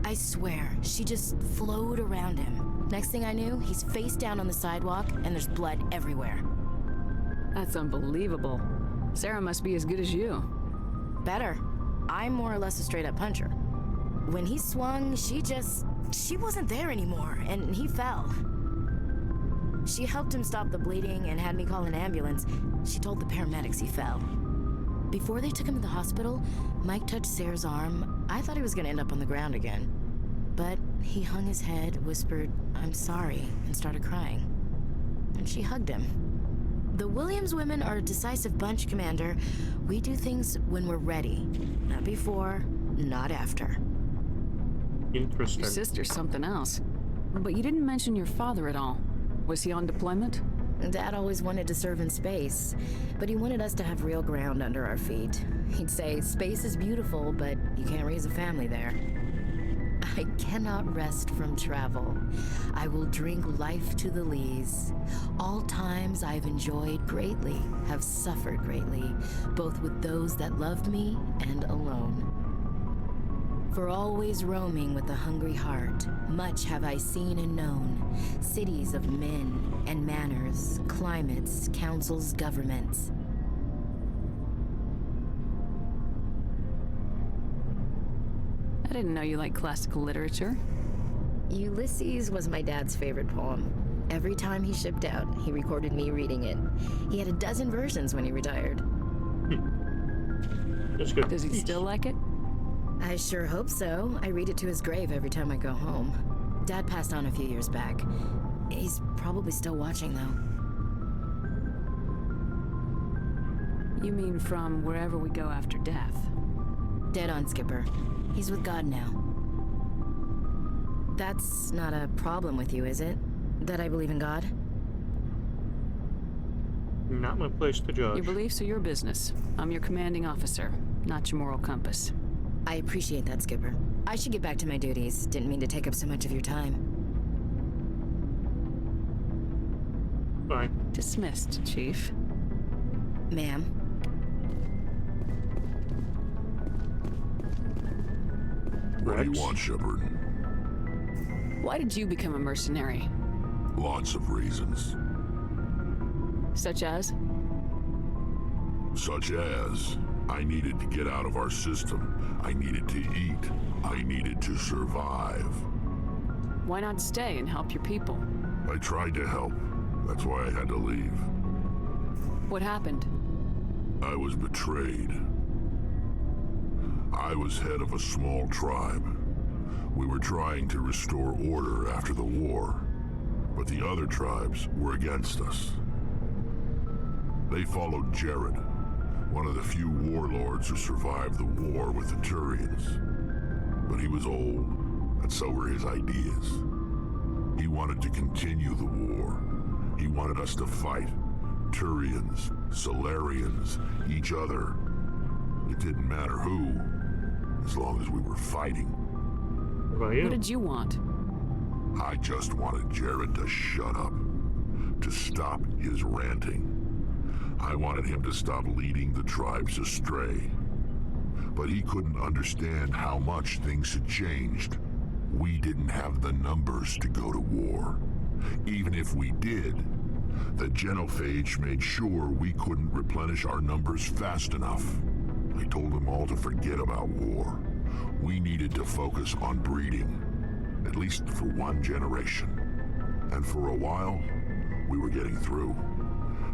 I swear, she just flowed around him. Next thing I knew, he's face down on the sidewalk and there's blood everywhere. That's unbelievable. Sarah must be as good as you. Better. I'm more or less a straight-up puncher. When he swung, she wasn't there anymore, and he fell. She helped him stop the bleeding and had me call an ambulance. She told the paramedics he fell. Before they took him to the hospital, Mike touched Sarah's arm. I thought he was gonna end up on the ground again. But he hung his head, whispered, "I'm sorry," and started crying. And she hugged him. The Williams women are a decisive bunch, Commander. We do things when we're ready. Not before, not after. Interesting. Your sister's something else. But you didn't mention your father at all. Was he on deployment? Dad always wanted to serve in space, but he wanted us to have real ground under our feet. He'd say, space is beautiful, but you can't raise a family there. I cannot rest from travel. I will drink life to the lees. All times I've enjoyed greatly, have suffered greatly, both with those that loved me and alone. For always roaming with a hungry heart, much have I seen and known, cities of men and manners, climates, councils, governments. I didn't know you liked classical literature. Ulysses was my dad's favorite poem. Every time he shipped out, he recorded me reading it. He had a dozen versions when he retired. That's good. Does he still like it? I sure hope so. I read it to his grave every time I go home. Dad passed on a few years back. He's probably still watching, though. You mean from wherever we go after death? Dead on, Skipper. He's with God now. That's not a problem with you, is it? That I believe in God? Not my place to judge. Your beliefs are your business. I'm your commanding officer, not your moral compass. I appreciate that, Skipper. I should get back to my duties. Didn't mean to take up so much of your time. Bye. Dismissed, Chief. Ma'am. What do you want, Shepard? Why did you become a mercenary? Lots of reasons. Such as? Such as, I needed to get out of our system. I needed to eat. I needed to survive. Why not stay and help your people? I tried to help. That's why I had to leave. What happened? I was betrayed. I was head of a small tribe. We were trying to restore order after the war, but the other tribes were against us. They followed Jared, one of the few warlords who survived the war with the Turians. But he was old, and so were his ideas. He wanted to continue the war. He wanted us to fight. Turians, Solarians, each other. It didn't matter who, as long as we were fighting. What about you? What did you want? I just wanted Jared to shut up, to stop his ranting. I wanted him to stop leading the tribes astray. But he couldn't understand how much things had changed. We didn't have the numbers to go to war. Even if we did, the genophage made sure we couldn't replenish our numbers fast enough. I told them all to forget about war. We needed to focus on breeding, at least for one generation. And for a while, we were getting through.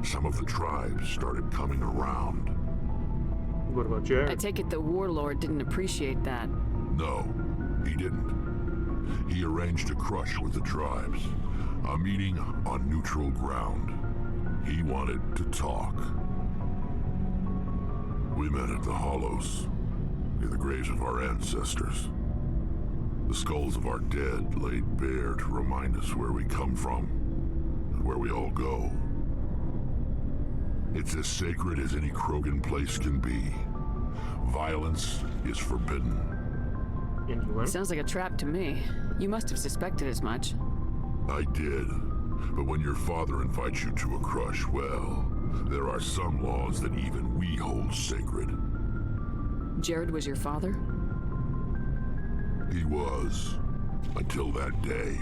Some of the tribes started coming around. What about Jared? I take it the warlord didn't appreciate that. No, he didn't. He arranged a crush with the tribes. A meeting on neutral ground. He wanted to talk. We met at the Hollows, near the graves of our ancestors. The skulls of our dead laid bare to remind us where we come from and where we all go. It's as sacred as any Krogan place can be. Violence is forbidden. Sounds like a trap to me. You must have suspected as much. I did. But when your father invites you to a crush, well, there are some laws that even we hold sacred. Jared was your father? He was, until that day.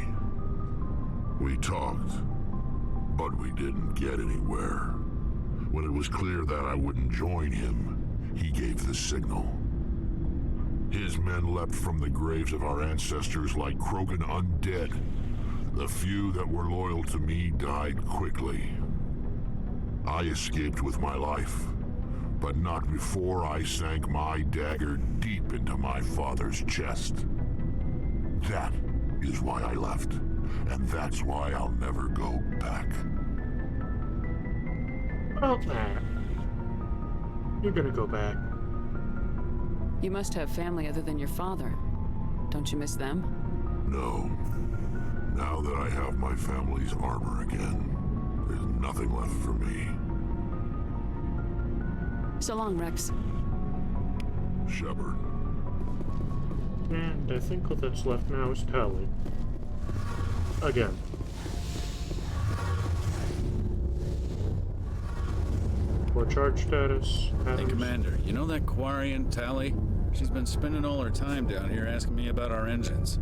We talked, but we didn't get anywhere. When it was clear that I wouldn't join him, he gave the signal. His men leapt from the graves of our ancestors like Krogan undead. The few that were loyal to me died quickly. I escaped with my life, but not before I sank my dagger deep into my father's chest. That is why I left, and that's why I'll never go back. About that. You're gonna go back. You must have family other than your father. Don't you miss them? No. Now that I have my family's armor again, there's nothing left for me. So long, Rex. Shepard. And I think all that's left now is Tali. Again. For charge status. Hey, Commander, you know that Quarian, Tali? She's been spending all her time down here asking me about our engines.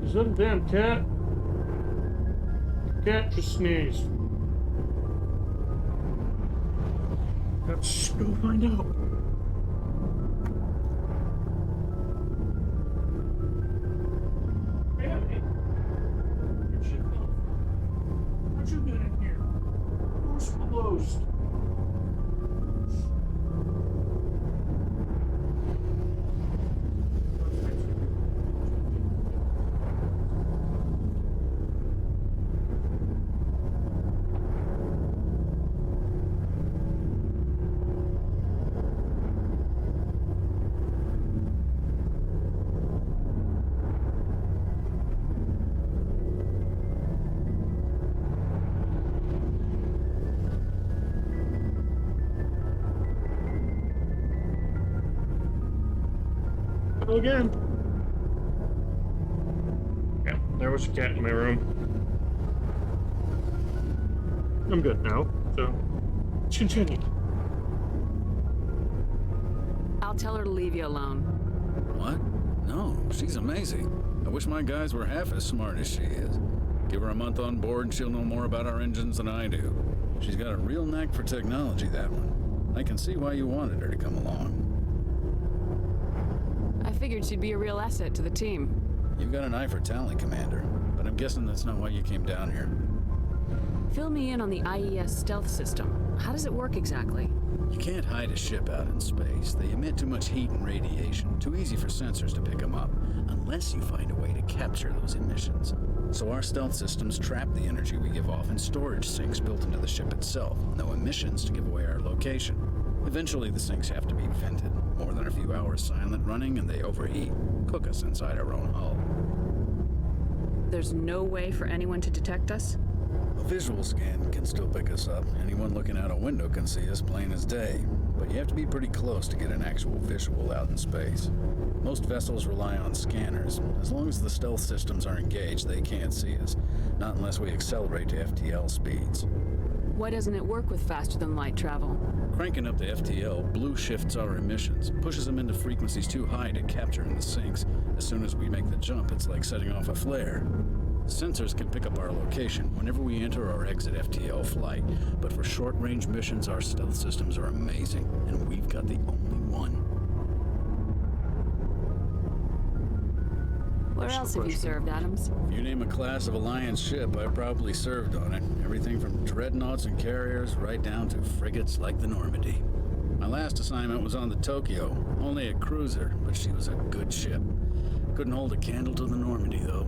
Is that a damn cat? The cat just sneezed. Let's go find out. How'd you get in here? Door's closed. Again. Yeah, there was a cat in my room. I'm good now, so let's continue. I'll tell her to leave you alone. What? No, she's amazing. I wish my guys were half as smart as she is. Give her a month on board and she'll know more about our engines than I do. She's got a real knack for technology, that one. I can see why you wanted her to come along. I figured she'd be a real asset to the team. You've got an eye for talent, Commander, but I'm guessing that's not why you came down here. Fill me in on the IES stealth system. How does it work exactly? You can't hide a ship out in space. They emit too much heat and radiation. Too easy for sensors to pick them up, unless you find a way to capture those emissions. So our stealth systems trap the energy we give off in storage sinks built into the ship itself. No emissions to give away our location. Eventually the sinks have to be vented. More than a few hours silent running and they overheat. Cook us inside our own hull. There's no way for anyone to detect us? A visual scan can still pick us up. Anyone looking out a window can see us plain as day. But you have to be pretty close to get an actual visual out in space. Most vessels rely on scanners. As long as the stealth systems are engaged, they can't see us. Not unless we accelerate to FTL speeds. Why doesn't it work with faster-than-light travel? Cranking up the FTL blue shifts our emissions, pushes them into frequencies too high to capture in the sinks. As soon as we make the jump, it's like setting off a flare. Sensors can pick up our location whenever we enter or exit FTL flight, but for short-range missions, our stealth systems are amazing, and we've got the only one. Where else have you served, Adams? If you name a class of Alliance ship, I probably served on it. Everything from dreadnoughts and carriers right down to frigates like the Normandy. My last assignment was on the Tokyo, only a cruiser, but she was a good ship. Couldn't hold a candle to the Normandy, though.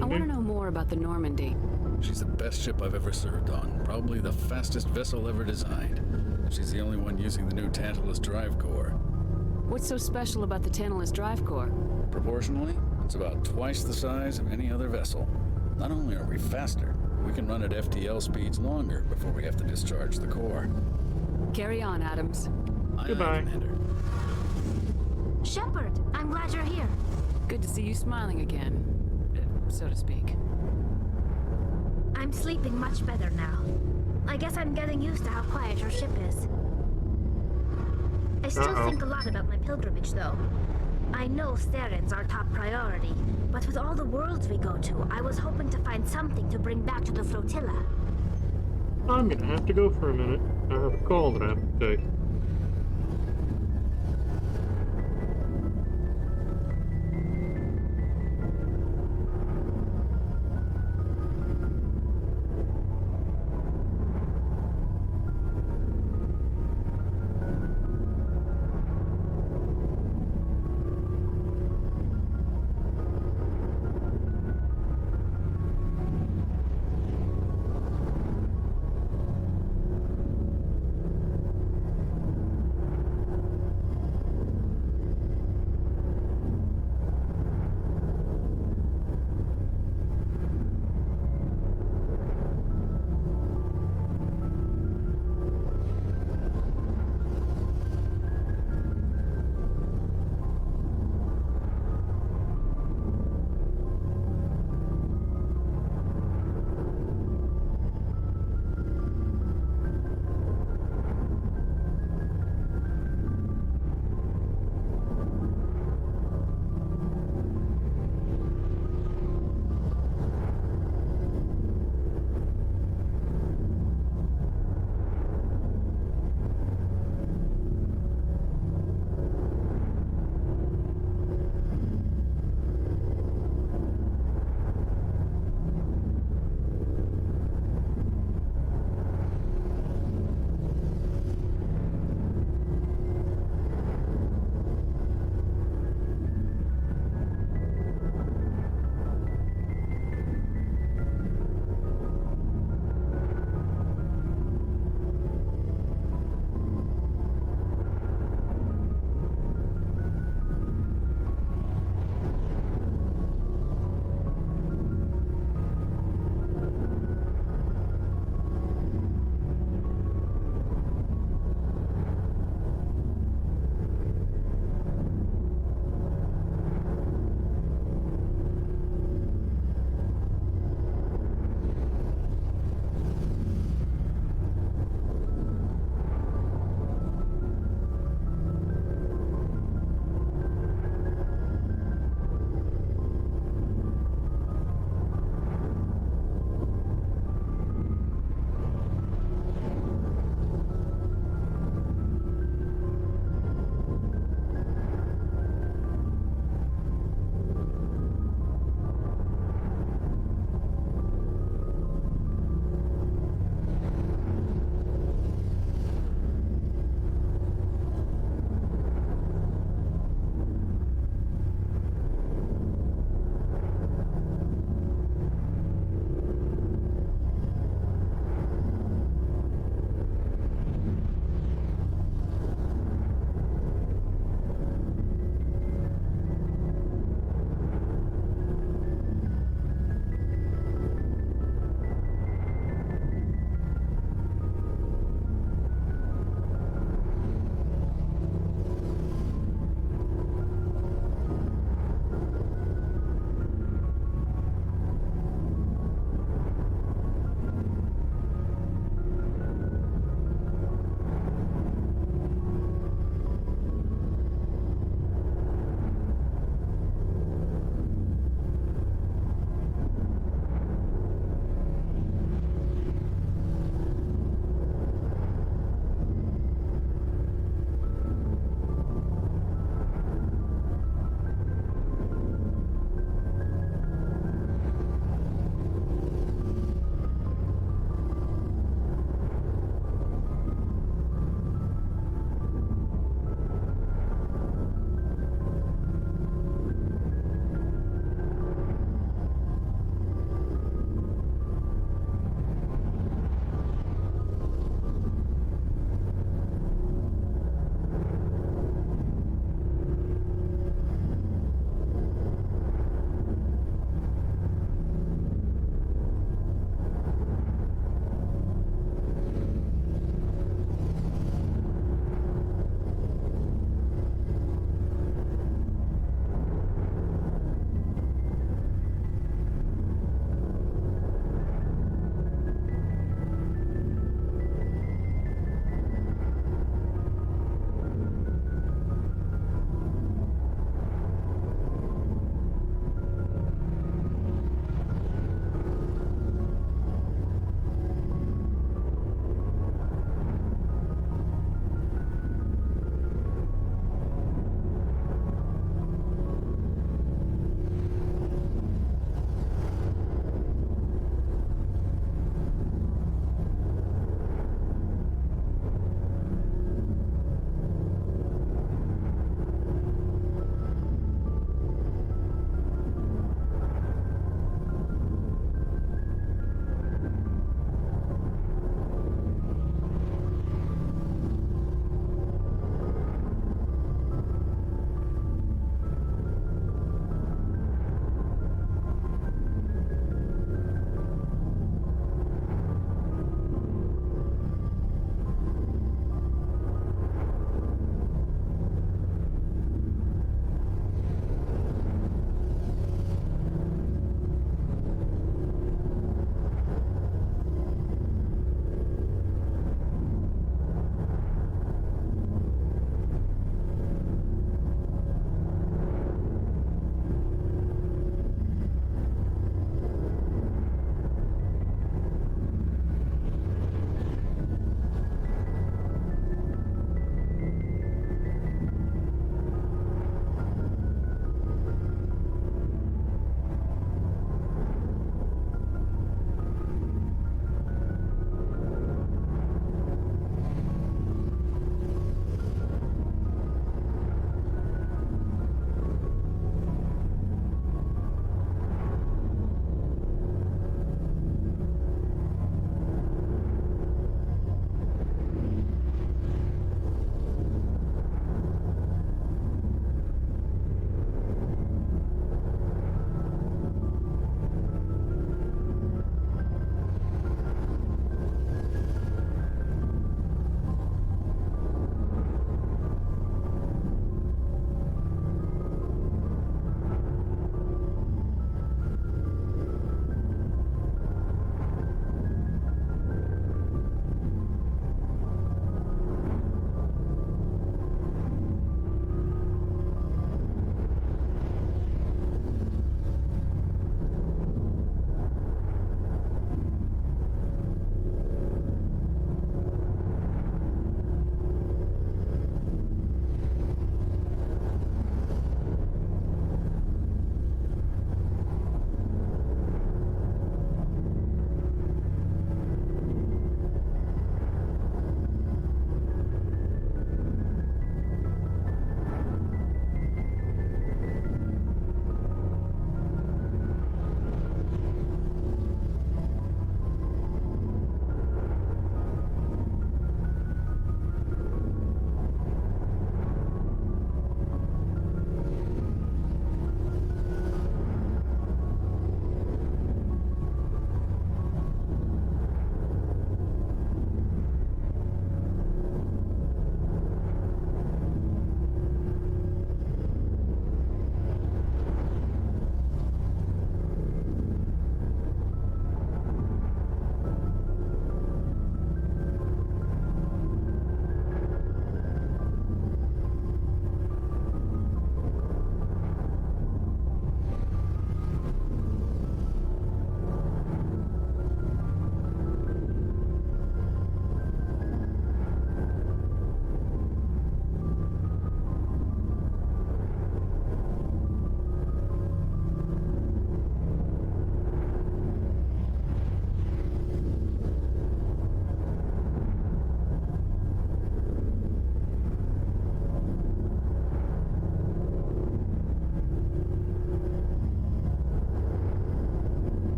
I want to know more about the Normandy. She's the best ship I've ever served on, probably the fastest vessel ever designed. She's the only one using the new Tantalus drive core. What's so special about the Tantalus drive core? Proportionally, it's about twice the size of any other vessel. Not only are we faster, we can run at FTL speeds longer before we have to discharge the core. Carry on, Adams. Goodbye. Commander. Shepard, I'm glad you're here. Good to see you smiling again, so to speak. I'm sleeping much better now. I guess I'm getting used to how quiet your ship is. I still think a lot about my pilgrimage, though. I know Saren's our top priority, but with all the worlds we go to, I was hoping to find something to bring back to the flotilla. I'm gonna have to go for a minute. I have a call that I have to take.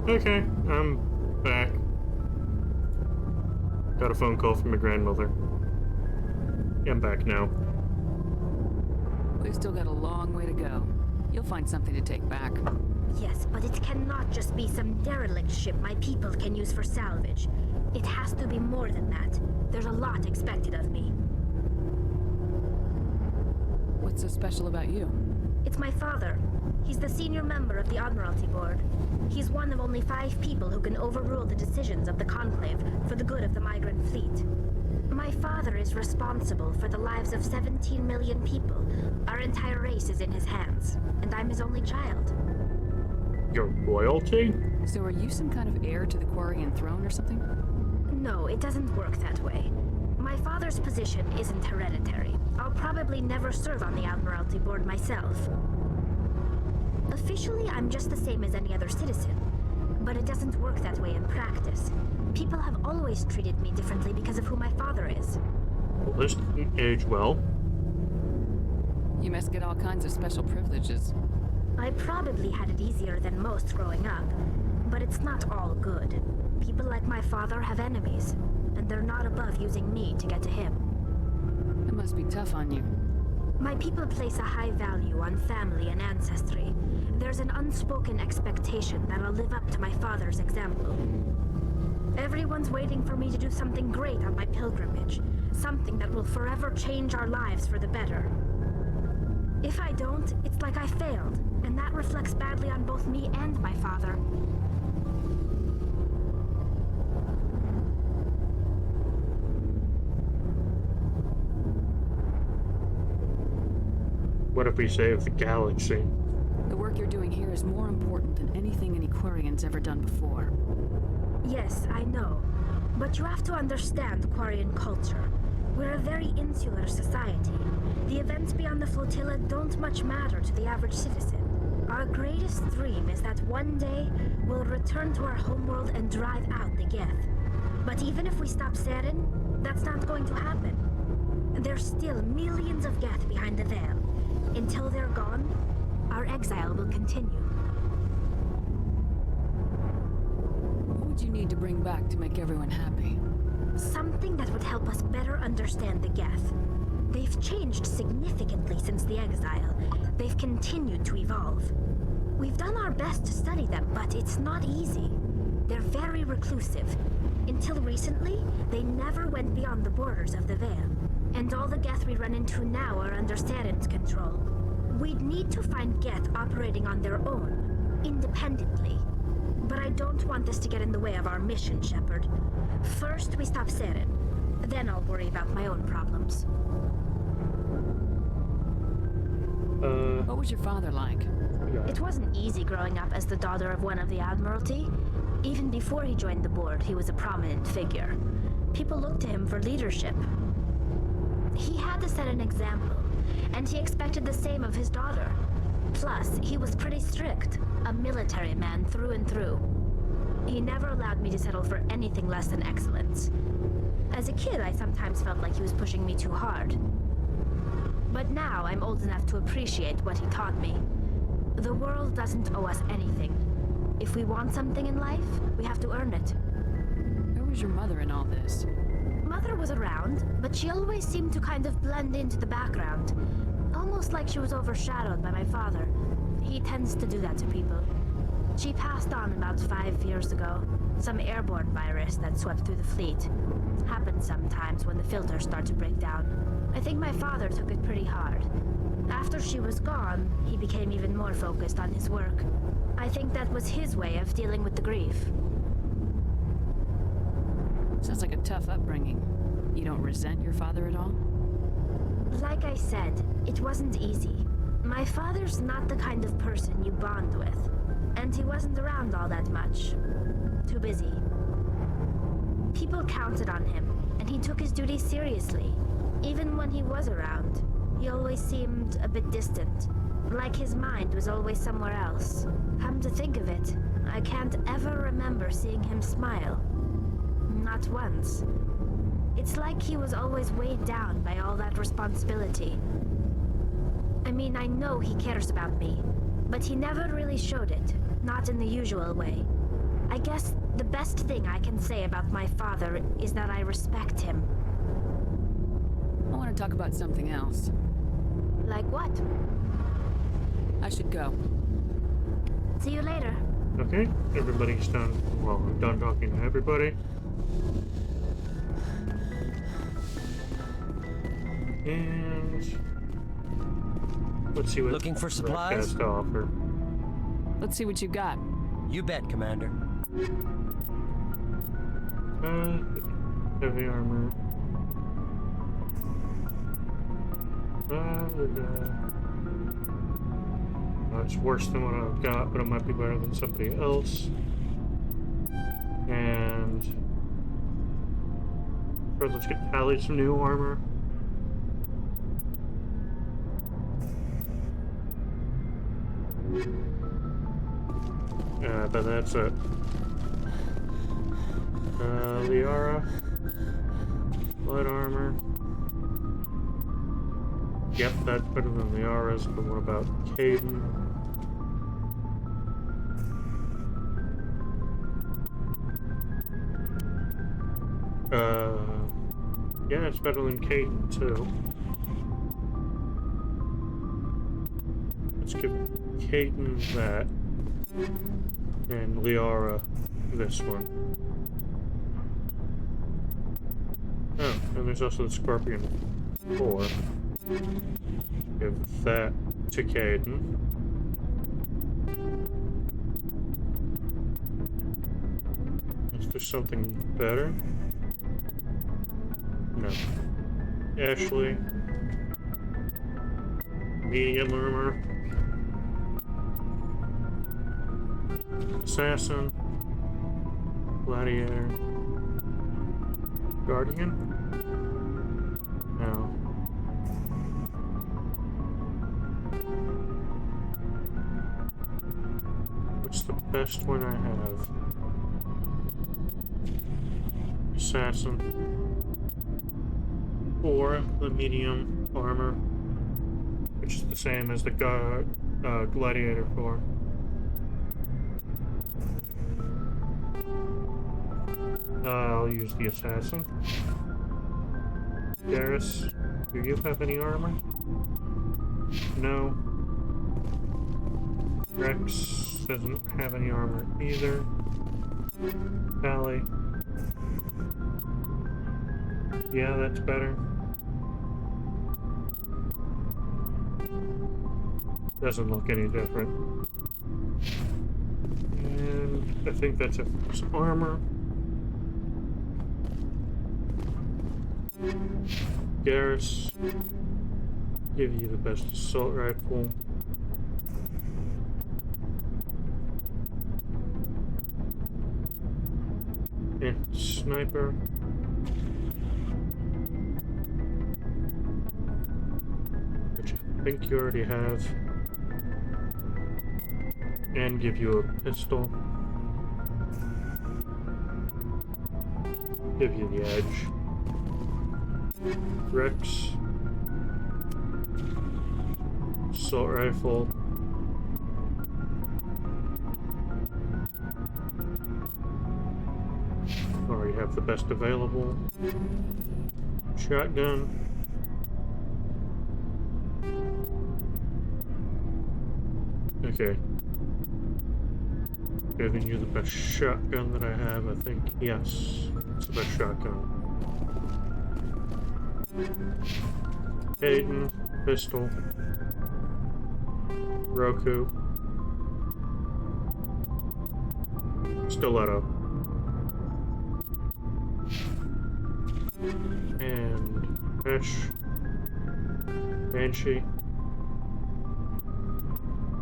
Okay, I'm back. Got a phone call from my grandmother. Yeah, I'm back now. We've still got a long way to go. You'll find something to take back. Yes, but it cannot just be some derelict ship my people can use for salvage. It has to be more than that. There's a lot expected of me. What's so special about you? It's my father. He's the senior member of the Admiralty Board. He's one of only 5 people who can overrule the decisions of the Conclave for the good of the migrant fleet. My father is responsible for the lives of 17 million people. Our entire race is in his hands, and I'm his only child. Your royalty? So are you some kind of heir to the Quarian throne or something? No, it doesn't work that way. My father's position isn't hereditary. I'll probably never serve on the Admiralty Board myself. Officially, I'm just the same as any other citizen. But it doesn't work that way in practice. People have always treated me differently because of who my father is. Well, this didn't age well. You must get all kinds of special privileges. I probably had it easier than most growing up, but it's not all good. People like my father have enemies, and they're not above using me to get to him. It must be tough on you. My people place a high value on family and ancestry. There's an unspoken expectation that I'll live up to my father's example. Everyone's waiting for me to do something great on my pilgrimage, something that will forever change our lives for the better. If I don't, it's like I failed, and that reflects badly on both me and my father. What if we save the galaxy? The work you're doing here is more important than anything any Quarian's ever done before. Yes, I know. But you have to understand Quarian culture. We're a very insular society. The events beyond the flotilla don't much matter to the average citizen. Our greatest dream is that one day we'll return to our homeworld and drive out the Geth. But even if we stop Saren, that's not going to happen. There's still millions of Geth behind the veil. Until they're gone, our exile will continue. What would you need to bring back to make everyone happy? Something that would help us better understand the Geth. They've changed significantly since the exile. They've continued to evolve. We've done our best to study them, but it's not easy. They're very reclusive. Until recently, they never went beyond the borders of the Veil. And all the Geth we run into now are under Saren's control. We'd need to find Geth operating on their own, independently. But I don't want this to get in the way of our mission, Shepard. First, we stop Saren. Then I'll worry about my own problems. What was your father like? It wasn't easy growing up as the daughter of one of the Admiralty. Even before he joined the board, he was a prominent figure. People looked to him for leadership. He had to set an example, and he expected the same of his daughter. Plus, he was pretty strict, a military man through and through. He never allowed me to settle for anything less than excellence. As a kid, I sometimes felt like he was pushing me too hard. But now I'm old enough to appreciate what he taught me. The world doesn't owe us anything. If we want something in life, we have to earn it. Where was your mother in all this? Mother was around, but she always seemed to kind of blend into the background. Almost like she was overshadowed by my father. He tends to do that to people. She passed on about 5 years ago. Some airborne virus that swept through the fleet. Happens sometimes when the filters start to break down. I think my father took it pretty hard. After she was gone, he became even more focused on his work. I think that was his way of dealing with the grief. Sounds like a tough upbringing. You don't resent your father at all? Like I said, it wasn't easy. My father's not the kind of person you bond with. And he wasn't around all that much. Too busy. People counted on him, and he took his duties seriously. Even when he was around, he always seemed a bit distant. Like his mind was always somewhere else. Come to think of it, I can't ever remember seeing him smile. Not once. It's like he was always weighed down by all that responsibility. I mean, I know he cares about me, but he never really showed it. Not in the usual way. I guess the best thing I can say about my father is that I respect him. I want to talk about something else. Like what? I should go. See you later. Okay, everybody's done. Well, I'm done talking to everybody. And let's see what Looking for Rex supplies? has to offer. Let's see what you got. You bet, Commander. Heavy armor. It's worse than what I've got, but it might be better than somebody else. And first, let's get Tally some new armor. But that's it. Liara, light armor. Yep, that's better than Liara's, but what about Kaidan? Yeah, it's better than Kaidan too. Let's give Kaidan that, and Liara this one. Oh, and there's also the Scorpion 4. Give that to Kaidan. Is there something better? No. Ashley. Medium armor. Assassin. Gladiator. Guardian? No. What's the best one I have? Assassin. Or the medium armor, which is the same as the Gladiator 4. I'll use the Assassin. Garrus, do you have any armor? No. Rex doesn't have any armor either. Tally. Yeah, that's better. Doesn't look any different. And I think that's it for his armor. Garrus, give you the best assault rifle. And sniper. Which I think you already have. And give you a pistol. Give you the edge. Rex. Assault rifle. Already have the best available. Shotgun. Okay. Giving you the best shotgun that I have, I think. Yes, it's the best shotgun. Kaidan, pistol. Roku. Stiletto. And Ash. Banshee.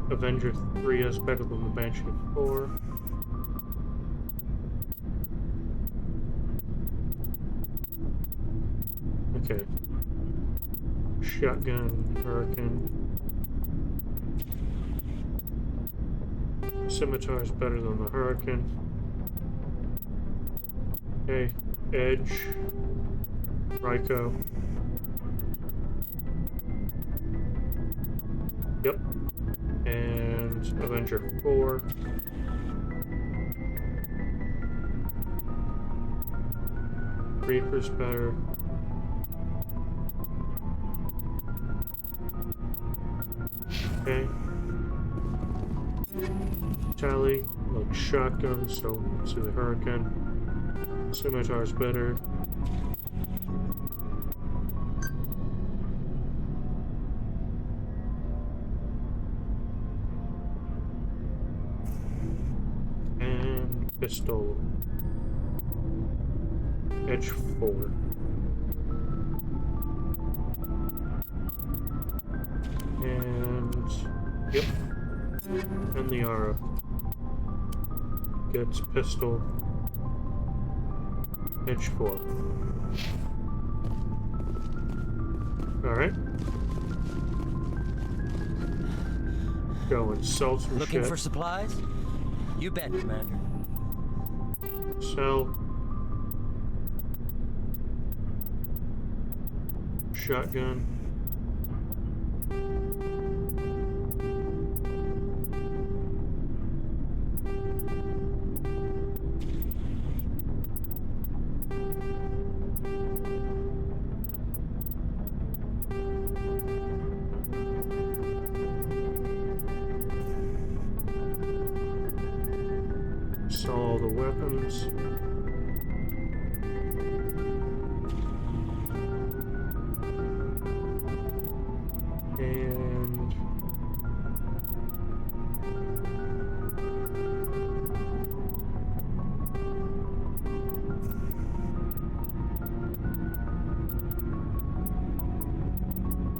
Avenger 3 is better than the Banshee 4. Okay. Shotgun, Hurricane. Scimitar is better than the Hurricane. Okay. Edge. Ryko. Yep. And Avenger 4. Reaper's better. Okay. Tally, like shotgun, so let's see the Hurricane. Scimitar's better. And pistol. Edge 4. And yep. And the Aura gets pistol. Edge 4. Alright. Go and sell some Looking shit. for supplies? You bet, Commander. Sell. Shotgun. Sell all the weapons. And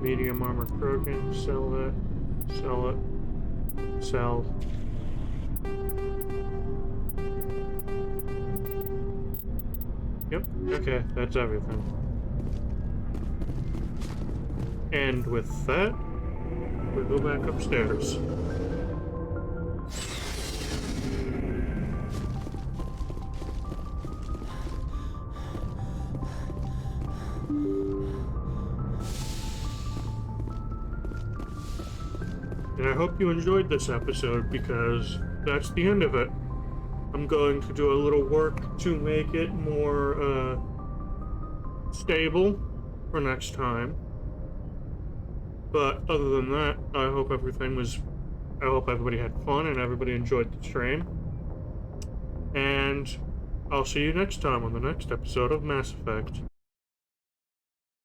medium armor Krogan, sell that, sell it, sell. Yep, okay, that's everything. And with that, we go back upstairs. And I hope you enjoyed this episode, because that's the end of it. I'm going to do a little work to make it more stable for next time. But other than that, I hope everybody had fun and everybody enjoyed the stream. And I'll see you next time on the next episode of Mass Effect.